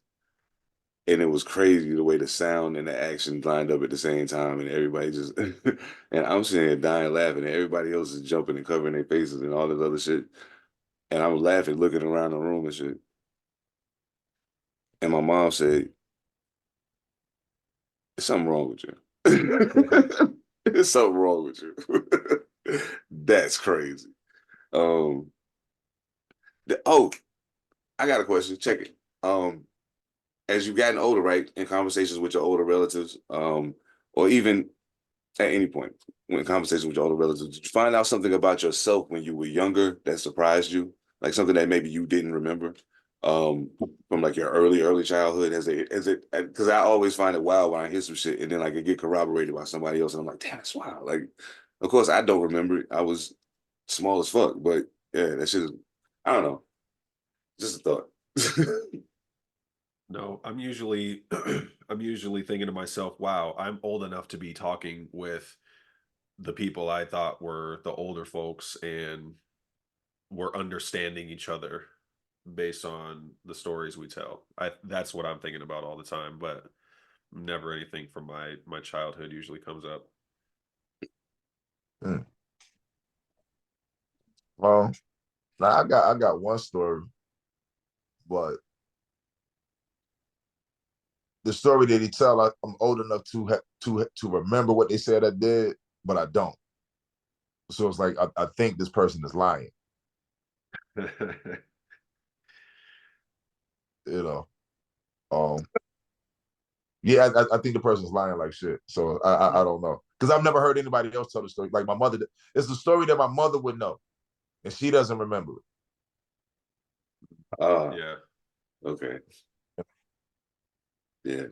And it was crazy the way the sound and the action lined up at the same time, and everybody just and I'm sitting here dying laughing, and everybody else is jumping and covering their faces and all this other shit. And I'm laughing, looking around the room and shit. And my mom said, "There's something wrong with you. There's something wrong with you." That's crazy. Um, I got a question. Check it. As you've gotten older, right, in conversations with your older relatives, or even at any point when conversations with your older relatives, did you find out something about yourself when you were younger that surprised you? Like something that maybe you didn't remember from like your early childhood? Has it, because I always find it wild when I hear some shit and then like it get corroborated by somebody else and I'm like, damn, that's wild. Like, of course I don't remember it. I was small as fuck, but yeah, that shit is, I don't know. Just a thought. No, I'm usually I'm usually thinking to myself, wow, I'm old enough to be talking with the people I thought were the older folks and we're understanding each other based on the stories we tell. That's what I'm thinking about all the time, but never anything from my childhood usually comes up. Mm. Well, now I got one story, but the story that he tell, I'm old enough to remember what they said I did, but I don't. So it's like I think this person is lying. You know. Yeah, I think the person's lying like shit. So I don't know because I've never heard anybody else tell the story. Like my mother, it's the story that my mother would know, and she doesn't remember it. Yeah. Okay. Yeah,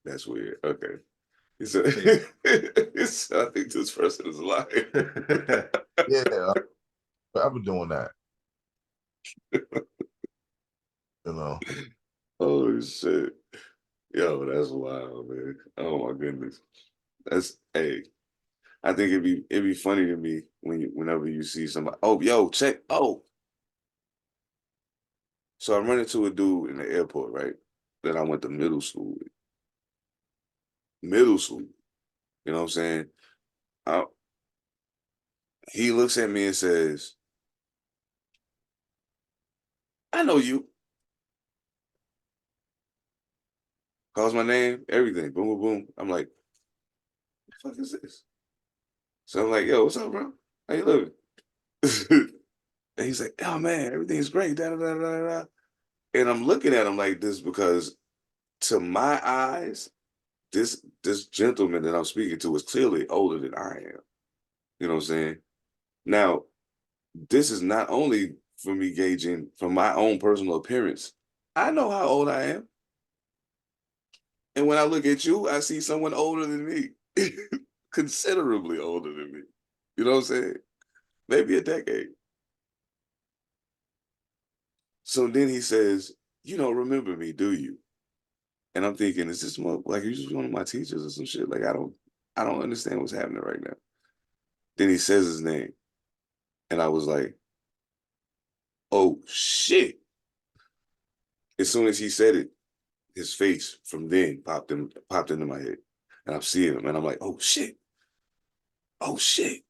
that's weird. Okay. So, I think this person is lying. Yeah, I've been doing that. You know. Oh shit. Yo, that's wild, man. Oh my goodness. That's hey. I think it'd be funny to me whenever you see somebody. Oh, yo, check. Oh, so I run into a dude in the airport, right? That I went to middle school with. Middle school. You know what I'm saying? I, he looks at me and says, "I know you." Calls my name, everything. Boom, boom, boom. I'm like, "What the fuck is this?" So I'm like, "Yo, what's up, bro? How you living?" And he's like, "Oh man, everything's great." Da, da, da, da, da. And I'm looking at him like this because, to my eyes, this gentleman that I'm speaking to is clearly older than I am. You know what I'm saying? Now, this is not only for me gauging from my own personal appearance. I know how old I am. And when I look at you, I see someone older than me. Considerably older than me. You know what I'm saying? Maybe a decade. So then he says, "You don't remember me, do you?" And I'm thinking, is this like, you just one of my teachers or some shit? Like, I don't understand what's happening right now. Then he says his name. And I was like, oh shit. As soon as he said it, his face from then popped into my head. And I'm seeing him and I'm like, oh shit. Oh shit.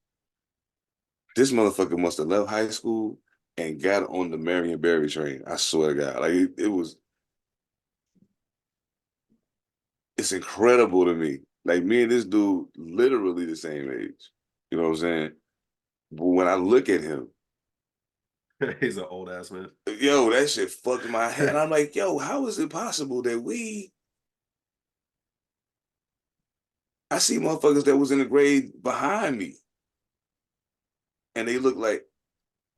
This motherfucker must have left high school and got on the Marion Barry train. I swear to God. Like it's incredible to me. Like, me and this dude literally the same age. You know what I'm saying? But when I look at him, He's an old ass man. yo, that shit fucked my head. And I'm like, yo, how is it possible that I see motherfuckers that was in the grade behind me and they look like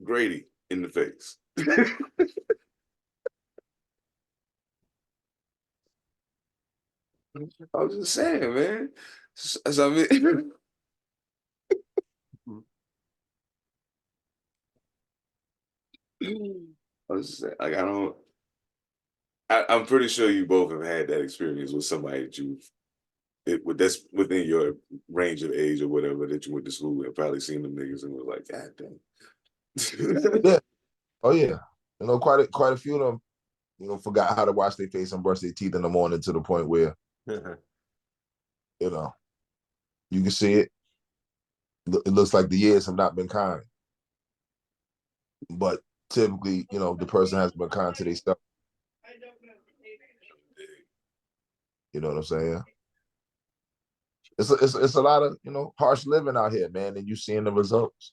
Grady in the face. I was just saying, man. So, I mean, I was just saying, like, I'm pretty sure you both have had that experience with somebody that's within your range of age or whatever that you went to school with and probably seen them niggas and was like, God damn. Yeah. Oh yeah. You know, quite a few of them, you know, forgot how to wash their face and brush their teeth in the morning to the point where, you know, you can see it. It looks like the years have not been kind. But typically, you know, the person has been kind to themselves. You know what I'm saying? It's a lot of, you know, harsh living out here, man, and you seeing the results.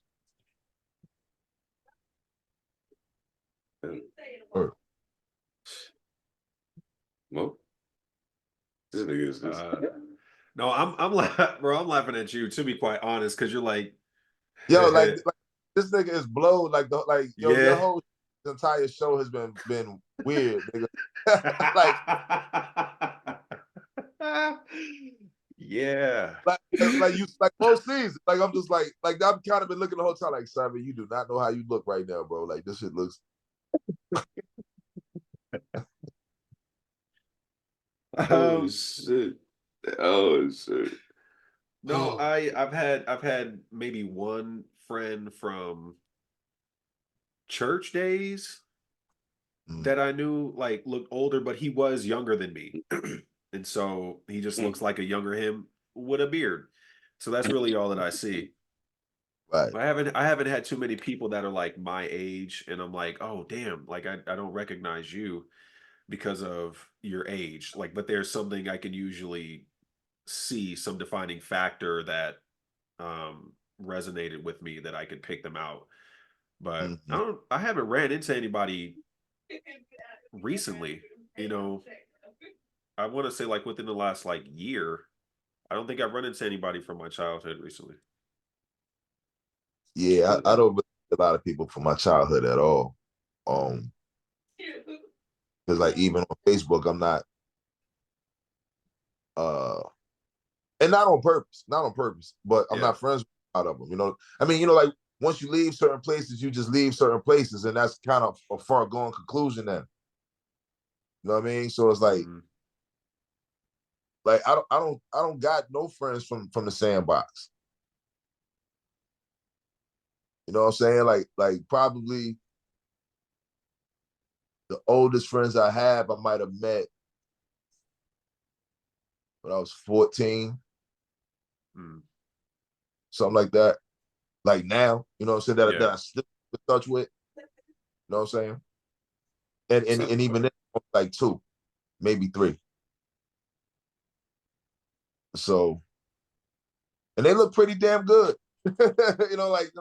Or, Mo? This nigga is no, bro, I'm laughing at you, to be quite honest, because you're like, yo, like this nigga is blowed. Yo, your yeah. whole entire show has been weird, nigga. like, yeah. like most seasons. Like I'm just like I've kind of been looking the whole time, like, Simon, you do not know how you look right now, bro. Like this shit looks. Oh shit. Oh shit. No, I've had maybe one friend from church days that I knew like looked older, but he was younger than me. And so he just looks like a younger him with a beard. So that's really all that I see. Right. I haven't had too many people that are like my age and I'm like, oh damn, like I don't recognize you because of your age. Like, but there's something I can usually see, some defining factor that resonated with me that I could pick them out. But Mm-hmm. I haven't ran into anybody recently, you know. I want to say like within the last like year. I don't think I've run into anybody from my childhood recently. Yeah, I don't meet a lot of people from my childhood at all. Because like even on Facebook, I'm not uh and not on purpose, but I'm Yeah. not friends with a lot of them. You know, I mean, you know, like once you leave certain places, you just leave certain places, and that's kind of a far going conclusion. Then, you know what I mean? So it's Mm. like I don't got no friends from the sandbox. You know what I'm saying? Like probably the oldest friends I have, I might have met when I was 14, something like that. Like now, you know what I'm saying? That I still in touch with. You know what I'm saying? And even then, like 2, maybe 3. So, and they look pretty damn good. you know, like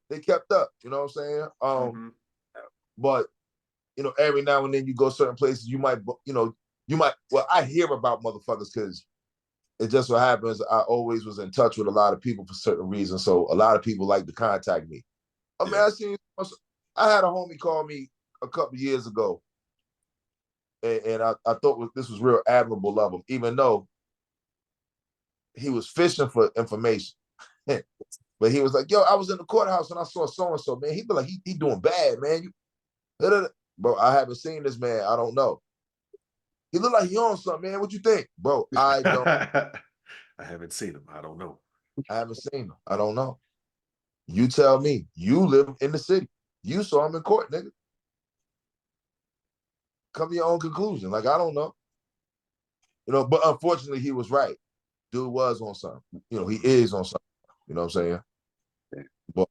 they kept up. You know what I'm saying? But you know, every now and then you go certain places, you might, well, I hear about motherfuckers because it just so happens I always was in touch with a lot of people for certain reasons. So a lot of people like to contact me. I mean, I had a homie call me a couple years ago, and I thought this was real admirable of him, even though he was fishing for information. But he was like, yo, I was in the courthouse and I saw so-and-so, man. He'd be like, he doing bad, man. Bro, I haven't seen this man. I don't know. He look like he on something, man. What you think? Bro, I don't. I haven't seen him. I don't know. I haven't seen him. I don't know. You tell me. You live in the city. You saw him in court, nigga. Come to your own conclusion. Like, I don't know. You know, but unfortunately, he was right. Dude was on something. You know, he is on something. You know what I'm saying? But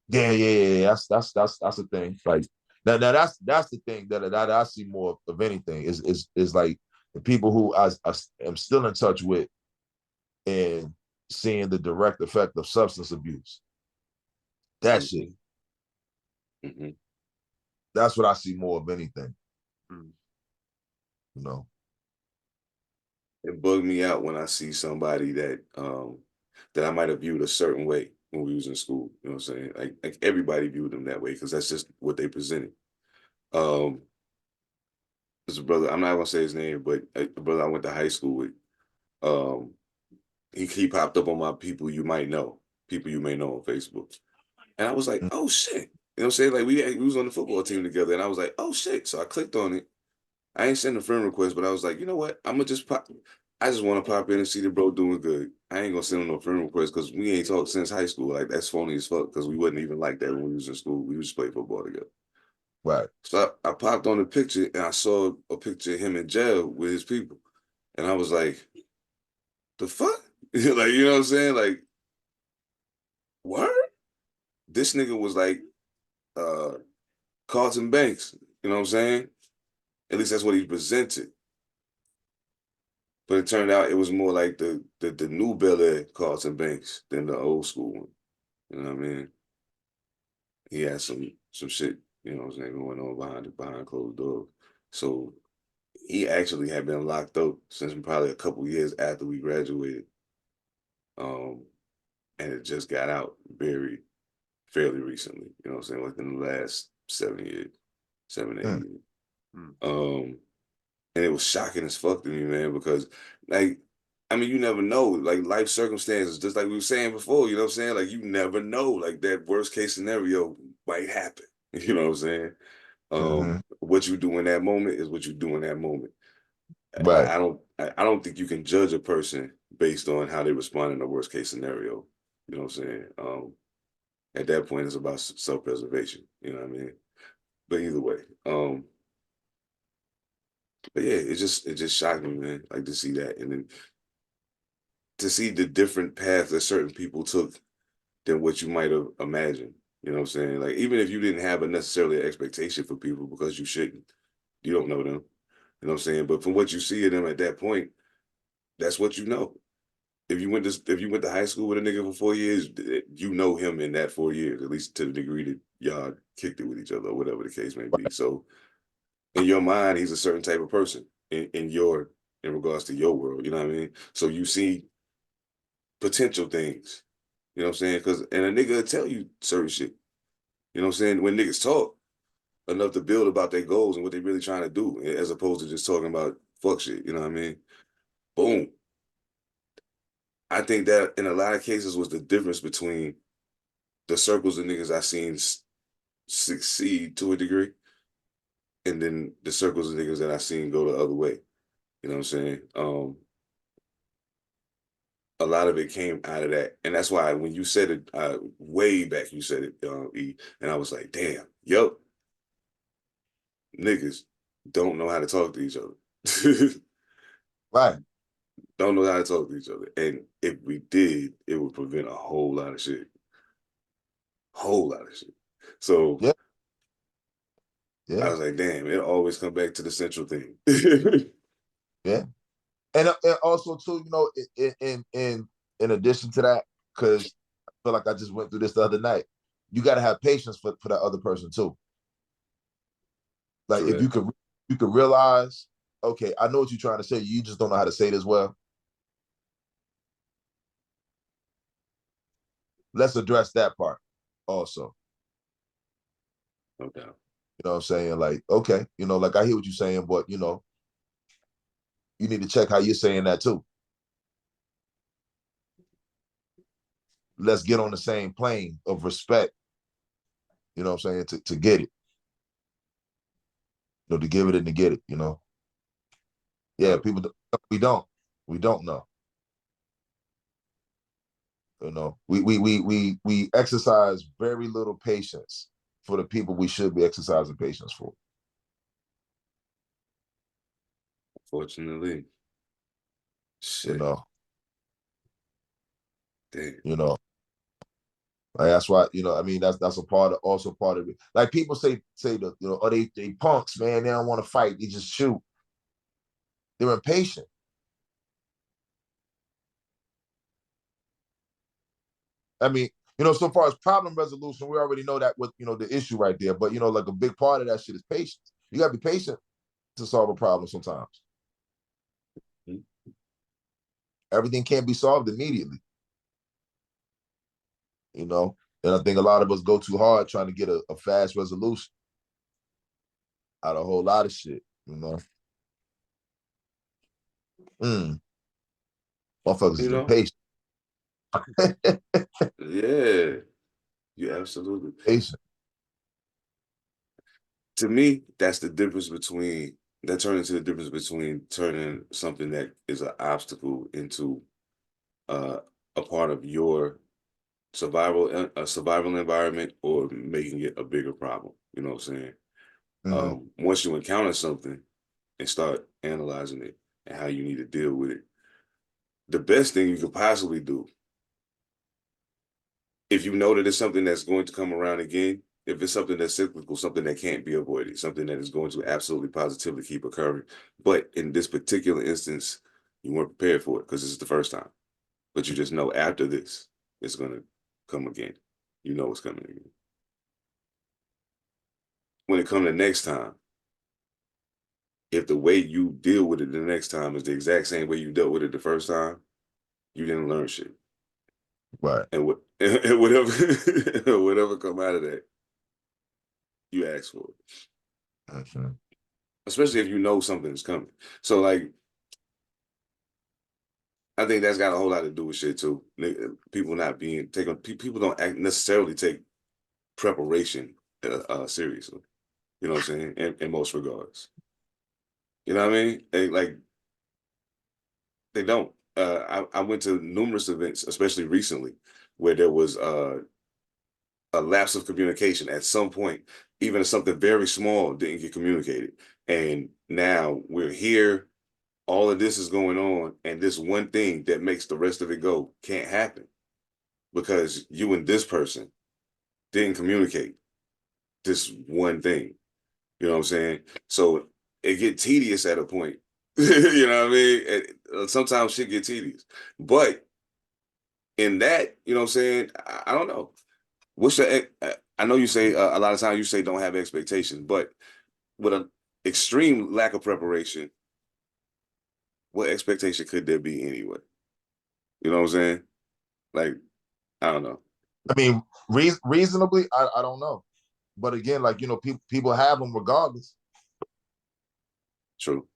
yeah. That's the thing. Like now that's the thing that I see more of anything is like the people who I am still in touch with and seeing the direct effect of substance abuse. That shit. That's what I see more of anything. You know. It bugged me out when I see somebody that that I might have viewed a certain way when we was in school. You know what I'm saying? Like everybody viewed them that way because that's just what they presented. There's a brother, I'm not gonna say his name, but a brother I went to high school with. He popped up on my people you may know on Facebook. And I was like, oh shit. You know what I'm saying? Like we was on the football team together and I was like, oh shit. So I clicked on it. I ain't send a friend request, but I was like, you know what? I'm gonna just pop. I just want to pop in and see the bro doing good. I ain't gonna send him no friend request because we ain't talked since high school. Like that's phony as fuck because we wasn't even like that when we was in school. We just play football together. Right. So I popped on the picture and I saw a picture of him in jail with his people, and I was like, the fuck? Like, you know what I'm saying? Like, what? This nigga was like Carlton Banks. You know what I'm saying? At least that's what he presented. But it turned out it was more like the new Bel Air Carlton Banks than the old school one. You know what I mean? He had some shit, you know what I'm saying, going on behind closed doors. So he actually had been locked up since probably a couple years after we graduated. And it just got out fairly recently, you know what I'm saying, within the last 7 years, 7, 8 years. And it was shocking as fuck to me, man, because like, I mean, you never know, like life circumstances, just like we were saying before, you know what I'm saying? Like you never know, like that worst case scenario might happen. You know what I'm saying? What you do in that moment is what you do in that moment. Right. I don't think you can judge a person based on how they respond in a worst case scenario. You know what I'm saying? At that point, it's about self-preservation. You know what I mean? But either way, but yeah, it just shocked me, man. Like to see that, and then to see the different paths that certain people took than what you might have imagined. You know what I'm saying? Like even if you didn't have a necessarily expectation for people because you shouldn't, you don't know them. You know what I'm saying? But from what you see of them at that point, that's what you know. If you went to high school with a nigga for 4 years, you know him in that 4 years, at least to the degree that y'all kicked it with each other or whatever the case may be. So in your mind, he's a certain type of person in regards to your world. You know what I mean? So you see potential things. You know what I'm saying? And a nigga will tell you certain shit. You know what I'm saying? When niggas talk enough to build about their goals and what they really trying to do, as opposed to just talking about fuck shit. You know what I mean? Boom. I think that in a lot of cases was the difference between the circles of niggas I seen succeed to a degree, and then the circles of niggas that I seen go the other way. You know what I'm saying? a lot of it came out of that. And that's why when you said it way back, you said it, E, and I was like, damn, yo, niggas don't know how to talk to each other. Right. Don't know how to talk to each other. And if we did, it would prevent a whole lot of shit. Whole lot of shit. So Yeah. I Yeah. was like, damn, it always come back to the central thing. Yeah. And also too, you know, in addition to that, because I feel like I just went through this the other night, you got to have patience for that other person too. Like True if that. you could realize, okay, I know what you're trying to say, you just don't know how to say it as well. Let's address that part also. No doubt. You know what I'm saying? Like, okay, you know, like I hear what you're saying, but you know, you need to check how you're saying that too. Let's get on the same plane of respect, you know what I'm saying, to get it. You know, to give it and to get it, you know. Yeah, people, we don't know. You know, we exercise very little patience for the people we should be exercising patience for. Fortunately. You Shit. know, Damn. you know. Like that's why, you know, I mean, that's a part of also part of it. Like people say that, you know, oh, they punks, man, they don't want to fight, they just shoot. They're impatient. I mean, you know, so far as problem resolution, we already know that with, you know, the issue right there. But you know, like a big part of that shit is patience. You gotta be patient to solve a problem sometimes. Mm-hmm. Everything can't be solved immediately. You know, and I think a lot of us go too hard trying to get a fast resolution out of a whole lot of shit, you know. Motherfuckers You is know? impatient. Yeah. You absolutely. Patient. To me, that's the difference between that turns into the difference between turning something that is an obstacle into uh, a part of your survival environment or making it a bigger problem. You know what I'm saying? Mm-hmm. Once you encounter something and start analyzing it and how you need to deal with it, the best thing you could possibly do, if you know that it's something that's going to come around again, if it's something that's cyclical, something that can't be avoided, something that is going to absolutely positively keep occurring. But in this particular instance, you weren't prepared for it because this is the first time. But you just know after this, it's going to come again. You know it's coming again. When it comes the next time, if the way you deal with it the next time is the exact same way you dealt with it the first time, you didn't learn shit. Right. And whatever whatever come out of that, you ask for it. Mm-hmm. Especially if you know something's coming. So like, I think that's got a whole lot to do with shit too. People not being taken. People don't necessarily take preparation seriously. You know what I'm saying? In most regards. You know what I mean? Like they don't. I went to numerous events, especially recently, where there was a lapse of communication at some point. Even if something very small didn't get communicated, and now we're here. All of this is going on, and this one thing that makes the rest of it go can't happen because you and this person didn't communicate this one thing. You know what I'm saying? So it get tedious at a point. You know what I mean? Sometimes shit get tedious, but in that, you know what I'm saying? I don't know. What's the? I know you say a lot of times you say don't have expectations, but with an extreme lack of preparation, what expectation could there be anyway? You know what I'm saying? Like, I don't know. I mean, reasonably, I don't know. But again, like, you know, people have them regardless, True.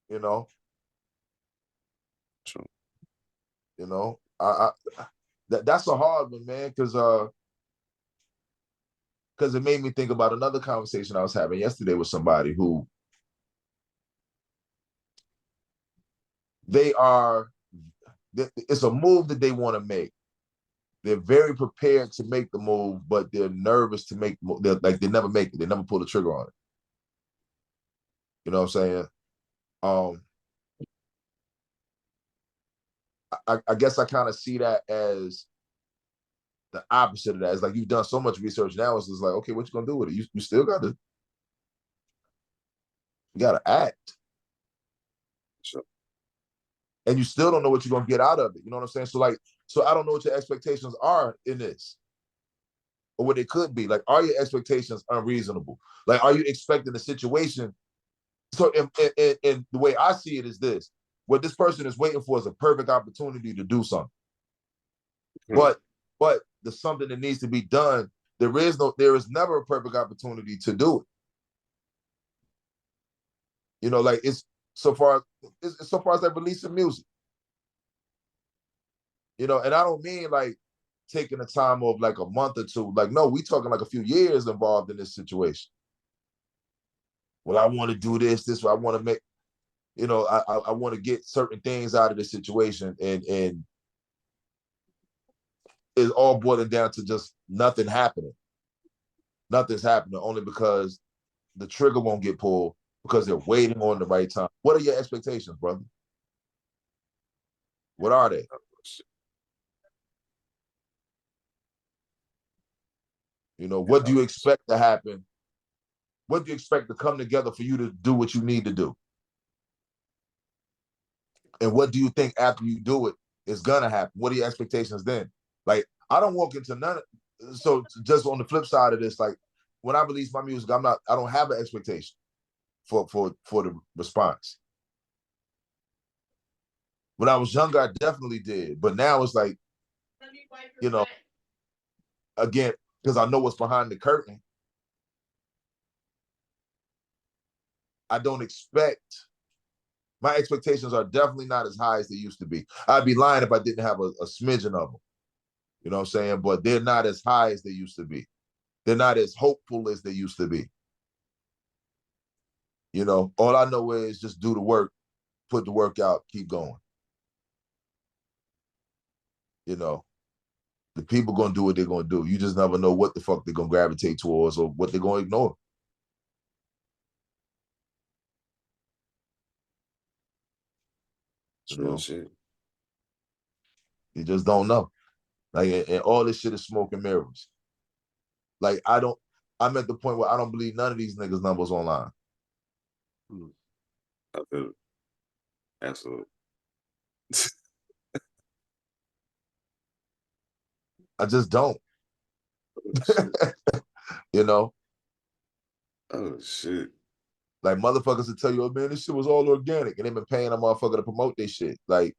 you know. True. You know, that's a hard one, man, because it made me think about another conversation I was having yesterday with somebody who they are it's a move that they want to make. They're very prepared to make the move, but they're nervous to make. They never make it. They never pull the trigger on it. You know what I'm saying? I guess I kind of see that as the opposite of that. It's like you've done so much research now. It's just like, okay, what you gonna do with it? You still gotta act. Sure. And you still don't know what you're gonna get out of it. You know what I'm saying? So I don't know what your expectations are in this, or what it could be. Like, are your expectations unreasonable? Like, are you expecting a situation? So, in the way I see it is this: what this person is waiting for is a perfect opportunity to do something. But the something that needs to be done, there is never a perfect opportunity to do it. You know, like it's so far as like releasing music. You know, and I don't mean like taking the time of like a month or two. Like, no, we talking like a few years involved in this situation. Well, I want to do this. I want to make, you know, I want to get certain things out of this situation, and it's all boiling down to just nothing happening. Nothing's happening only because the trigger won't get pulled because they're waiting on the right time. What are your expectations, brother? What are they? You know, what do you expect to happen? What do you expect to come together for you to do what you need to do? And what do you think after you do it is gonna happen? What are your expectations then? Like, I don't walk into none of, so just on the flip side of this, like when I release my music, I don't have an expectation for the response. When I was younger, I definitely did. But now it's like, you know, again, because I know what's behind the curtain, I don't expect, my expectations are definitely not as high as they used to be. I'd be lying if I didn't have a smidgen of them. You know what I'm saying? But they're not as high as they used to be. They're not as hopeful as they used to be. You know, all I know is just do the work, put the work out, keep going. You know, the people gonna do what they're gonna do. You just never know what the fuck they're gonna gravitate towards or what they're gonna ignore. You know? Shit. You just don't know. Like, and all this shit is smoke and mirrors. Like, I'm at the point where I don't believe none of these niggas' numbers online. I feel it. Absolutely. I just don't. You know? Oh shit. Like, motherfuckers will tell you, oh man, this shit was all organic, and they've been paying a motherfucker to promote this shit. Like,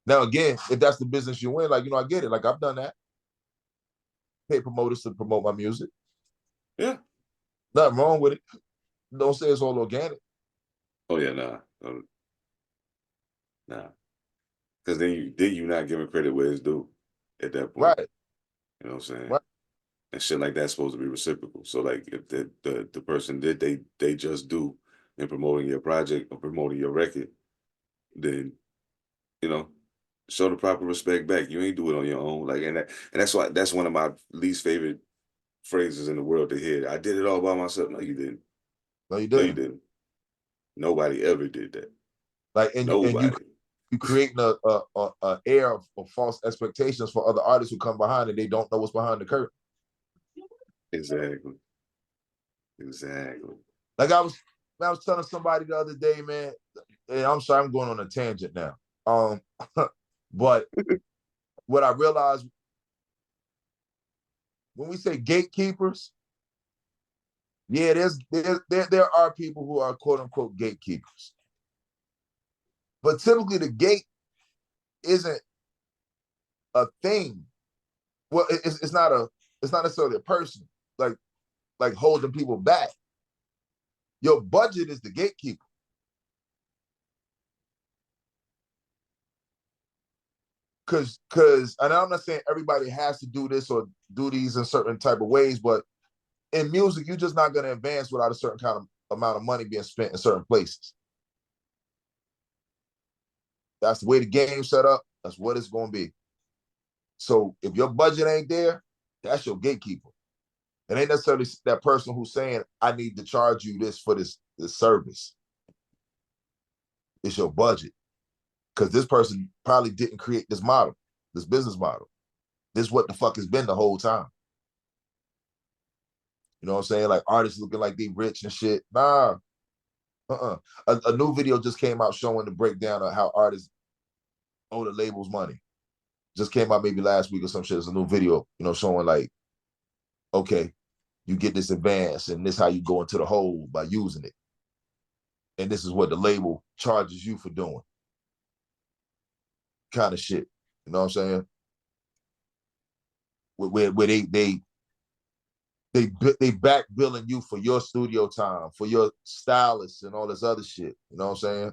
now again, if that's the business you in, like, you know, I get it. Like, I've done that. Pay promoters to promote my music. Yeah. Nothing wrong with it. Don't say it's all organic. Oh yeah, nah. Nah. Because then you not giving credit where it's due at that point. Right. You know what I'm saying? Right. And shit like that's supposed to be reciprocal. So like if the person did they just do in promoting your project or promoting your record, then you know, show the proper respect back. You ain't do it on your own. Like and that's one of my least favorite phrases in the world to hear. I did it all by myself. No, you didn't. No, you No, you didn't. didn't. Nobody ever did that. Like, and Nobody. you creating a air of false expectations for other artists who come behind and they don't know what's behind the curtain. Exactly. Exactly. Like, I was telling somebody the other day, man, and I'm sorry, I'm going on a tangent now. But what I realized when we say gatekeepers, yeah, there are people who are quote unquote gatekeepers. But typically the gate isn't a thing. Well, it's not necessarily a person like holding people back. Your budget is the gatekeeper. Cause and I'm not saying everybody has to do this or do these in certain type of ways, but in music, you're just not gonna advance without a certain kind of amount of money being spent in certain places. That's the way the game's set up. That's what it's gonna be. So if your budget ain't there, that's your gatekeeper. It ain't necessarily that person who's saying, I need to charge you this for this service. It's your budget. Because this person probably didn't create this model, this business model. This is what the fuck has been the whole time. You know what I'm saying? Like artists looking like they rich and shit. Nah. A new video just came out showing the breakdown of how artists owe the labels money. Just came out maybe last week or some shit. It's a new video, you know, showing like, okay, you get this advance and this is how you go into the hole by using it. And this is what the label charges you for doing. Kind of shit. You know what I'm saying? Where they back billing you for your studio time, for your stylist and all this other shit. You know what I'm saying?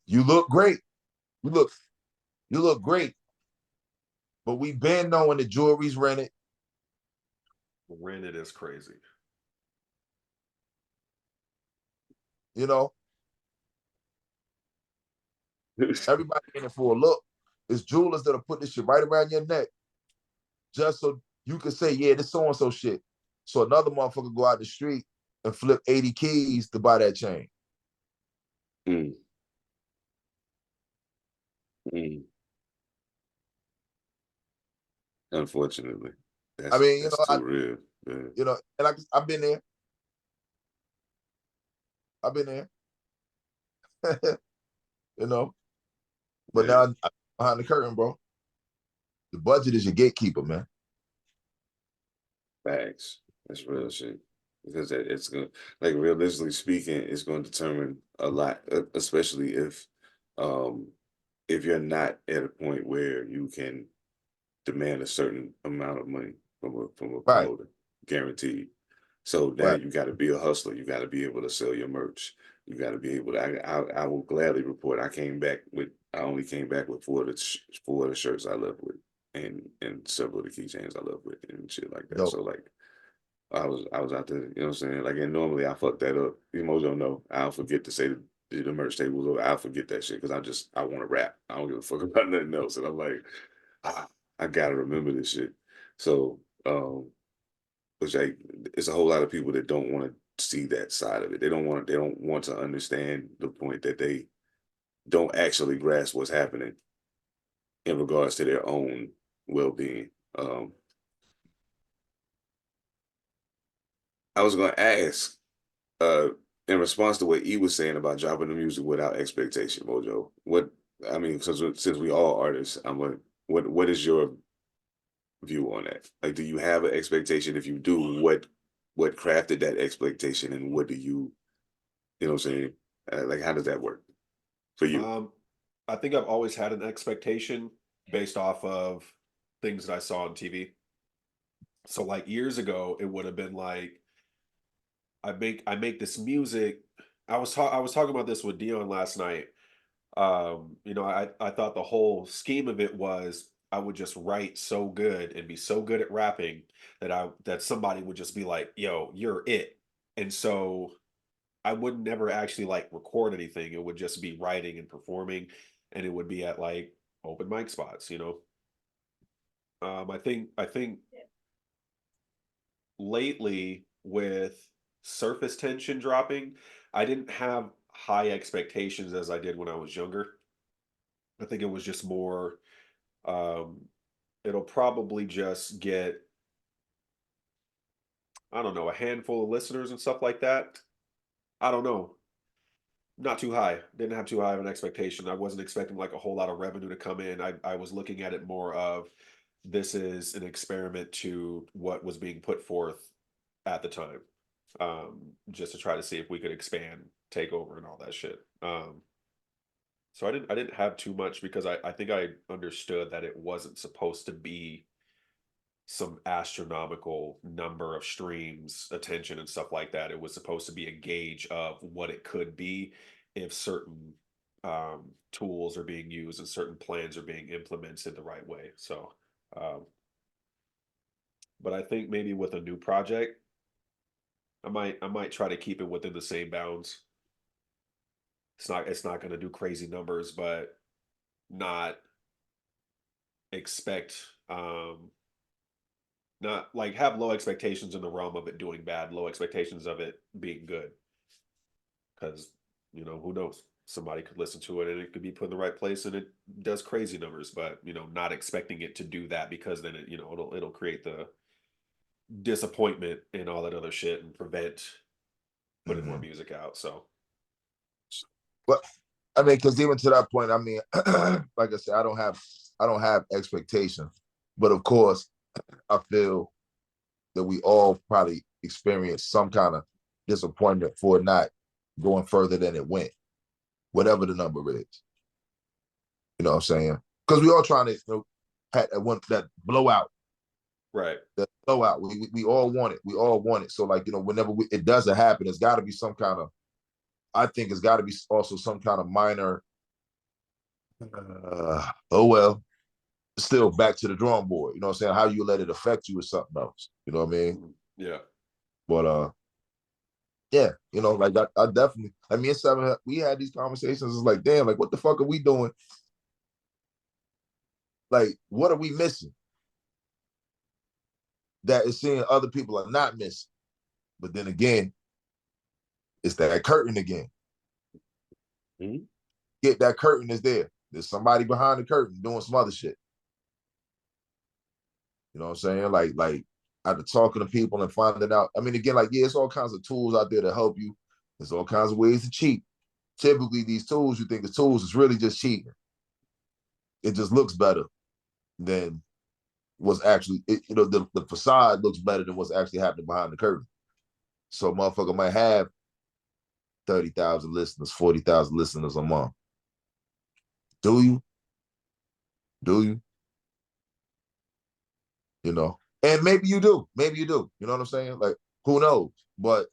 You look great. You look great. But we been knowing the jewelry's rented. Rented is crazy. You know? Everybody in it for a look. It's jewelers that'll put this shit right around your neck just so you can say, yeah, this so-and-so shit. So another motherfucker go out the street and flip 80 keys to buy that chain. Mm. Mm. Unfortunately. I mean, that's too real. Yeah. You know, and I've been there. I've been there. You know? But now I'm behind the curtain, bro. The budget is your gatekeeper, man. Facts. That's real shit. Because it's going to, like, realistically speaking, it's going to determine a lot, especially if you're not at a point where you can demand a certain amount of money from a promoter, guaranteed. So now you got to be a hustler. You got to be able to sell your merch. You got to be able to. I will gladly report. I only came back with four of the shirts I left with, and several of the keychains I left with, and shit like that. Dope. So like, I was out there. You know what I'm saying? Like, and normally I fuck that up. Mojo know I'll forget to say the merch table was over. I'll forget that shit because I want to rap. I don't give a fuck about nothing else. And I'm like, I gotta remember this shit. So, which it's a whole lot of people that don't want to see that side of it. They don't want to understand the point that they don't actually grasp what's happening in regards to their own well-being. I was going to ask, in response to what E was saying about dropping the music without expectation, Mojo. Since we all artists, what is your view on that? Like, do you have an expectation? If you do, what crafted that expectation, and what do you know what I'm saying? Like, how does that work for you? I think I've always had an expectation based off of things that I saw on TV. So like years ago, it would have been like, I make this music. I was talking about this with Dion last night. I thought the whole scheme of it was I would just write so good and be so good at rapping that somebody would just be like, yo, you're it. And so I would never actually like record anything. It would just be writing and performing, and it would be at like open mic spots, I think lately with surface tension dropping, I didn't have high expectations as I did when I was younger. I think it was just more, it'll probably just get, I don't know, a handful of listeners and stuff like that. I don't know. Not too high. Didn't have too high of an expectation. I wasn't expecting like a whole lot of revenue to come in. I was looking at it more of, this is an experiment to what was being put forth at the time, just to try to see if we could expand, take over, and all that shit. So I didn't have too much because I think I understood that it wasn't supposed to be some astronomical number of streams, attention, and stuff like that. It was supposed to be a gauge of what it could be if certain tools are being used and certain plans are being implemented the right way. So, but I think maybe with a new project, I might try to keep it within the same bounds. It's not going to do crazy numbers, but not expect not like have low expectations in the realm of it doing bad, low expectations of it being good. Because, you know, who knows? Somebody could listen to it and it could be put in the right place and it does crazy numbers, but you know, not expecting it to do that because then it, you know, it'll create the disappointment and all that other shit and prevent putting more music out. So but I mean, because even to that point, I mean, like I said, I don't have expectations, but of course, I feel that we all probably experience some kind of disappointment for not going further than it went, whatever the number is. You know what I'm saying? Because we all trying to, you know, have that blowout. right. That blowout. We all want it. We all want it. So like, you know, whenever it doesn't happen, it's got to be some kind of, I think it's got to be also some kind of minor, oh well, still back to the drawing board. You know what I'm saying? How you let it affect you is something else. You know what I mean? Yeah. But yeah, you know, like I definitely, I mean, Seven, we had these conversations. It's like, damn, like what the fuck are we doing? Like, what are we missing? That is seeing other people are not missing. But then again, it's that curtain again. Mm-hmm. Get that curtain is there. There's somebody behind the curtain doing some other shit. You know what I'm saying? Like after talking to people and finding out. I mean, again, like, yeah, it's all kinds of tools out there to help you. There's all kinds of ways to cheat. Typically, these tools, you think the tools is really just cheating. It just looks better than what's actually, you know, the facade looks better than what's actually happening behind the curtain. So motherfucker might have 30,000 listeners, 40,000 listeners a month. Do you? Do you? You know? And maybe you do. Maybe you do. You know what I'm saying? Like, who knows? But,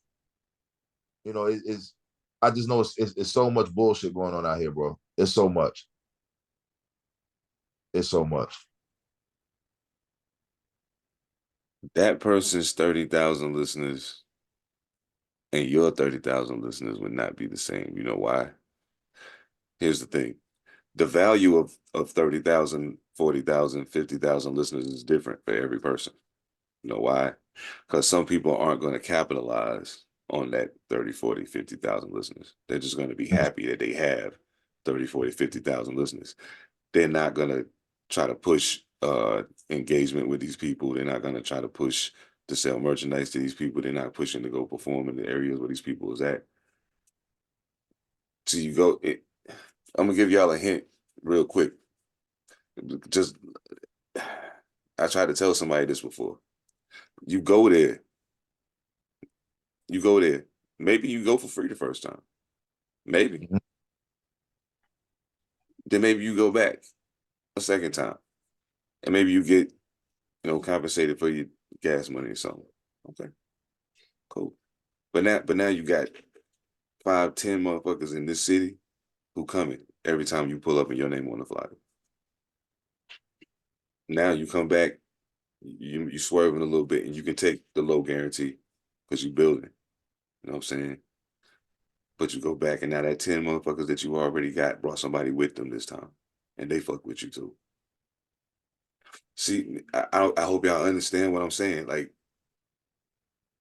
you know, it's, I just know it's so much bullshit going on out here, bro. It's so much. It's so much. That person's 30,000 listeners and your 30,000 listeners would not be the same. You know why? Here's the thing. The value of 30,000, 40,000, 50,000 listeners is different for every person. You know why? Because some people aren't going to capitalize on that 30, 40, 50,000 listeners. They're just going to be happy that they have 30, 40, 50,000 listeners. They're not going to try to push engagement with these people. They're not going to try to push to sell merchandise to these people. They're not pushing to go perform in the areas where these people is at. So you go, I'm going to give y'all a hint real quick. Just, I tried to tell somebody this before. You go there. Maybe you go for free the first time. Maybe. Mm-hmm. Then maybe you go back a second time. And maybe you get, you know, compensated for your gas money or something. Okay. Cool. But now you got 5, 10 motherfuckers in this city who coming every time you pull up and your name on the flyer. Now you come back, you swerving a little bit and you can take the low guarantee because you building. You know what I'm saying? But you go back and now that 10 motherfuckers that you already got brought somebody with them this time. And they fuck with you too. See, I hope y'all understand what I'm saying. Like,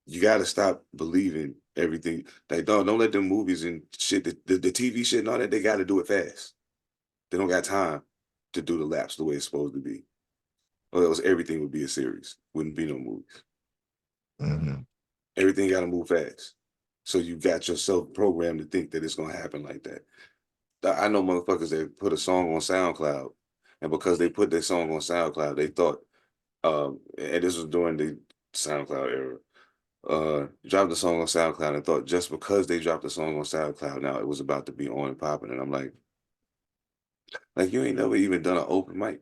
you got to stop believing everything. Like, don't let them movies and shit, the TV shit and all that, they got to do it fast. They don't got time to do the laps the way it's supposed to be. Or else everything would be a series. Wouldn't be no movies. Mm-hmm. Everything got to move fast. So you got yourself programmed to think that it's going to happen like that. I know motherfuckers that put a song on SoundCloud, and because they put their song on SoundCloud, they thought, and this was during the SoundCloud era, dropped the song on SoundCloud and thought just because they dropped the song on SoundCloud, now it was about to be on and popping. And I'm like you ain't never even done an open mic.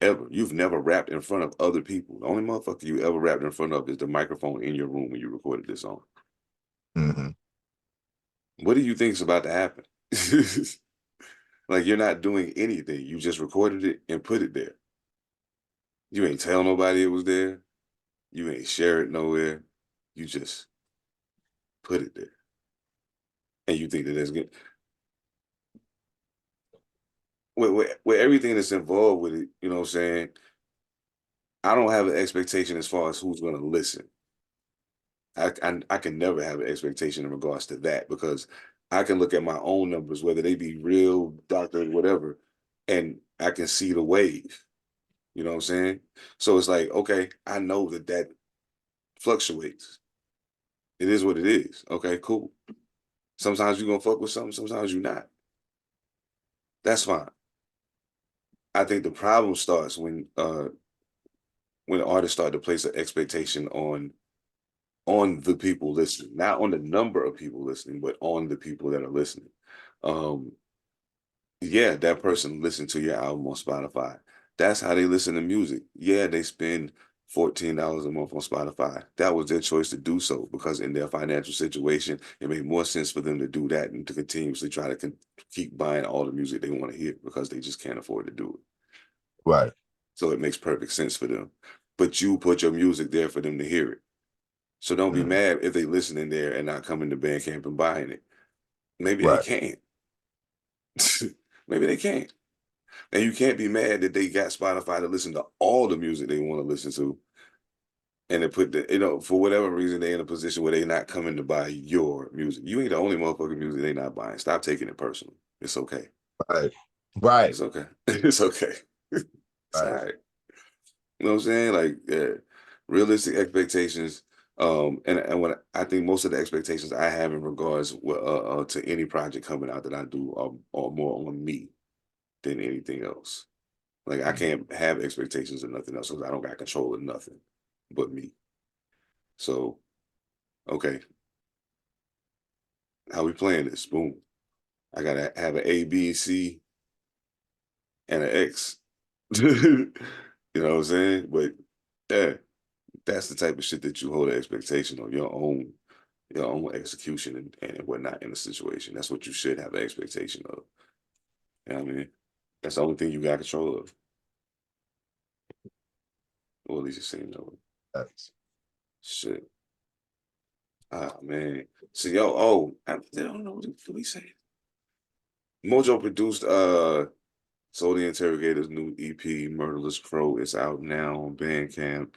Ever. You've never rapped in front of other people. The only motherfucker you ever rapped in front of is the microphone in your room when you recorded this song. Mm-hmm. What do you think is about to happen? Like, you're not doing anything. You just recorded it and put it there. You ain't tell nobody it was there. You ain't share it nowhere. You just put it there. And you think that that's good. with everything that's involved with it, you know what I'm saying? I don't have an expectation as far as who's going to listen. I can never have an expectation in regards to that because I can look at my own numbers, whether they be real, doctored, whatever, and I can see the wave. You know what I'm saying? So it's like, okay, I know that fluctuates. It is what it is. Okay, cool. Sometimes you're gonna fuck with something, sometimes you're not. That's fine. I think the problem starts when artists start to place an expectation on the people listening, not on the number of people listening, but on the people that are listening. Um, yeah, that person listened to your album on Spotify. That's how they listen to music. Yeah, they spend $14 a month on Spotify. That was their choice to do so because in their financial situation, it made more sense for them to do that and to continuously try to keep buying all the music they want to hear because they just can't afford to do it. Right. So it makes perfect sense for them. But you put your music there for them to hear it. So don't be mad if they listen in there and not coming to Bandcamp and buying it. Maybe they Right. can't. Maybe they can't. And you can't be mad that they got Spotify to listen to all the music they want to listen to. And they put for whatever reason, they're in a position where they're not coming to buy your music. You ain't the only motherfucking music they not buying. Stop taking it personally. It's okay. Right. Right. It's okay. It's okay. It's all right. You know what I'm saying? Like, realistic expectations. And what I think most of the expectations I have in regards to any project coming out that I do are more on me than anything else. Like I can't have expectations of nothing else because I don't got control of nothing but me. So, okay, how we playing this? Boom. I gotta have an A, B, C, and an X. You know what I'm saying? But yeah, that's the type of shit that you hold an expectation on your own execution and whatnot in a situation. That's what you should have an expectation of. You know what I mean? That's the only thing you got control of. Or at least it seems that way. That's Shit. Ah man. So I don't know what we say. Mojo produced Soul the Interrogator's new EP, Murderless Crow. It's out now on Bandcamp.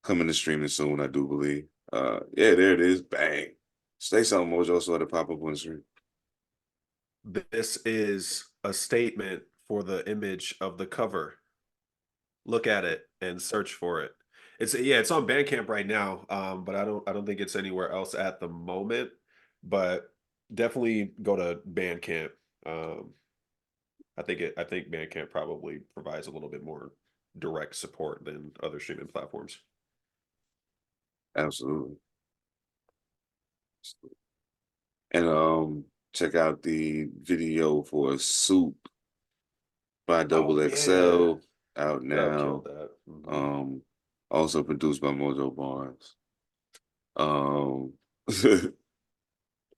Coming to streaming soon, I do believe. Yeah, there it is. Bang. Say something, Mojo, so it'll pop up on the screen. This is a statement for the image of the cover. Look at it and search for it. It's on Bandcamp right now, but I don't think it's anywhere else at the moment. But definitely go to Bandcamp. I think Bandcamp probably provides a little bit more direct support than other streaming platforms. Absolutely. And check out the video for Soup by Double XL out now. Also produced by Mojo Barnes.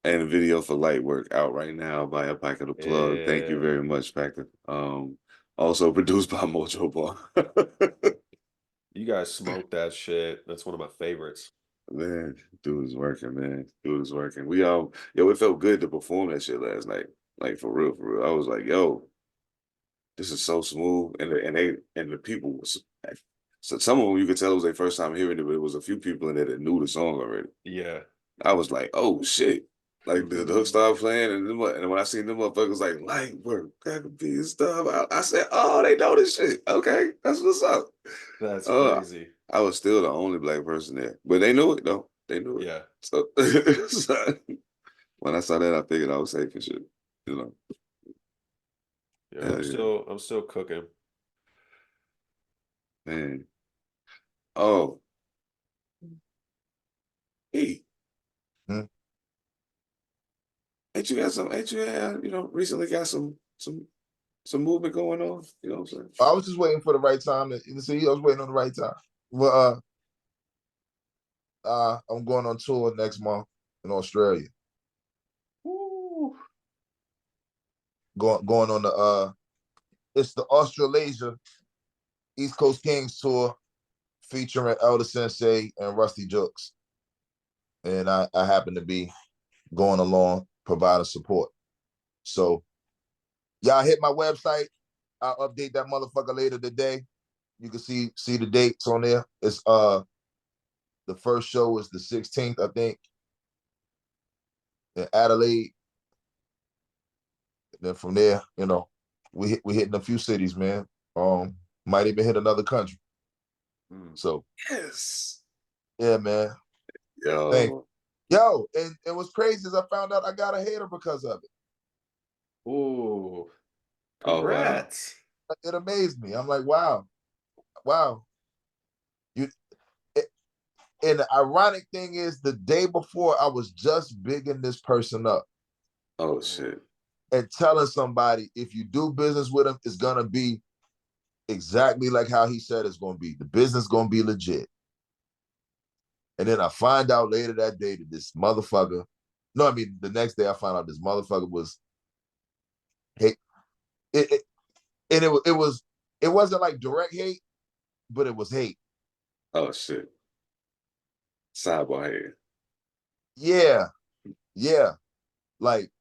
And a video for Light Work out right now by A Pack of the Plug. Yeah. Thank you very much, Packer. Also produced by Mojo Barnes. You guys smoke that shit. That's one of my favorites. Man, dude is working, man. Dude is working. It felt good to perform that shit last night. Like for real, for real. I was like, yo, this is so smooth. And the people was so some of them you could tell it was their first time hearing it, but it was a few people in there that knew the song already. Yeah. I was like, oh shit. Like the hook started playing, and when I seen them motherfuckers like Light Work, that be and stuff, I said, oh, they know this shit. Okay, that's what's up. That's crazy. I was still the only black person there, but they knew it though. They knew it. Yeah. So, when I saw that, I figured I was safe and shit. You know. Yeah, I'm still cooking. Man. Oh. Hey. Ain't you recently got some movement going on? You know what I'm saying? I was just waiting for the right time to see. I was waiting on the right time. Well, I'm going on tour next month in Australia. Woo. Going on the it's the Australasia East Coast Kings tour featuring Elder Sensei and Rusty Jooks. And I happen to be going along providing support. So Y'all hit my website. I'll update that motherfucker later today. You can see the dates on there. It's the first show is the 16th, I think, in Adelaide. And then from there, you know, we hitting a few cities, man. Might even hit another country. So yes, yeah, man. yo, And what's crazy is I found out I got a hater because of it. Ooh, congrats! Oh, wow. It amazed me. I'm like, wow. You. And the ironic thing is, the day before, I was just bigging this person up. Oh shit! And telling somebody, if you do business with him, it's gonna be exactly like how he said it's gonna be. The business gonna be legit. And then I find out later that day that this motherfucker, the next day I found out this motherfucker was hate. It wasn't like direct hate, but it was hate. Oh shit! Sidebar here. Yeah. Like,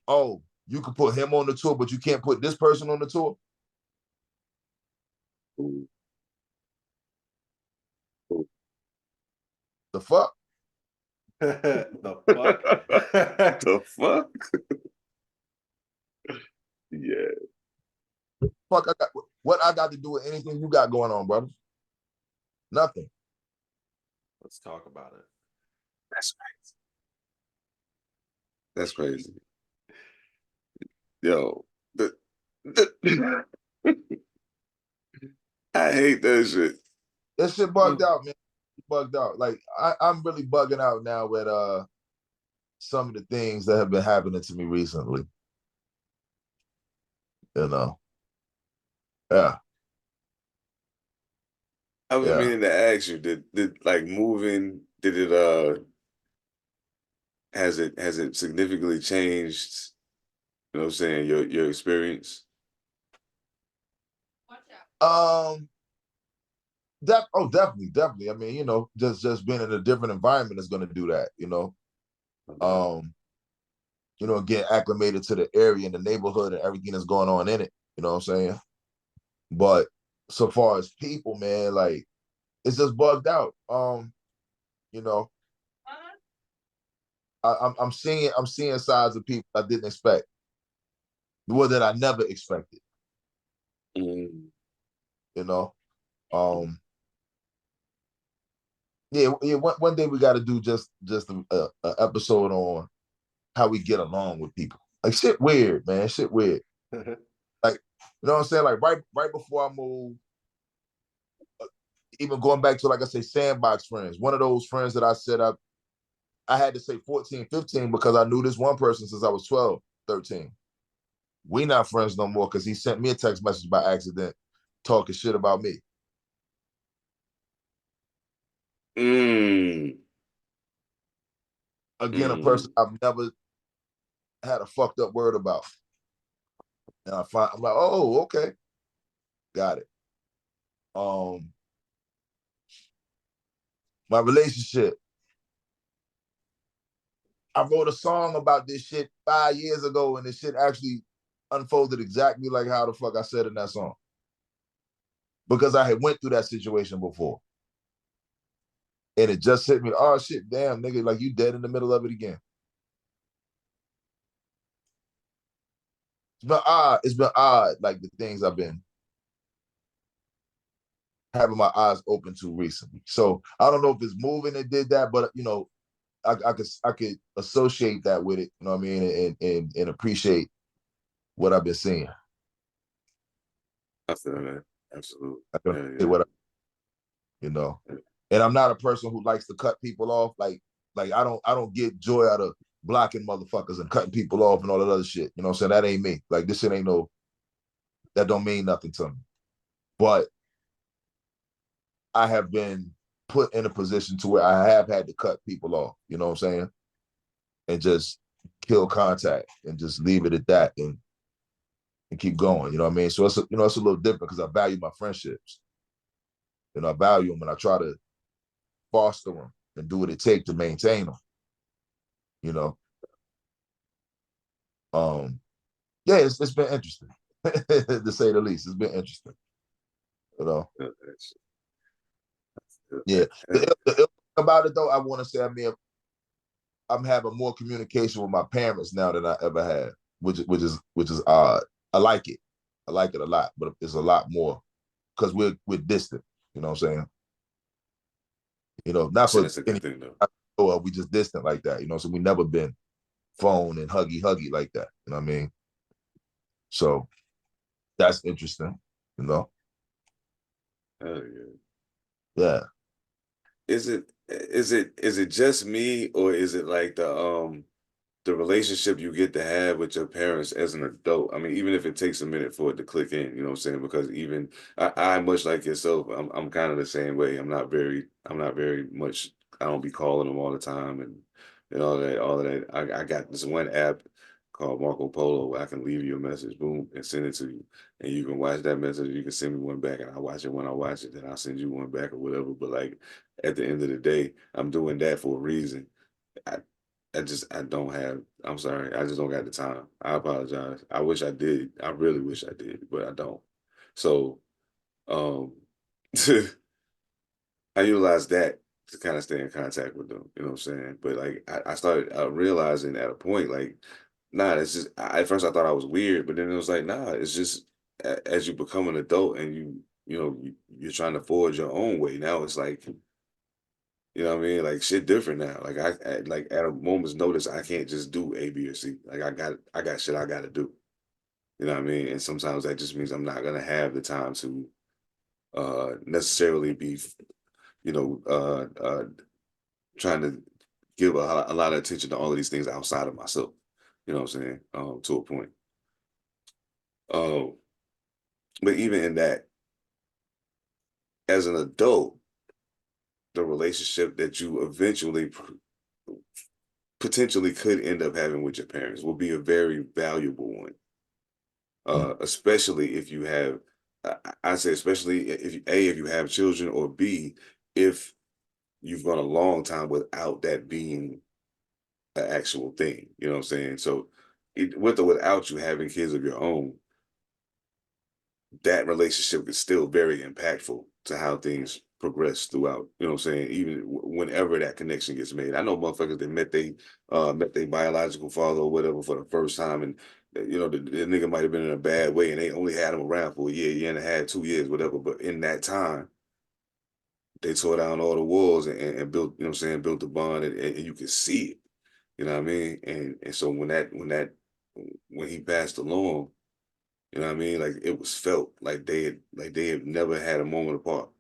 oh, you can put him on the tour, but you can't put this person on the tour. Ooh. Ooh. The fuck? The fuck? The fuck? Yeah. Fuck, what I got to do with anything you got going on, brother? Nothing. Let's talk about it. That's crazy. That's crazy. Yo, I hate that shit. That shit bugged out, man. Bugged out. Like I'm really bugging out now with some of the things that have been happening to me recently. You know. Yeah. I was Yeah. meaning to ask you, did like moving, did it has it significantly changed, you know what I'm saying, your experience? Definitely. I mean, you know, just being in a different environment is gonna do that, you know. Okay. You know, get acclimated to the area and the neighborhood and everything that's going on in it. You know what I'm saying? But so far as people, man, like it's just bugged out. You know, I'm seeing sides of people I didn't expect. Well, that I never expected. Mm. You know, yeah. One day we got to do just a episode on how we get along with people. Like shit weird, man. Shit weird. Like, you know what I'm saying? Like right before I moved, even going back to, like I say, sandbox friends. One of those friends that I said I had to say 14, 15 because I knew this one person since I was 12, 13. We not friends no more because he sent me a text message by accident talking shit about me. Mm. Again, a person I've never had a fucked up word about. And I'm like, oh, okay. Got it. My relationship. I wrote a song about this shit 5 years ago, and this shit actually unfolded exactly like how the fuck I said in that song. Because I had went through that situation before. And it just hit me, oh shit, damn, nigga, like you dead in the middle of it again. It's been odd, like the things I've been having my eyes open to recently. So I don't know if it's moving that did that, but you know, I could associate that with it, you know what I mean, and appreciate what I've been seeing. I feel that. Absolutely. I can appreciate what you know. And I'm not a person who likes to cut people off. Like I don't get joy out of blocking motherfuckers and cutting people off and all that other shit. You know what I'm saying? That ain't me. Like this shit ain't that don't mean nothing to me. But I have been put in a position to where I have had to cut people off, you know what I'm saying? And just kill contact and just leave it at that and keep going, you know what I mean? So it's a little different because I value my friendships. You know, I value them and I try to foster them and do what it takes to maintain them, you know? Yeah, it's been interesting to say the least. It's been interesting, you know. Yeah, the ill thing about it though, I want to say, I'm having more communication with my parents now than I ever had, which is odd. I like it. I like it a lot, but it's a lot more because we're distant. You know what I'm saying? You know, not for That's a any. good thing though. We just distant like that. You know, so we never been phone and huggy like that. You know what I mean? So that's interesting. You know? Oh yeah. Yeah. Is it just me, or is it like the relationship you get to have with your parents as an adult? I mean, even if it takes a minute for it to click in, you know what I'm saying? Because even I much like yourself, I'm kind of the same way. I'm not very much. I don't be calling them all the time and all of that. I got this one app called Marco Polo where I can leave you a message, boom, and send it to you, and you can watch that message. You can send me one back, and I watch it when I watch it, then I'll send you one back or whatever. But like at the end of the day, I'm doing that for a reason. I I don't have, I'm sorry, I just don't got the time. I apologize. I wish I did. I really wish I did, but I don't. So um I utilize that to kind of stay in contact with them, you know what I'm saying? But like I started realizing at a point, like, nah, it's just at first I thought I was weird, but then it was like, nah, it's just as you become an adult and you're trying to forge your own way. Now it's like, you know what I mean? Like shit different now. Like like at a moment's notice, I can't just do A, B, or C. Like I got shit I gotta do. You know what I mean? And sometimes that just means I'm not gonna have the time to necessarily be, you know, trying to give a lot of attention to all of these things outside of myself. You know what I'm saying? To a point. Um, but even in that, as an adult, the relationship that you eventually potentially could end up having with your parents will be a very valuable one, especially if you have. I say especially if if you have children, or B, if you've gone a long time without that being an actual thing. You know what I'm saying? So, with or without you having kids of your own, that relationship is still very impactful to how things progress throughout. You know what I'm saying? Even whenever that connection gets made. I know motherfuckers that met their biological father or whatever for the first time, and the nigga might have been in a bad way, and they only had him around for a year and a half, 2 years, whatever. But in that time, they tore down all the walls and built, you know what I'm saying, built the bond, and you can see it. You know what I mean? And so when he passed along, you know what I mean? Like it was felt like they had never had a moment apart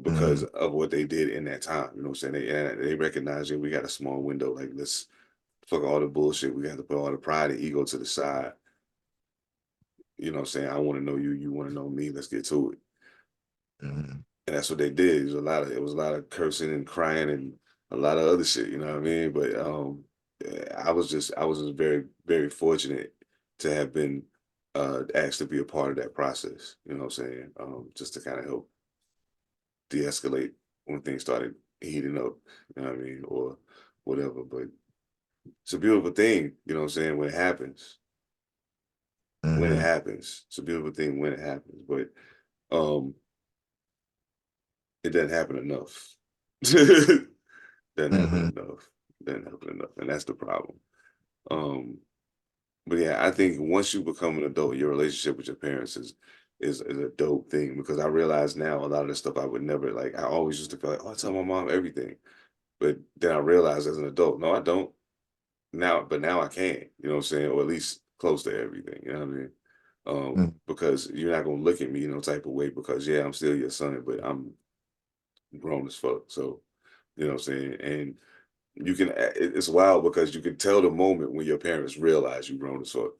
because Mm-hmm. of what they did in that time. You know what I'm saying? They recognize that we got a small window. Like, let's fuck all the bullshit. We got to put all the pride and ego to the side. You know what I'm saying? I want to know you. You want to know me. Let's get to it. Mm-hmm. And that's what they did. It was a lot of cursing and crying and a lot of other shit. You know what I mean? But I was just very very fortunate to have been asked to be a part of that process. You know what I'm saying? Just to kind of help de-escalate when things started heating up. You know what I mean? Or whatever. But it's a beautiful thing. You know what I'm saying? When it happens. When it Mm-hmm. happens, it's a beautiful thing when it happens. But um, it doesn't happen enough. Doesn't happen Mm-hmm. enough. Doesn't happen enough, and that's the problem. Um, but yeah, I think once you become an adult, your relationship with your parents is a dope thing, because I realize now a lot of the stuff I would never like. I always used to feel like, oh, I tell my mom everything, but then I realized as an adult, no, I don't now. But now I can, you know what I'm saying, or at least close to everything. You know what I mean? Because you're not gonna look at me no type of way, because yeah, I'm still your son, but I'm grown as fuck. So you know what I'm saying, and it's wild because you can tell the moment when your parents realize you grown as fuck.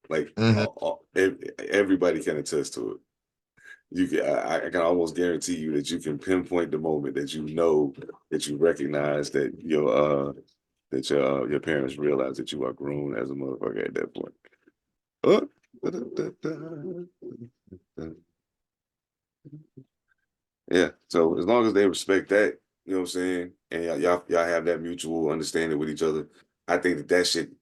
Like Mm-hmm. everybody can attest to it. I can almost guarantee you that you can pinpoint the moment that you know, that you recognize that your parents realize that you are grown as a motherfucker at that point. Oh, yeah. So as long as they respect that, you know what I'm saying, and y'all have that mutual understanding with each other, I think that shit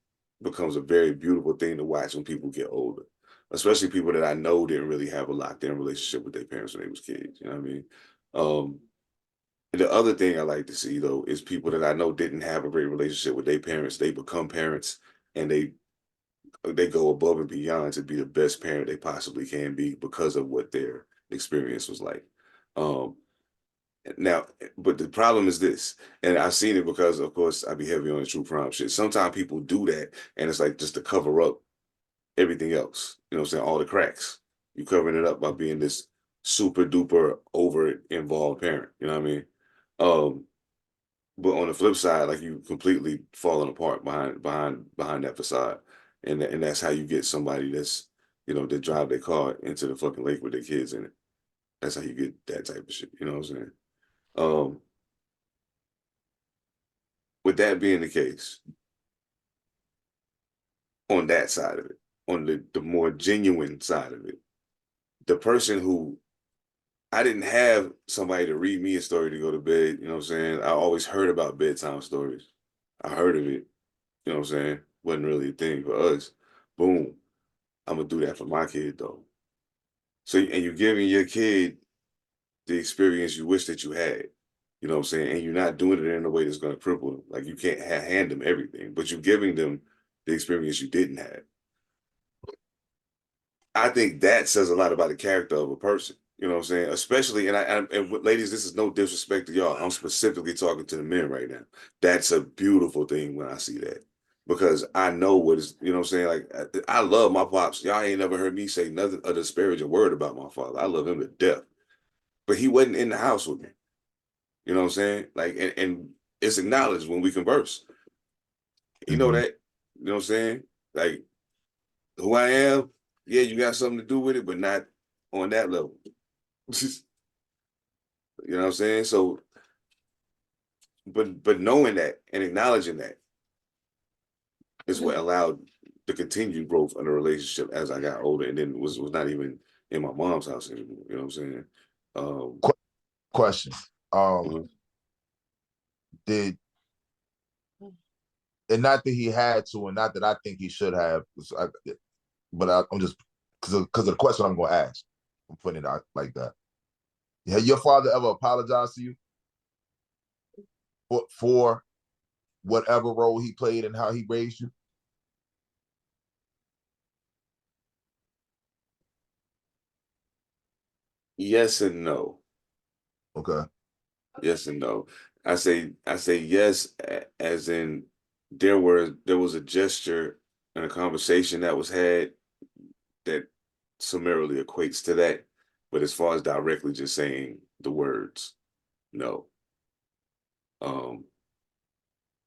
becomes a very beautiful thing to watch when people get older, especially people that I know didn't really have a locked in relationship with their parents when they was kids. You know what I mean? And the other thing I like to see though is people that I know didn't have a great relationship with their parents. They become parents and they go above and beyond to be the best parent they possibly can be because of what their experience was like. Um, Now, but the problem is this, and I've seen it because, of course, I be heavy on the true crime shit. Sometimes people do that, and it's like just to cover up everything else. You know what I'm saying? All the cracks. You covering it up by being this super duper over involved parent. You know what I mean? Um, but on the flip side, like you completely falling apart behind that facade, and that's how you get somebody that's that drive their car into the fucking lake with their kids in it. That's how you get that type of shit. You know what I'm saying? Um, with that being the case, on that side of it, on the more genuine side of it, the person who I didn't have somebody to read me a story to go to bed, you know what I'm saying? I always heard about bedtime stories. I heard of it, you know what I'm saying? Wasn't really a thing for us. Boom. I'm gonna do that for my kid though. So and you're giving your kid the experience you wish that you had. You know what I'm saying? And you're not doing it in a way that's going to cripple them. Like you can't hand them everything, but you're giving them the experience you didn't have. I think that says a lot about the character of a person. You know what I'm saying? Especially, and ladies, this is no disrespect to y'all. I'm specifically talking to the men right now. That's a beautiful thing when I see that. Because I know what is, you know what I'm saying? Like, I love my pops. Y'all ain't never heard me say nothing a disparaging word about my father. I love him to death. But he wasn't in the house with me. You know what I'm saying? Like, and it's acknowledged when we converse. You know that? You know what I'm saying? Like, who I am, yeah, you got something to do with it, but not on that level. You know what I'm saying? So, but knowing that and acknowledging that is what allowed the continued growth of the relationship as I got older, and then was not even in my mom's house anymore. You know what I'm saying? Question. Uh-huh. Did and not that he had to, and not that I think he should have, but I'm just because of the question I'm going to ask. I'm putting it out like that. Had your father ever apologized to you for whatever role he played and how he raised you? Yes and no. Okay. Yes and no. I say yes, as in there was a gesture and a conversation that was had that summarily equates to that, but as far as directly just saying the words, no. Um,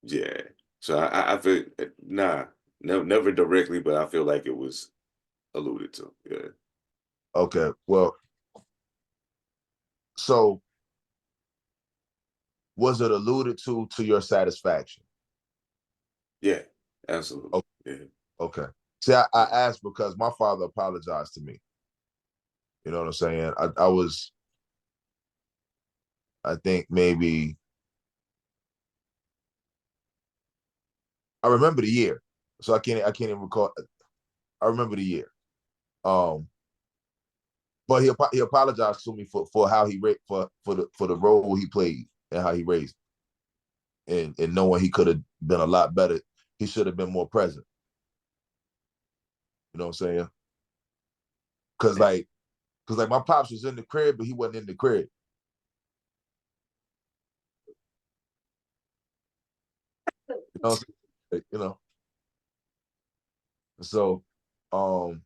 yeah. So I feel nah, no, never directly, but I feel like it was alluded to. Yeah. Okay. Well, so was it alluded to your satisfaction? Yeah. Absolutely. Okay. Yeah. Okay. See, I asked because my father apologized to me. You know what I'm saying? I think maybe I remember the year, so I can't even recall. I remember the year. Um, but he apologized to me for how he for the role he played and how he raised, and knowing he could have been a lot better. He should have been more present. You know what I'm saying? Because like my pops was in the crib, but he wasn't in the crib. You know what I'm saying? You know. So, um,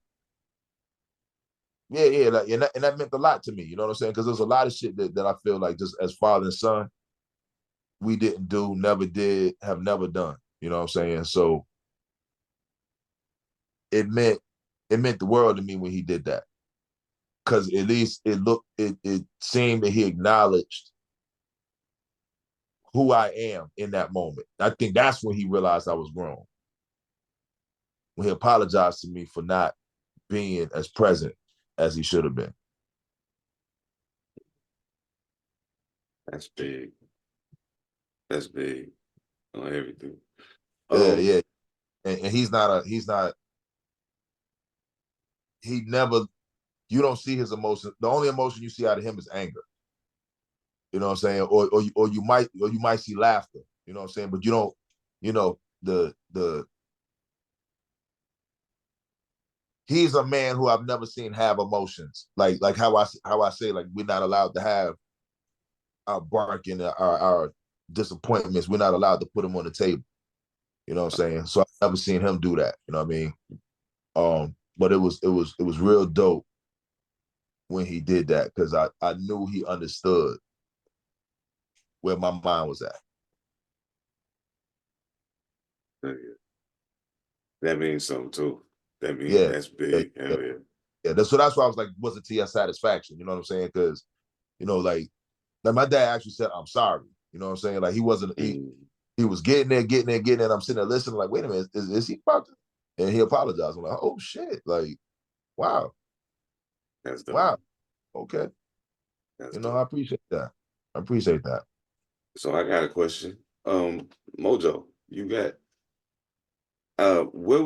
yeah, like, and that meant a lot to me. You know what I'm saying? Because there's a lot of shit that I feel like just as father and son, we didn't do, never did, have never done. You know what I'm saying? So it meant the world to me when he did that. Because at least it seemed that he acknowledged who I am in that moment. I think that's when he realized I was grown. When he apologized to me for not being as present as he should have been. That's big. That's big on everything. Yeah, Um, yeah. and he's not he never, you don't see his emotion. The only emotion you see out of him is anger. You know what I'm saying? Or you might see laughter. You know what I'm saying? But you don't, he's a man who I've never seen have emotions. Like how I say, like, we're not allowed to have our bark and our disappointments. We're not allowed to put them on the table. You know what I'm saying? So I've never seen him do that. You know what I mean? But it was real dope when he did that, because I knew he understood where my mind was at. That means something too. Yeah, That's big. yeah. Yeah, that's why I was like, was it to your satisfaction? You know what I'm saying? Because, like my dad actually said, "I'm sorry." You know what I'm saying? Like, he wasn't, he was getting there. And I'm sitting there listening, like, wait a minute, is he about to? And he apologized. I'm like, oh shit, like, wow, That's dope. wow, okay. That's I appreciate that. So I got a question. Mojo, you got what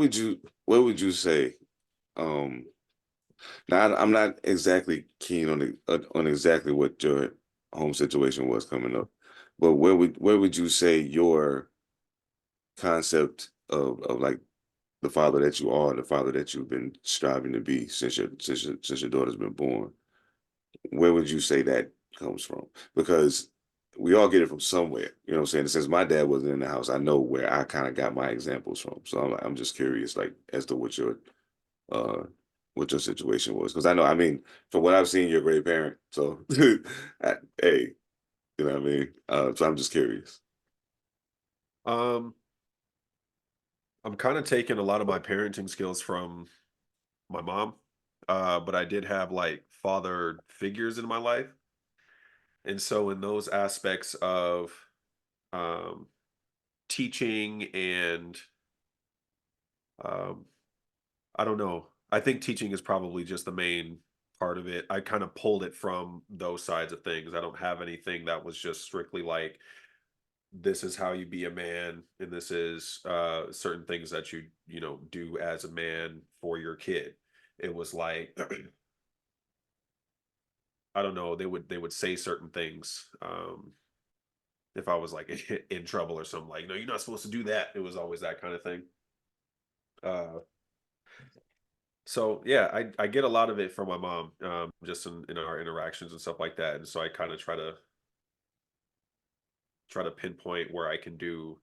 would you say? Now I'm not exactly keen on exactly what your home situation was coming up, but where would you say your concept of like the father that you are, the father that you've been striving to be since your daughter's been born, where would you say that comes from? Because we all get it from somewhere. You know what I'm saying? Since my dad wasn't in the house, I know where I kind of got my examples from. So I'm just curious, like, as to uh what your situation was. Because I mean, from what I've seen, you're a great parent. So hey, you know what I mean? So I'm just curious. Um, I'm kind of taking a lot of my parenting skills from my mom, but I did have like father figures in my life, and so in those aspects of um, teaching and um, I don't know. I think teaching is probably just the main part of it. I kind of pulled it from those sides of things. I don't have anything that was just strictly like, this is how you be a man, and this is certain things that you do as a man for your kid. It was like I don't know, they would say certain things if I was like in trouble or something, like, no, you're not supposed to do that. It was always that kind of thing. uh So yeah, I get a lot of it from my mom, just in our interactions and stuff like that. And so I kind of try to pinpoint where I can do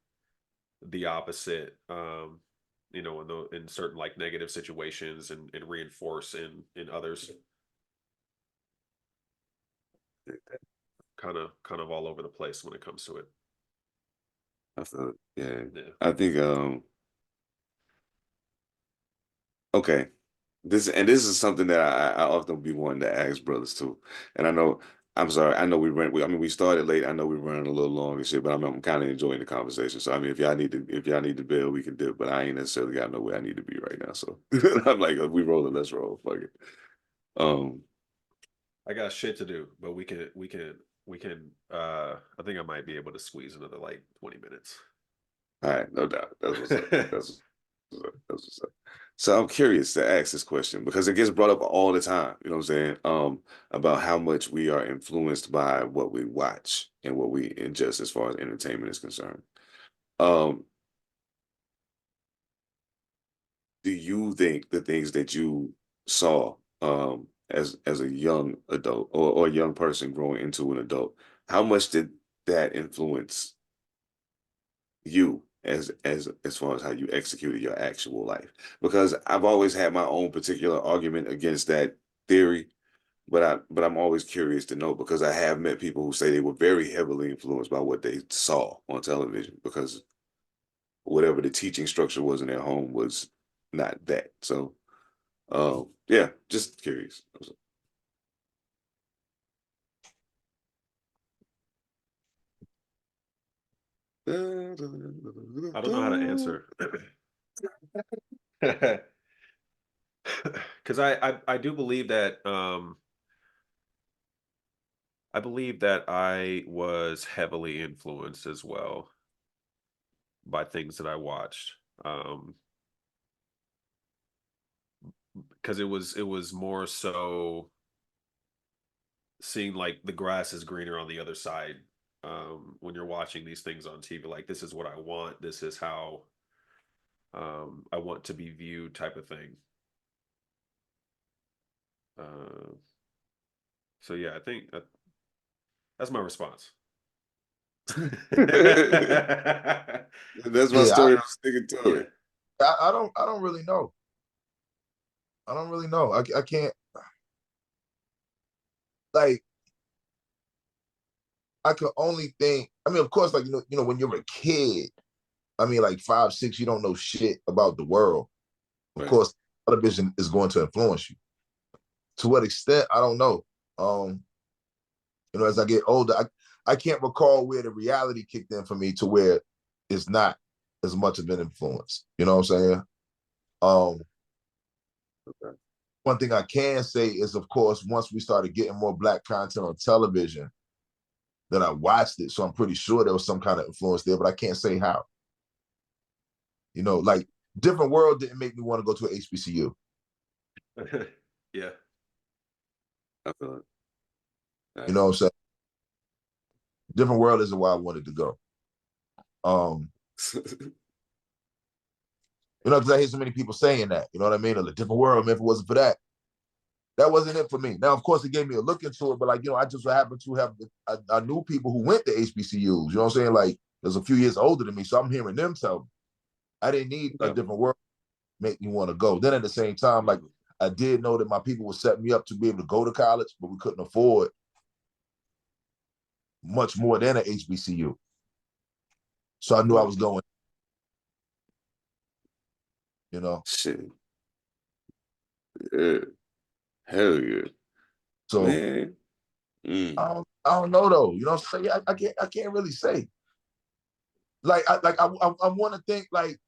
the opposite, in certain like negative situations, and reinforce in others. Kind of all over the place when it comes to it. I feel it. Yeah. Yeah. I think okay. This is something that I often be wanting to ask brothers too. And I'm sorry, I know we started late. I know we're running a little long and shit, but I'm kind of enjoying the conversation. So I mean, if y'all need to bail, we can dip, but I ain't necessarily got nowhere I need to be right now. So I'm like, if we rolling, let's roll. Fuck it. Um, I got shit to do, but we can I think I might be able to squeeze another like 20 minutes. all right, no doubt. That's what's up. That's what's up. So I'm curious to ask this question because it gets brought up all the time, you know what I'm saying? About how much we are influenced by what we watch and what we ingest as far as entertainment is concerned. Um, do you think the things that you saw as a young adult or a young person growing into an adult, how much did that influence you as far as how you executed your actual life? Because I've always had my own particular argument against that theory, but I'm always curious to know because I have met people who say they were very heavily influenced by what they saw on television because whatever the teaching structure was in their home was not that. So yeah, just curious. I don't know how to answer. Because I do believe that I was heavily influenced as well by things that I watched. because it was more so seeing like the grass is greener on the other side when you're watching these things on TV. Like, this is what I want. This is how I want to be viewed, type of thing. Uh, so yeah, I think that's my response. That's my Yeah, story. I'm sticking to it. I don't really know. I don't really know. I can't, like, I can only think. I mean, of course, like, when you're a kid, I mean, like 5, 6, you don't know shit about the world. Of Right. course, television is going to influence you. To what extent, I don't know. As I get older, I can't recall where the reality kicked in for me to where it's not as much of an influence. You know what I'm saying? Um, Okay. One thing I can say is, of course, once we started getting more Black content on television, then I watched it. So I'm pretty sure there was some kind of influence there, but I can't say how. Like, Different World didn't make me want to go to an HBCU. Yeah. I feel it. You know what I'm saying? Different World isn't why I wanted to go. Because I hear so many people saying that. You know what I mean? A different world, man, if it wasn't for that. That wasn't it for me. Now, of course, it gave me a look into it, but I just happened to have, I knew people who went to HBCUs. You know what I'm saying? Like, there's a few years older than me, so I'm hearing them tell me. I didn't need a different world to make me want to go. Then at the same time, like, I did know that my people were setting me up to be able to go to college, but we couldn't afford much more than an HBCU. So I knew I was going. Shit. Yeah. Hell yeah. So Man. I don't know though. You know what I'm saying? I can't really say. Like I want to think like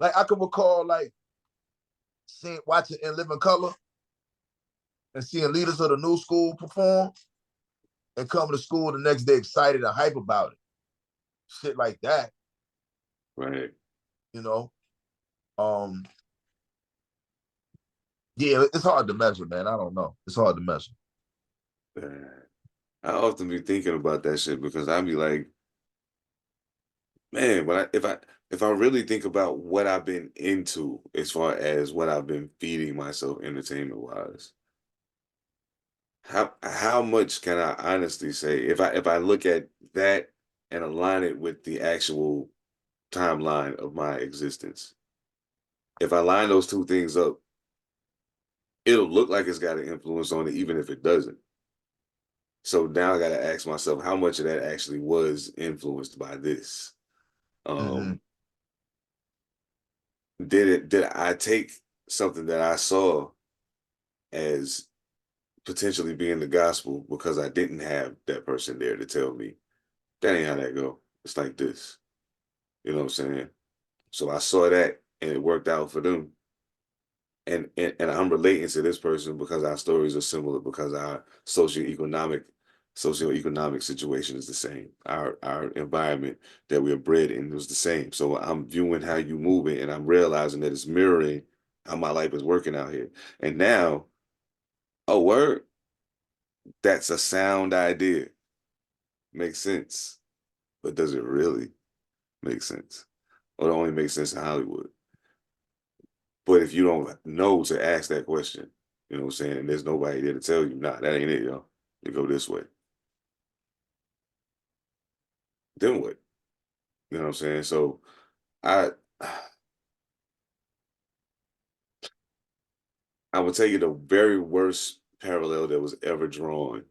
I can recall like watching In Living Color and seeing leaders of the new school perform and coming to school the next day excited and hype about it. Shit like that. Right. Um, yeah, it's hard to measure, man. I don't know. It's hard to measure. I often be thinking about that shit because I be like, man, if I really think about what I've been into as far as what I've been feeding myself entertainment wise, how much can I honestly say if I look at that and align it with the actual timeline of my existence? If I line those two things up, it'll look like it's got an influence on it, even if it doesn't. So now I got to ask myself how much of that actually was influenced by this. Did I take something that I saw as potentially being the gospel because I didn't have that person there to tell me that ain't how that go. It's like this. You know what I'm saying? So I saw that and it worked out for them. And I'm relating to this person because our stories are similar, because our socioeconomic situation is the same. Our environment that we are bred in was the same. So I'm viewing how you move it and I'm realizing that it's mirroring how my life is working out here. And now, oh word, that's a sound idea. Makes sense. But does it really make sense? Or it only makes sense in Hollywood? But if you don't know to ask that question, you know what I'm saying, and there's nobody there to tell you, nah, that ain't it, yo. You go this way. Then what? You know what I'm saying? So I I would tell you the very worst parallel that was ever drawn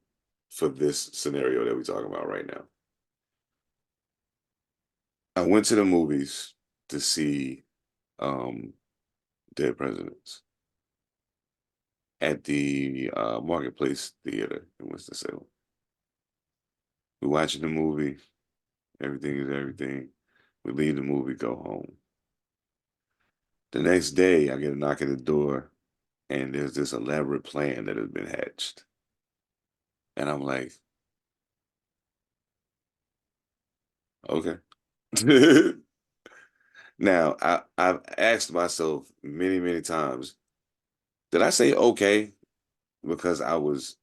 for this scenario that we're talking about right now. I went to the movies to see Dead Presidents at the Marketplace Theater in Winston-Salem. We're watching the movie. Everything is everything. We leave the movie, go home. The next day, I get a knock at the door, and there's this elaborate plan that has been hatched. And I'm like, okay. Now, I've asked myself many, many times, did I say okay because I was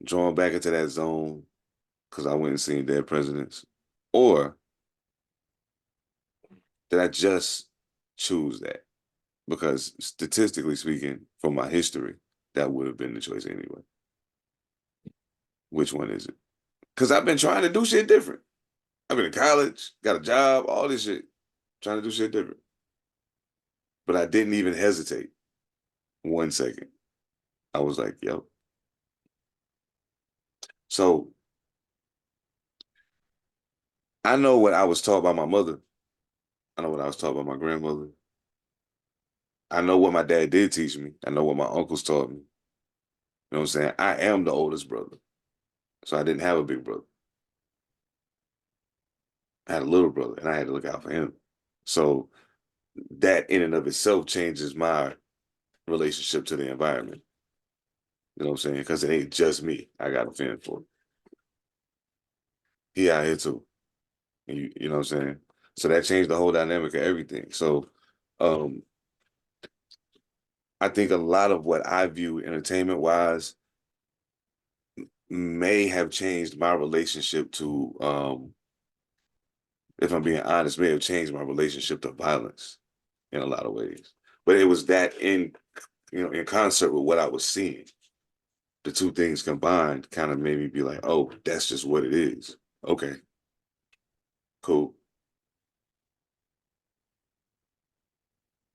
drawn back into that zone because I went and seen Dead Presidents? Or did I just choose that? Because statistically speaking, from my history, that would have been the choice anyway. Which one is it? Because I've been trying to do shit different. I've been in college, got a job, all this shit, trying to do shit different. But I didn't even hesitate 1 second. I was like, yo. So I know what I was taught by my mother. I know what I was taught by my grandmother. I know what my dad did teach me. I know what my uncles taught me. You know what I'm saying? I am the oldest brother. So I didn't have a big brother. I had a little brother and I had to look out for him. So that in and of itself changes my relationship to the environment. You know what I'm saying? Because it ain't just me. I got to fend for it. He out here too. You know what I'm saying? So that changed the whole dynamic of everything. So I think a lot of what I view entertainment wise may have changed my relationship to, if I'm being honest, may have changed my relationship to violence in a lot of ways. But it was that in concert with what I was seeing. The two things combined kind of made me be like, oh, that's just what it is. Okay. Cool.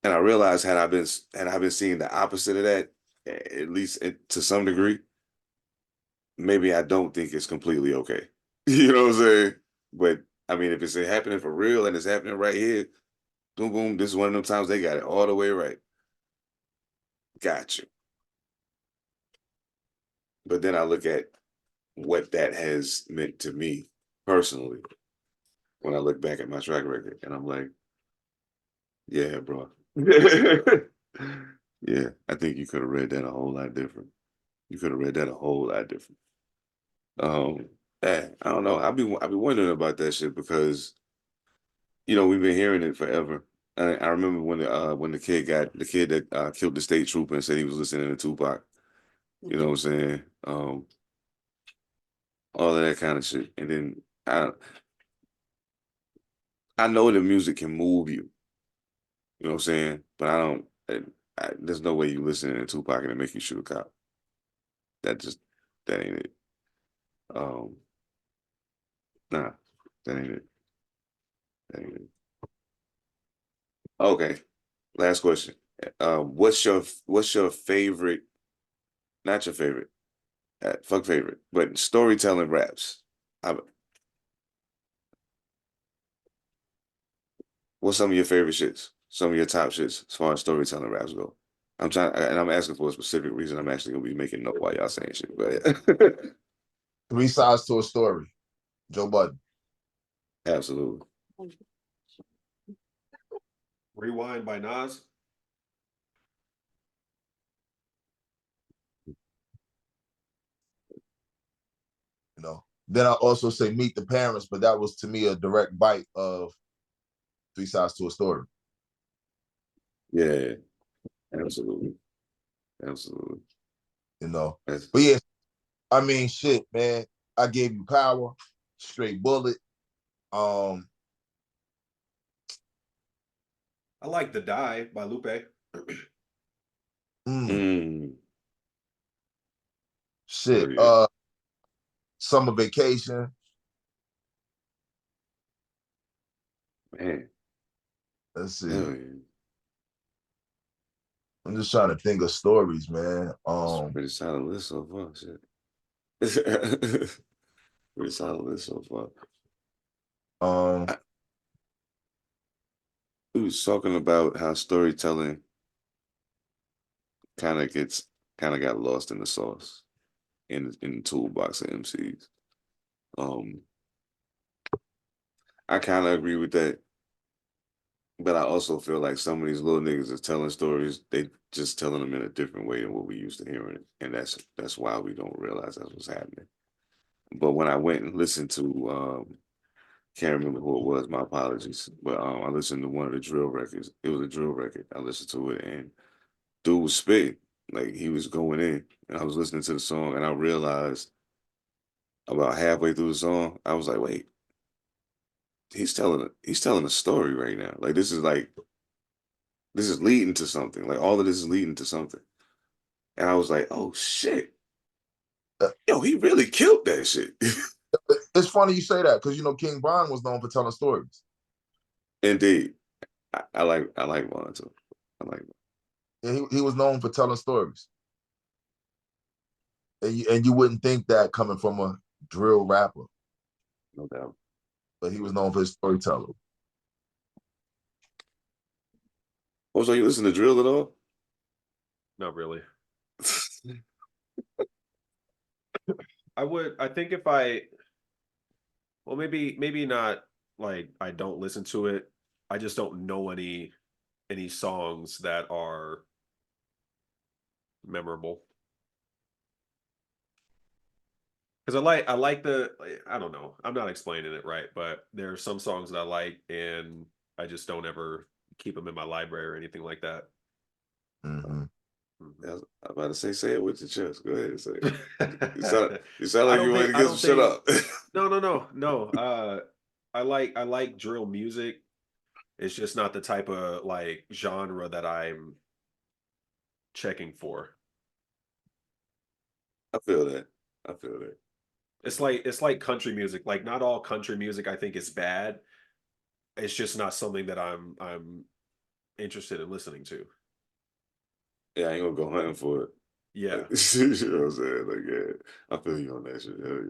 And I realized had I been seeing the opposite of that, at least to some degree, maybe I don't think it's completely okay. You know what I'm saying? But I mean, if it's happening for real and it's happening right here, boom, boom, this is one of them times they got it all the way right. Got you. But then I look at what that has meant to me personally when I look back at my track record and I'm like, yeah, bro. Yeah, I think you could have read that a whole lot different. You could have read that a whole lot different. Um, I don't know. I be wondering about that shit because we've been hearing it forever. I remember when the kid that killed the state trooper and said he was listening to Tupac. You know what I'm saying? All of that kind of shit. And then I know the music can move you. You know what I'm saying? But I don't. There's no way you listening to Tupac and it make you shoot a cop. That ain't it. Um, nah, that ain't it. That ain't it. Okay, last question. What's your favorite? Not your favorite. Fuck favorite, but storytelling raps. I, what's some of your favorite shits? Some of your top shits as far as storytelling raps go. I'm asking for a specific reason. I'm actually gonna be making note while y'all saying shit. But Three sides to a story. Joe Budden. absolutely. Rewind by Nas. Then I also say Meet the Parents, but that was to me a direct bite of Three Sides to a Story. Yeah, absolutely. Absolutely. But yeah, I mean, shit, man. I Gave You Power, Straight Bullet. I like The Die by Lupe. Shit. Summer Vacation. Man. Let's see. I'm just trying to think of stories, man. It's pretty solid list so far, shit. Pretty solid list so far. We was talking about how storytelling kind of got lost in the sauce in the toolbox of MCs. I kind of agree with that, but I also feel like some of these little niggas are telling stories. They just telling them in a different way than what we used to hearing it, and that's why we don't realize that's what's happening. But when I went and listened to Can't remember who it was. My apologies. But I listened to one of the drill records. It was a drill record. I listened to it, and dude was spitting. Like, he was going in, and I was listening to the song, and I realized about halfway through the song, I was like, wait, he's telling a story right now. Like, this is leading to something. Like, all of this is leading to something. And I was like, oh shit. Yo, he really killed that shit. It's funny you say that because King Von was known for telling stories. Indeed. I like Von too. I like Von. And he was known for telling stories. And you wouldn't think that coming from a drill rapper. No doubt. But he was known for his storytelling. Oh, so you listen to drill at all? Not really. I think if well, maybe not, like, I don't listen to it. I just don't know any songs that are memorable. Because I like I don't know. I'm not explaining it right, but there are some songs that I like, and I just don't ever keep them in my library or anything like that. Mm-hmm. I'm about to say it with your chest. Go ahead and say it. You sound I like don't you want think to I get some don't shit think up. no. I like drill music. It's just not the type of, like, genre that I'm checking for. I feel that. I feel that. It's like country music. Like, not all country music I think is bad. It's just not something that I'm interested in listening to. Yeah, I ain't gonna go hunting for it. Yeah. Like, you know what I'm saying? Like, yeah, I feel you on that shit. Hell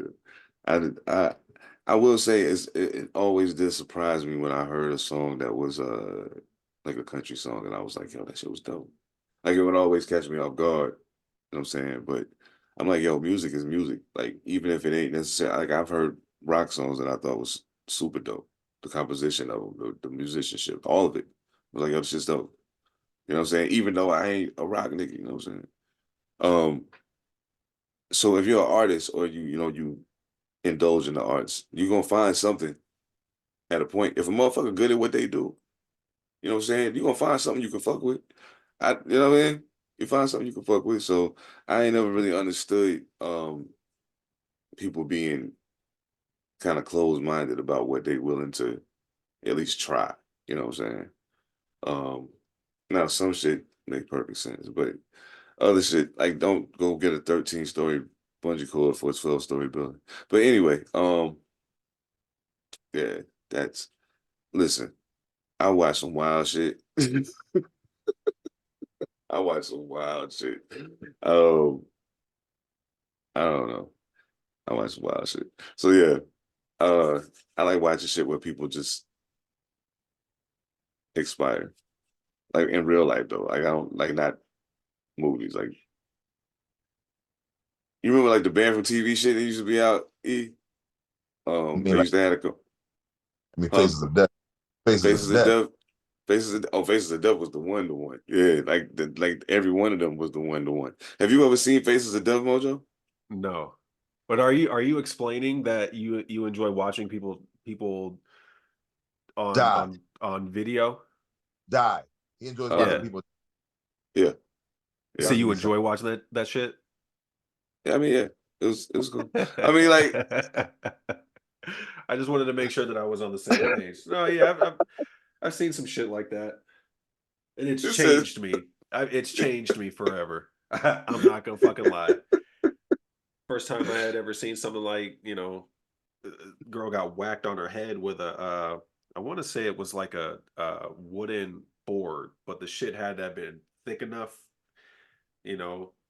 yeah. I will say it always did surprise me when I heard a song that was like a country song, and I was like, yo, that shit was dope. Like, it would always catch me off guard. You know what I'm saying? But I'm like, yo, music is music. Like, even if it ain't necessarily, like, I've heard rock songs that I thought was super dope. The composition of them, the musicianship, all of it. I was like, yo, this shit's dope. You know what I'm saying? Even though I ain't a rock nigga, you know what I'm saying? So if you're an artist, or you indulge in the arts, you're gonna find something at a point. If a motherfucker good at what they do, you know what I'm saying, you're gonna find something you can fuck with. You know what I mean? You find something you can fuck with. So I ain't never really understood people being kind of closed-minded about what they willing to at least try. You know what I'm saying? Um, Now some shit make perfect sense, but other shit, like, don't go get a 13-story bungee cord for a 12-story building. But anyway, yeah, that's listen, I watch some wild shit. I watch some wild shit. Um, I don't know. I watch some wild shit. So yeah, I like watching shit where people just expire. Like, in real life though. Like, I don't like, not movies. Like, you remember, like, the band from TV shit that used to be out? I They mean, used to have a huh? Faces of Death. Faces Faces of of Death. Death. Faces of Death was the one to one. Yeah, like every one of them was the one to one. Have you ever seen Faces of Death, Mojo? No. But are you explaining that you enjoy watching people Died. on video? Died. He enjoys Uh watching Yeah. people. yeah, yeah, So you 100%. enjoy watching that shit? yeah. I mean, yeah, it was cool. I mean, like, I just wanted to make sure that I was on the same page. No, yeah, I've seen some shit like that, and it's it says changed me. It's changed me forever. I'm not gonna fucking lie. First time I had ever seen something like, girl got whacked on her head with I want to say it was like a wooden board, but the shit had to have been thick enough,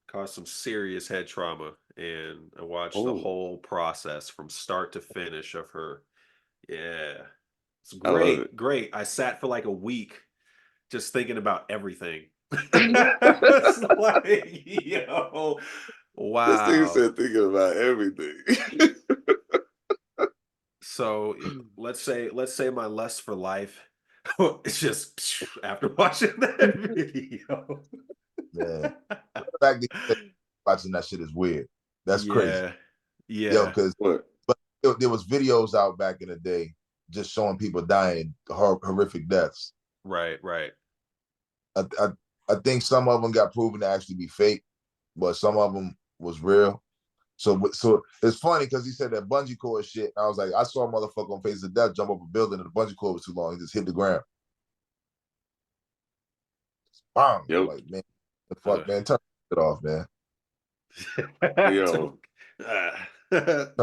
caused some serious head trauma. And I watched the oh, whole process from start to finish of her. Yeah. It's I love great. it. Great. I sat for like a week just thinking about everything. It's like, This thing wow. said thinking about everything. So let's say my lust for life, it's just after watching that video. Yeah. The fact that you watching that shit is weird. That's crazy. Yeah. Yo, Yeah. because What? but there was videos out back in the day just showing people dying horrific deaths. Right. I, I I think some of them got proven to actually be fake, but some of them was real. So it's funny because he said that bungee cord shit. And I was like, I saw a motherfucker on Face of Death jump up a building and the bungee cord was too long. He just hit the ground. Bang! Yep. Like, man, the fuck, man, turn it off, man. Yo,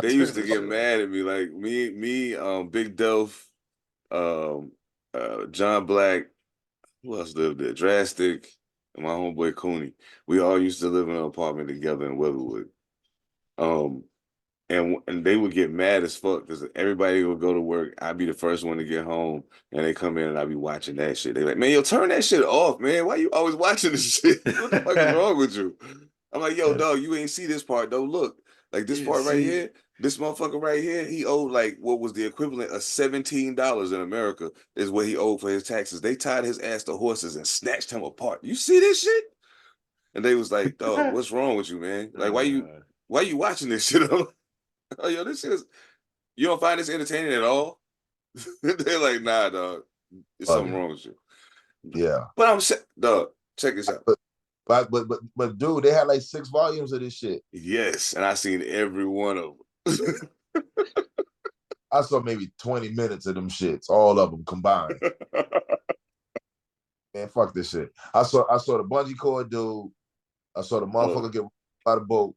they used to get mad at me. Like me, Big Dolph, John Black. Who else lived there? Drastic, and my homeboy Cooney. We all used to live in an apartment together in Weatherwood. And they would get mad as fuck because everybody would go to work. I'd be the first one to get home, and they come in and I'd be watching that shit. They like, man, yo, turn that shit off, man. Why you always watching this shit? What the fuck is wrong with you? I'm like, yo, dog, you ain't see this part though. Look, like this part right here, this motherfucker right here, he owed like what was the equivalent of $17 in America is what he owed for his taxes. They tied his ass to horses and snatched him apart. You see this shit? And they was like, dog, what's wrong with you, man? Like, why you watching this shit? Oh, yo, this is, you don't find this entertaining at all? They're like, nah, dog, there's something wrong with you. Yeah. But I'm dog, check this out. But dude, they had like 6 volumes of this shit. Yes, and I seen every one of them. I saw maybe 20 minutes of them shits, all of them combined. Man, fuck this shit. I saw the bungee cord dude. I saw the motherfucker get out of the boat.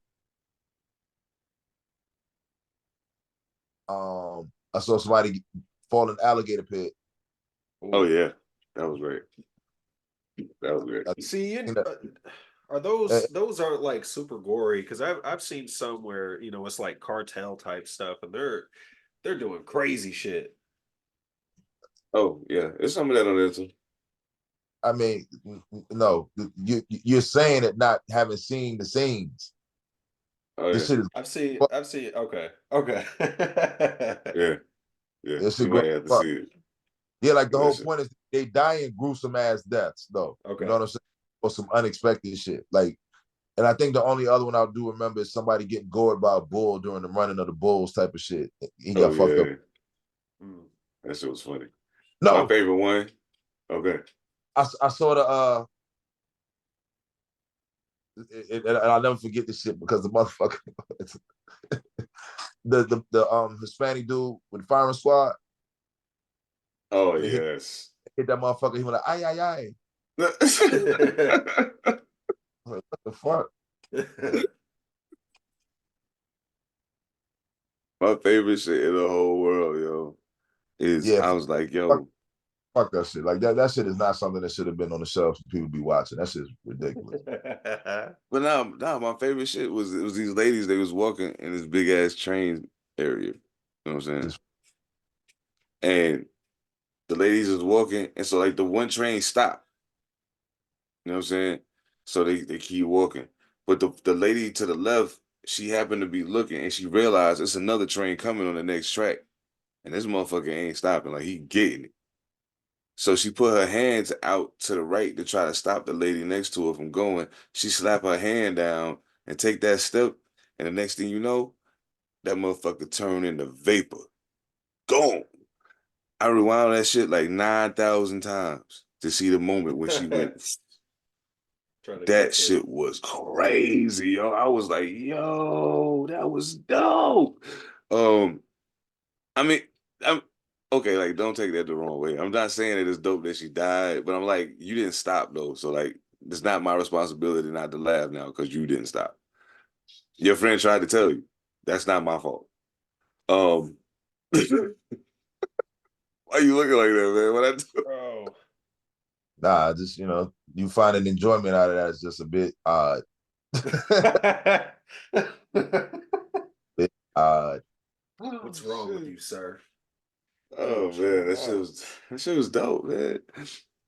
I saw somebody fall in an alligator pit. Oh yeah, that was great. That was great. See, are those aren't like super gory? Because I've seen some where it's like cartel type stuff, and they're doing crazy shit. Oh yeah, there's some of that on there too. I mean, no, you're saying it not having seen the scenes. Oh, yeah. This shit is. I've seen. Okay. Yeah. This You shit might have to see it. Yeah, like the whole point is they die in gruesome ass deaths, though. Okay. You know what I'm saying? Or some unexpected shit. Like, and I think the only other one I do remember is somebody getting gored by a bull during the running of the bulls type of shit. He got fucked up. That shit was funny. No, my favorite one. Okay. I saw the and I'll never forget this shit because the motherfucker the Hispanic dude with the firing squad. Oh yes. Hit that motherfucker, he was like, ay, ay, ay. Like, what the fuck? My favorite shit in the whole world, yo, is I was like, yo, fuck that shit. Like that shit is not something that should have been on the shelf for people to be watching. That shit is ridiculous. But now my favorite shit was these ladies. They was walking in this big ass train area. You know what I'm saying? And the ladies was walking, and so like the one train stopped. You know what I'm saying? So they keep walking. But the lady to the left, she happened to be looking, and she realized it's another train coming on the next track. And this motherfucker ain't stopping. Like, he getting it. So she put her hands out to the right to try to stop the lady next to her from going. She slapped her hand down and take that step. And the next thing you know, that motherfucker turned into vapor. Gone. I rewound that shit like 9,000 times to see the moment when she went. That shit was crazy, yo. I was like, yo, that was dope. I mean, I'm okay, like, don't take that the wrong way. I'm not saying it is dope that she died, but I'm like, you didn't stop though. So like, it's not my responsibility not to laugh now because you didn't stop. Your friend tried to tell you. That's not my fault. Why you looking like that, man? What I do? Oh. Nah, just you find an enjoyment out of that is just a bit odd. Bit odd. What's wrong with you, sir? Oh man, that shit was dope, man.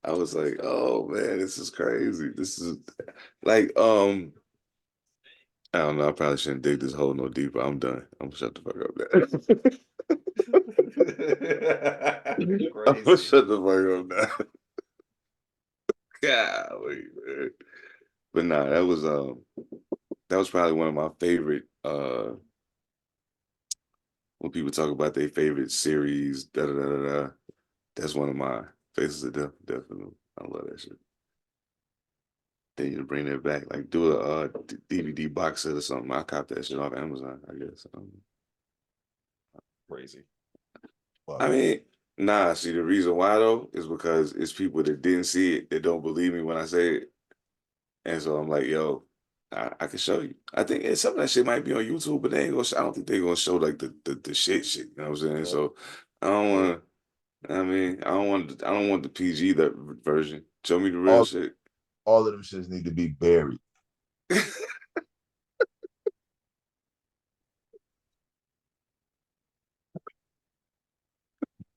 I was like, oh man, this is crazy. This is like, I don't know. I probably shouldn't dig this hole no deeper. I'm done. I'm gonna shut the fuck up now. I'm gonna shut the fuck up now. Golly, man. But nah, that was probably one of my favorite when people talk about their favorite series, that's one of my Faces of Death, definitely. I love that shit. They need to bring that back, like do a DVD box set or something. I cop that shit off Amazon, I guess. Crazy. Wow. I mean, nah. See, the reason why though is because it's people that didn't see it that don't believe me when I say it, and so I'm like, yo, I can show you. I think some of that shit might be on YouTube, but they ain't gonna. I don't think they're gonna show like the shit. You know what I'm saying? So I don't want. I mean, I don't want. I don't want the PG that version. Show me the real shit. All of them shits need to be buried.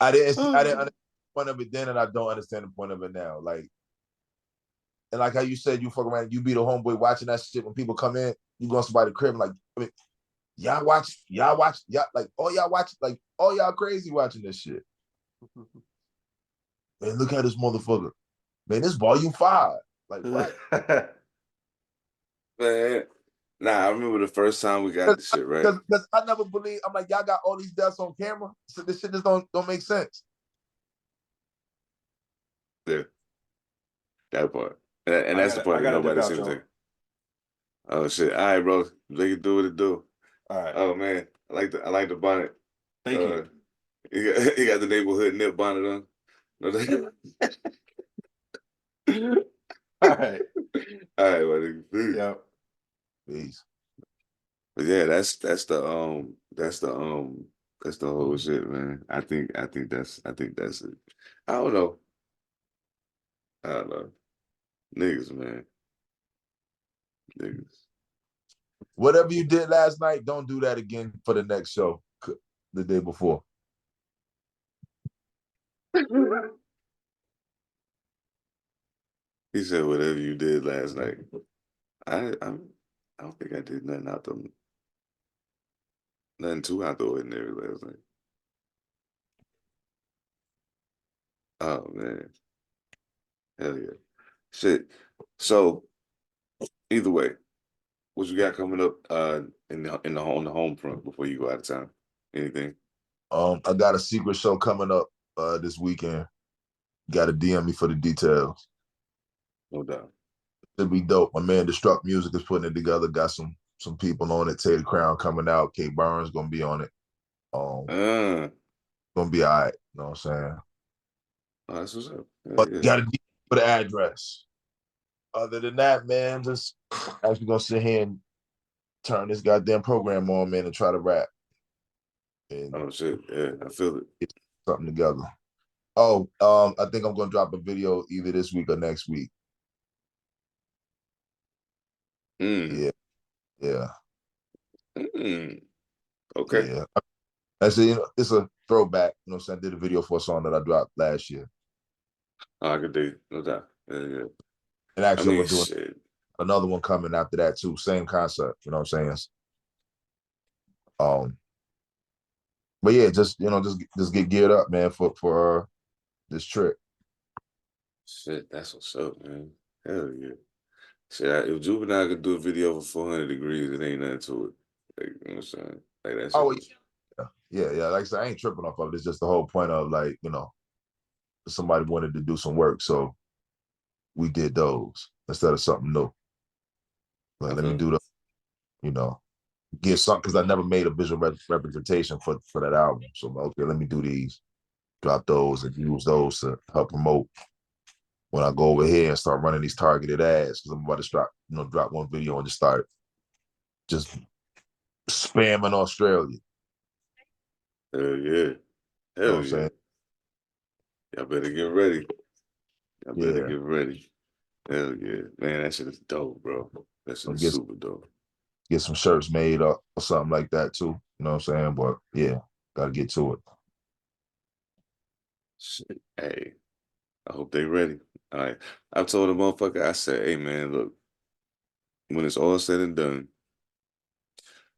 I didn't understand the point of it then, and I don't understand the point of it now. Like, and like how you said, you fuck around, you be the homeboy watching that shit when people come in. You go to somebody's crib, and like, I mean, y'all watch, like, all y'all watch, like, all y'all crazy watching this shit. Man, look at this motherfucker. Man, this volume 5. Like, what? Man, nah, I remember the first time we got the shit right. Because I never believe. I'm like, y'all got all these deaths on camera, so this shit just don't make sense. Yeah, that part, and that's the part that nobody seems to. Oh shit! All right, bro. They can do what it do. All right. Oh man, I like the bonnet. Thank you. He got the neighborhood nip bonnet on. All right. All right, buddy. Yep. Peace. But yeah, that's the whole shit, man. I think that's it. I don't know. Niggas, man. Niggas. Whatever you did last night, don't do that again for the next show the day before. He said whatever you did last night. I don't think I did nothing too out the ordinary last night. Oh man. Hell yeah. Shit. So either way, what you got coming up on the home front before you go out of town? Anything? I got a secret show coming up this weekend. Got to DM me for the details. No doubt. It'll be dope. My man Destruct Music is putting it together. Got some people on it. Taylor Crown coming out. K Burns gonna be on it. Gonna be all right. You know what I'm saying? Oh, that's what's up. But got to DM for the address. Other than that, man, just actually gonna sit here and turn this goddamn program on, man, and try to rap. And oh shit, yeah, I feel it. Get something together. Oh, I think I'm gonna drop a video either this week or next week. Yeah. Okay. Yeah. Actually, it's a throwback. You know what I'm saying? I did a video for a song that I dropped last year. Oh, I could do, no doubt. Yeah. And actually, I'm doing another one coming after that too. Same concept. You know what I'm saying? But yeah, just just get geared up, man, for this trip. Shit, that's what's up, man. Hell yeah. Shit, if Juvenile could do a video for 400 degrees, it ain't nothing to it. Like, you know what I'm saying? Like that shit. Yeah. Like I said, I ain't tripping off of it. It's just the whole point of, like, somebody wanted to do some work, so we did those instead of something new. Like, let me do get something, because I never made a visual representation for that album. So okay, let me do these, drop those, and use those to help promote when I go over here and start running these targeted ads. Because I'm about to drop one video and just start spamming Australia. Hell yeah. Hell yeah. Y'all better get ready. Y'all better get ready. Hell yeah. Man, that shit is dope, bro. That shit is super dope. Get some shirts made up or something like that too. You know what I'm saying? But yeah, gotta get to it. Shit. Hey, I hope they ready. All right. I told the motherfucker, I said, hey man, look, when it's all said and done,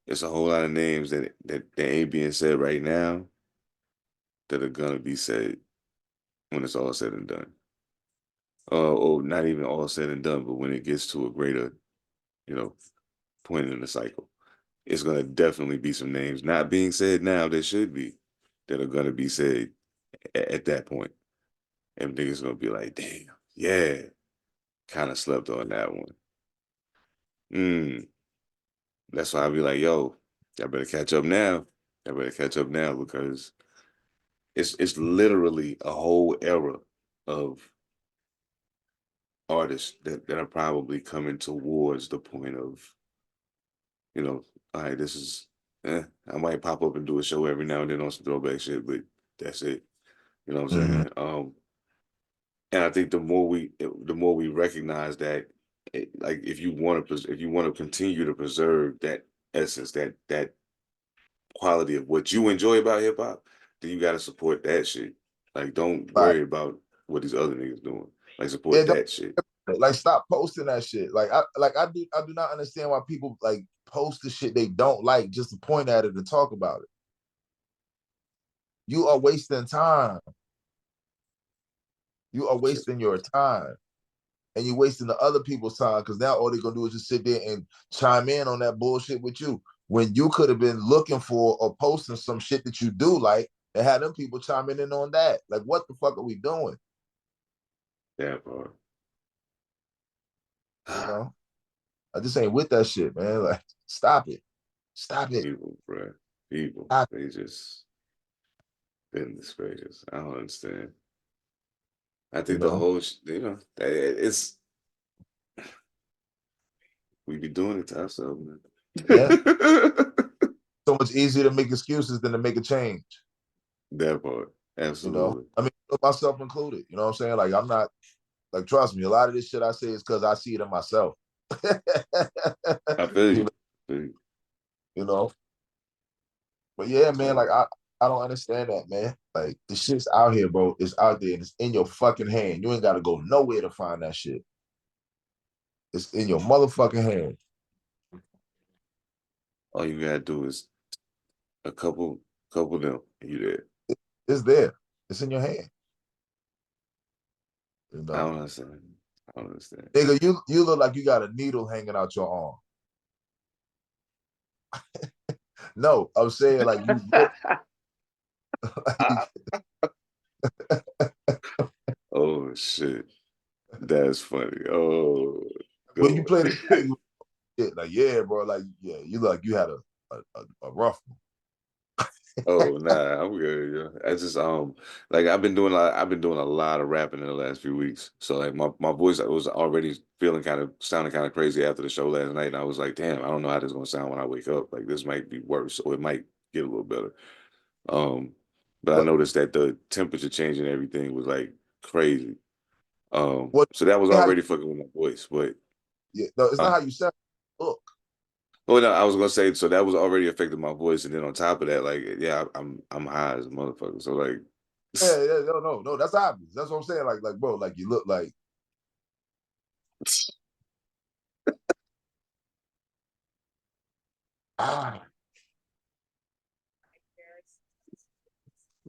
there's a whole lot of names that ain't being said right now that are gonna be said when it's all said and done. Or not even all said and done, but when it gets to a greater, point in the cycle. it's gonna definitely be some names not being said now that should be, that are gonna be said at that point. And niggas gonna be like, damn, yeah, kind of slept on that one. That's why I be like, yo, I better catch up now. I better catch up now because it's literally a whole era of artists that are probably coming towards the point of, all right, this is I might pop up and do a show every now and then on some throwback shit, but that's it. You know what I'm Mhm. saying? And I think the more we recognize that, like if you want to continue to preserve that essence, that quality of what you enjoy about hip hop, then you got to support that shit. Like, don't Right. worry about what these other niggas doing. Like, Yeah, support that shit. like stop posting that shit. I do not understand why people like post the shit they don't like just to point at it and talk about it. You are wasting time. You are wasting your time. And you're wasting the other people's time because now all they're gonna do is just sit there and chime in on that bullshit with you. When you could have been looking for or posting some shit that you do like and had them people chiming in on that. Like, what the fuck are we doing? That part. You know? I just ain't with that shit, man. Like, stop it. Stop it. People, bro. People. Stop They just, goodness gracious. I don't understand. I it, you think the know? whole, it's, we be doing it to ourselves, man. Yeah. So much easier to make excuses than to make a change. That part. You know? Absolutely. I mean, myself included. You know what I'm saying? Like, I'm not like, trust me, a lot of this shit I say is because I see it in myself. I feel you you. know, I feel you. you know? But yeah, man, like Um, I don't understand that, man. Like the shit's out here, bro. It's out there and it's in your fucking hand. You ain't gotta go nowhere to find that shit. It's in your motherfucking hand. all you gotta do is a couple of them, and you there. It's there. It's in your hand. You I know, don't understand. I don't understand. nigga, you look like you got a needle hanging out your arm. No, I'm saying like you look like, Oh shit. That's funny. Oh, when good you play the shit, one. like yeah, bro, like yeah, you look like you had a rough one. Oh nah, I'm good. Yeah, I just like I've been doing a lot of rapping in the last few weeks. So like my voice was already sounding kind of crazy after the show last night, and I was like, damn, I don't know how this is gonna sound when I wake up. Like this might be worse, or it might get a little better. Um, but I What noticed that the temperature change and everything was like crazy. what So that was how you, already fucking with my voice, but yeah, no, it's not uh, how you sound. Look, oh no, I was gonna say so that was already affecting my voice, and then on top of that, like yeah, I'm high as a motherfucker. So like, yeah, no, that's obvious. That's what I'm saying. Like, bro, like you look like ah,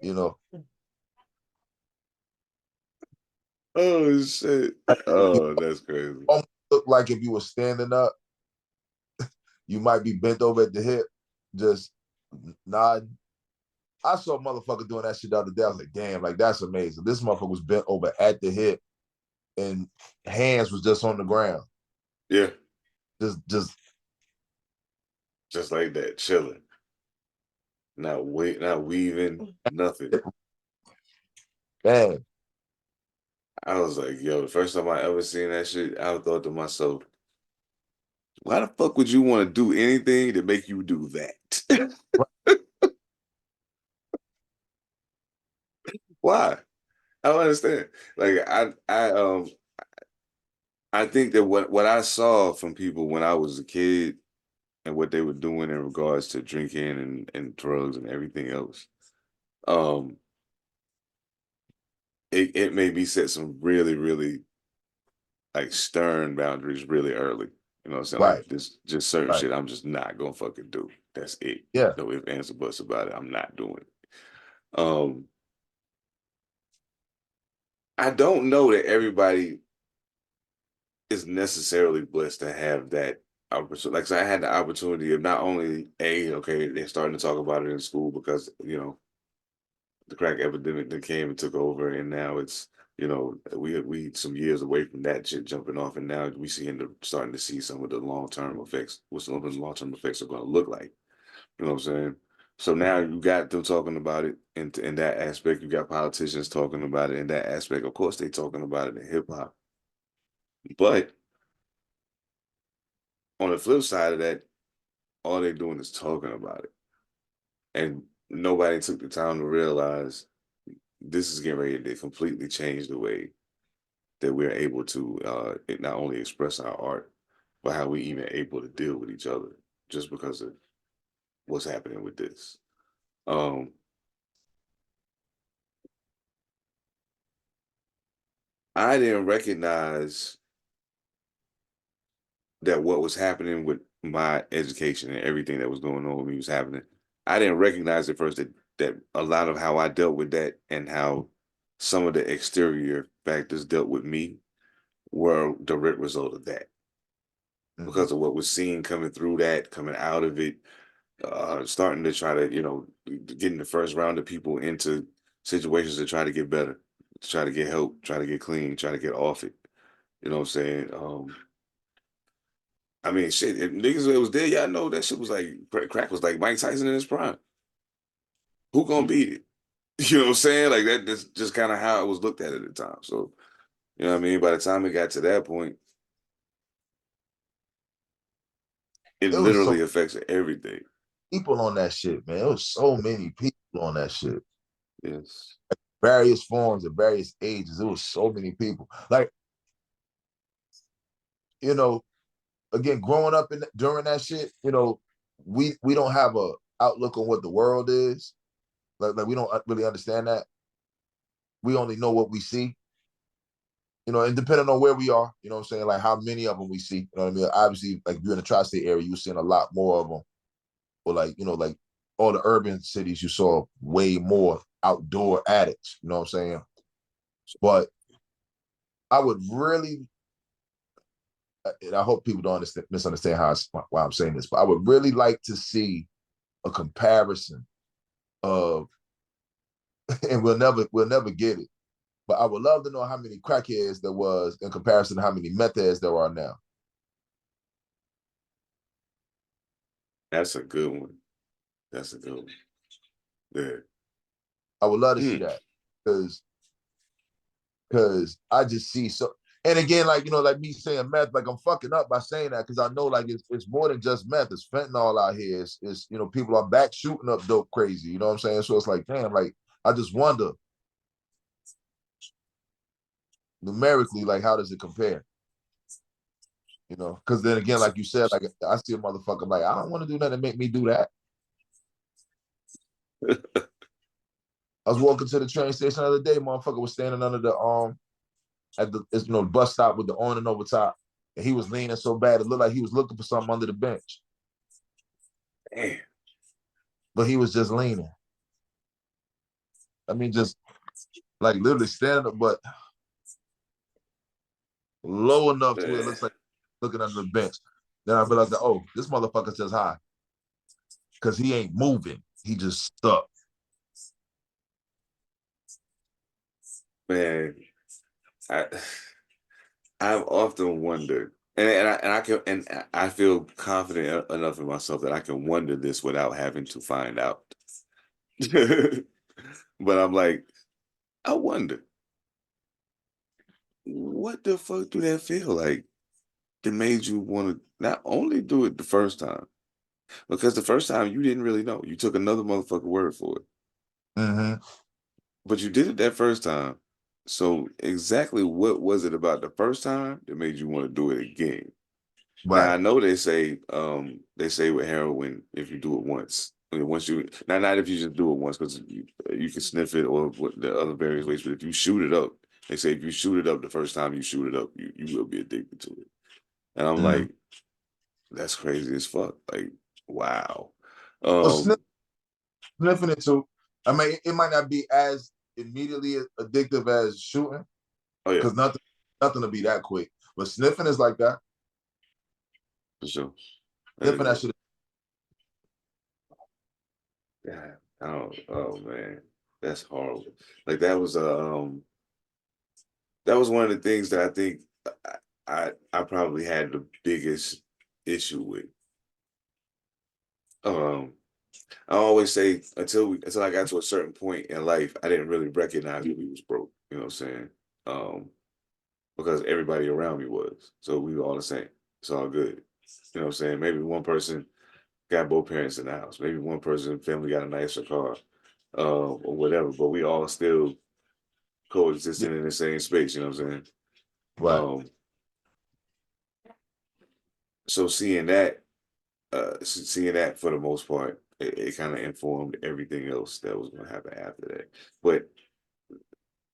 you know, oh shit, you oh that's crazy. almost look like if you were standing up, you might be bent over at the hip, just nodding. I saw a motherfucker doing that shit the other day. I was like, damn, like that's amazing. This motherfucker was bent over at the hip and hands was just on the ground. Yeah, Just just like that, chilling, not weaving, nothing. man. I was like, yo, the first time I ever seen that shit, I thought to myself, why the fuck would you want to do anything to make you do that? Why? I don't understand. Like I think that what I saw from people when I was a kid and what they were doing in regards to drinking and drugs and everything else, um, it made me set some really, really like stern boundaries really early. You know what I'm saying? Right, Like this just certain right. shit I'm just not gonna fucking do. That's it. Yeah. No ifs, ands, or buts about it. I'm not doing it. Um, I don't know that everybody is necessarily blessed to have that like so I had the opportunity of not only okay, they're starting to talk about it in school because the crack epidemic that came and took over, and now it's we some years away from that shit jumping off, and now we starting to see some of the long-term effects. What some of the long-term effects are going to look like. You know what I'm saying? So now you got them talking about it in that aspect. You got politicians talking about it in that aspect. Of course, they talking about it in hip hop, but on the flip side of that, all they're doing is talking about it, and nobody took the time to realize this is getting ready to completely change the way that we're able to not only express our art, but how we even able to deal with each other just because of what's happening with this. I didn't recognize that what was happening with my education and everything that was going on when me was happening. I didn't recognize at first that a lot of how I dealt with that and how some of the exterior factors dealt with me were a direct result of that. Because of what was seen coming through that, coming out of it, starting to try to, getting the first round of people into situations to try to get better, to try to get help, try to get clean, try to get off it. You know what I'm saying? I mean, shit, if niggas that was there, y'all know that shit was like, crack was like Mike Tyson in his prime. Who gonna beat it? You know what I'm saying? Like that's just kind of how it was looked at the time. So, you know what I mean? By the time it got to that point, it It was literally some affects everything. people on that shit, man. It was so many people on that shit. Yes. Various forms of various ages. It was so many people. Like, again, growing up during that shit, we don't have a outlook on what the world is. Like we don't really understand that. We only know what we see. And depending on where we are, you know what I'm saying, like how many of them we see. You know what I mean? Obviously, like if you're in the tri-state area, you're seeing a lot more of them. Or like, like all the urban cities, you saw way more outdoor addicts. You know what I'm saying? But I would really, and I hope people don't misunderstand why I'm saying this, but I would really like to see a comparison of, and we'll never get it, but I would love to know how many crackheads there was in comparison to how many meth heads there are now. That's a good one. That's a good one. Yeah. I would love to see that because I just see so. And again, like like me saying meth, like I'm fucking up by saying that because I know like it's more than just meth. It's fentanyl out here. It's people are back shooting up dope crazy. You know what I'm saying? So it's like, damn, like I just wonder numerically, like how does it compare? Because then again, like you said, like I see a motherfucker like I don't want to do nothing to make me do that. I was walking to the train station the other day, motherfucker was standing under the at the bus stop with the on and over top, and he was leaning so bad it looked like he was looking for something under the bench. Damn. But he was just leaning. I mean, just like literally standing up, but low enough to where it looks like looking under the bench. Then I realized that, oh, this motherfucker's just high because he ain't moving. He just stuck. Man, I've often wondered, and I feel confident enough in myself that I can wonder this without having to find out. But I'm like, I wonder, what the fuck do that feel like that made you want to not only do it the first time, because the first time you didn't really know. You took another motherfucker word for it. Mm-hmm. But you did it that first time. So exactly what was it about the first time that made you want to do it again? Now Right. I know they say with heroin, if you do it once, I mean, once you not if you just do it once because you can sniff it or what the other various ways, but if you shoot it up, they say if you shoot it up the first time you shoot it up, you will be addicted to it. And I'm Mm-hmm. like, that's crazy as fuck. Like, wow. Well, Um, sniffing it too. I mean, it might not be as immediately addictive as shooting oh yeah. because nothing will be that quick. But sniffing is like that. For sure. Different that shit. Yeah. Oh man, that's horrible. Like that was one of the things that I think I probably had the biggest issue with. I always say until I got to a certain point in life, I didn't really recognize we was broke. You know what I'm saying? Because everybody around me was, so we were all the same. It's all good. You know what I'm saying? Maybe one person got both parents in the house. Maybe one person family got a nicer car, or whatever. But we all still coexisting in the same space. You know what I'm saying? Right. So seeing that for the most part, it kind of informed everything else that was going to happen after that. But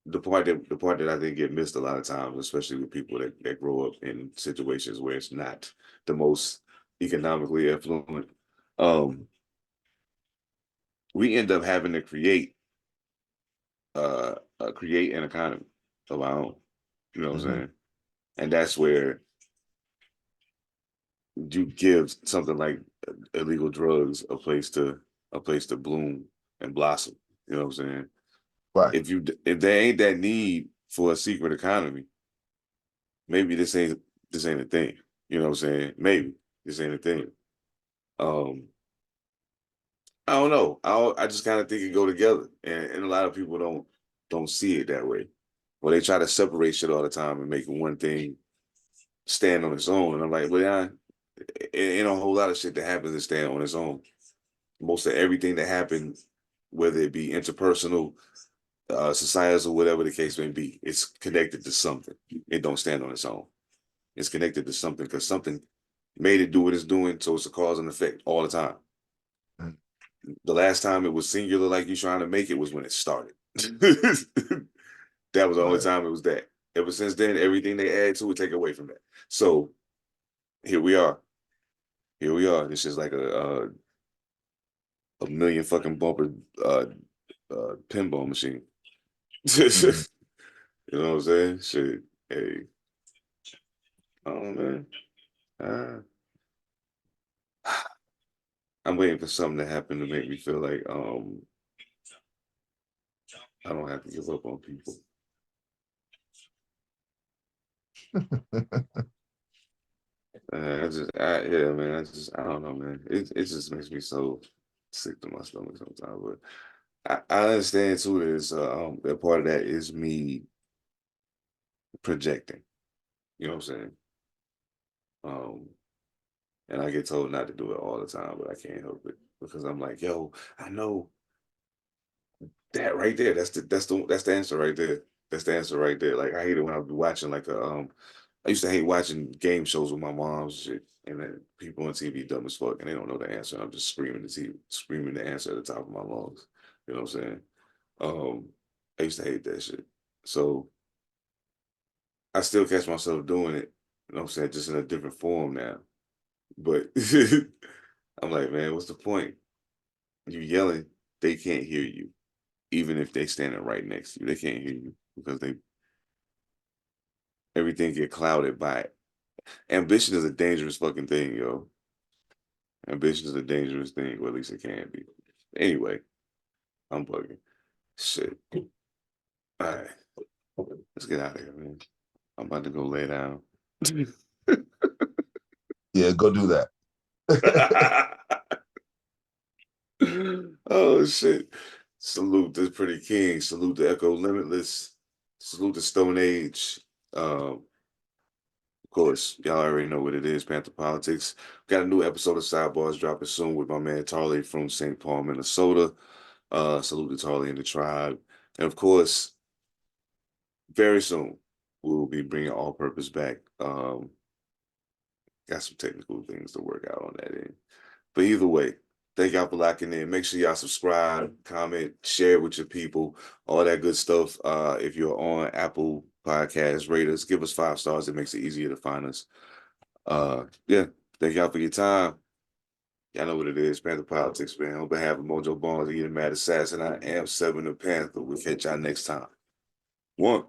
the part that I think get missed a lot of times, especially with people that grow up in situations where it's not the most economically affluent, we end up having to create an economy of our own. You know what I'm saying? And that's where you give something like illegal drugs a place to bloom and blossom. You know what I'm saying? Right. If there ain't that need for a secret economy, maybe this ain't a thing. You know what I'm saying? Maybe this ain't a thing. I don't know. I just kind of think it go together, and a lot of people don't see it that way. Well, they try to separate shit all the time and make one thing stand on its own. And I'm like, well, yeah, it ain't a whole lot of shit that happens to stand on its own. Most of everything that happens, whether it be interpersonal, societal, whatever the case may be, it's connected to something. It don't stand on its own. It's connected to something because something made it do what it's doing. So it's a cause and effect all the time. The last time it was singular, like you trying to make it, was when it started. That was the only time it was that. Ever since then, everything they add to it, take away from that. So here we are. This is like a million fucking bumper pinball machine. You know what I'm saying? Shit. Hey. Oh man. I'm waiting for something to happen to make me feel like I don't have to give up on people. Yeah, man. I don't know, man. It just makes me so sick to my stomach sometimes. But I understand too that part of that is me projecting. You know what I'm saying? And I get told not to do it all the time, but I can't help it because I'm like, yo, I know that right there. That's the answer right there. That's the answer right there. Like I hate it when I be watching like I used to hate watching game shows with my mom and shit, and then people on TV dumb as fuck and they don't know the answer. I'm just screaming the answer at the top of my lungs. You know what I'm saying? I used to hate that shit. So I still catch myself doing it, you know what I'm saying, just in a different form now. But I'm like, man, what's the point? You yelling, they can't hear you. Even if they standing right next to you, they can't hear you because everything get clouded by it. Ambition is a dangerous fucking thing, yo. Ambition is a dangerous thing, or at least it can be. Anyway, I'm bugging. Shit. All right. Let's get out of here, man. I'm about to go lay down. Yeah, go do that. Oh shit. Salute the Pretty King. Salute the Echo Limitless. Salute the Stone Age. Of course, y'all already know what it is, Pantha Politix. Got a new episode of Sidebars dropping soon with my man Tarley from St. Paul, Minnesota. Salute to Tarley and the tribe. And of course, very soon, we'll be bringing All Purpose back. Got some technical things to work out on that end. But either way, thank y'all for locking in. Make sure y'all subscribe, comment, share with your people, all that good stuff. If you're on Apple Podcasts, rate us, give us 5 stars. It makes it easier to find us. Yeah, thank y'all for your time. Y'all know what it is, Pantha Politix, man. On behalf of Mojo Barnes, the ethemadassassin, I am Seven Da Pantha. We'll catch y'all next time. 1.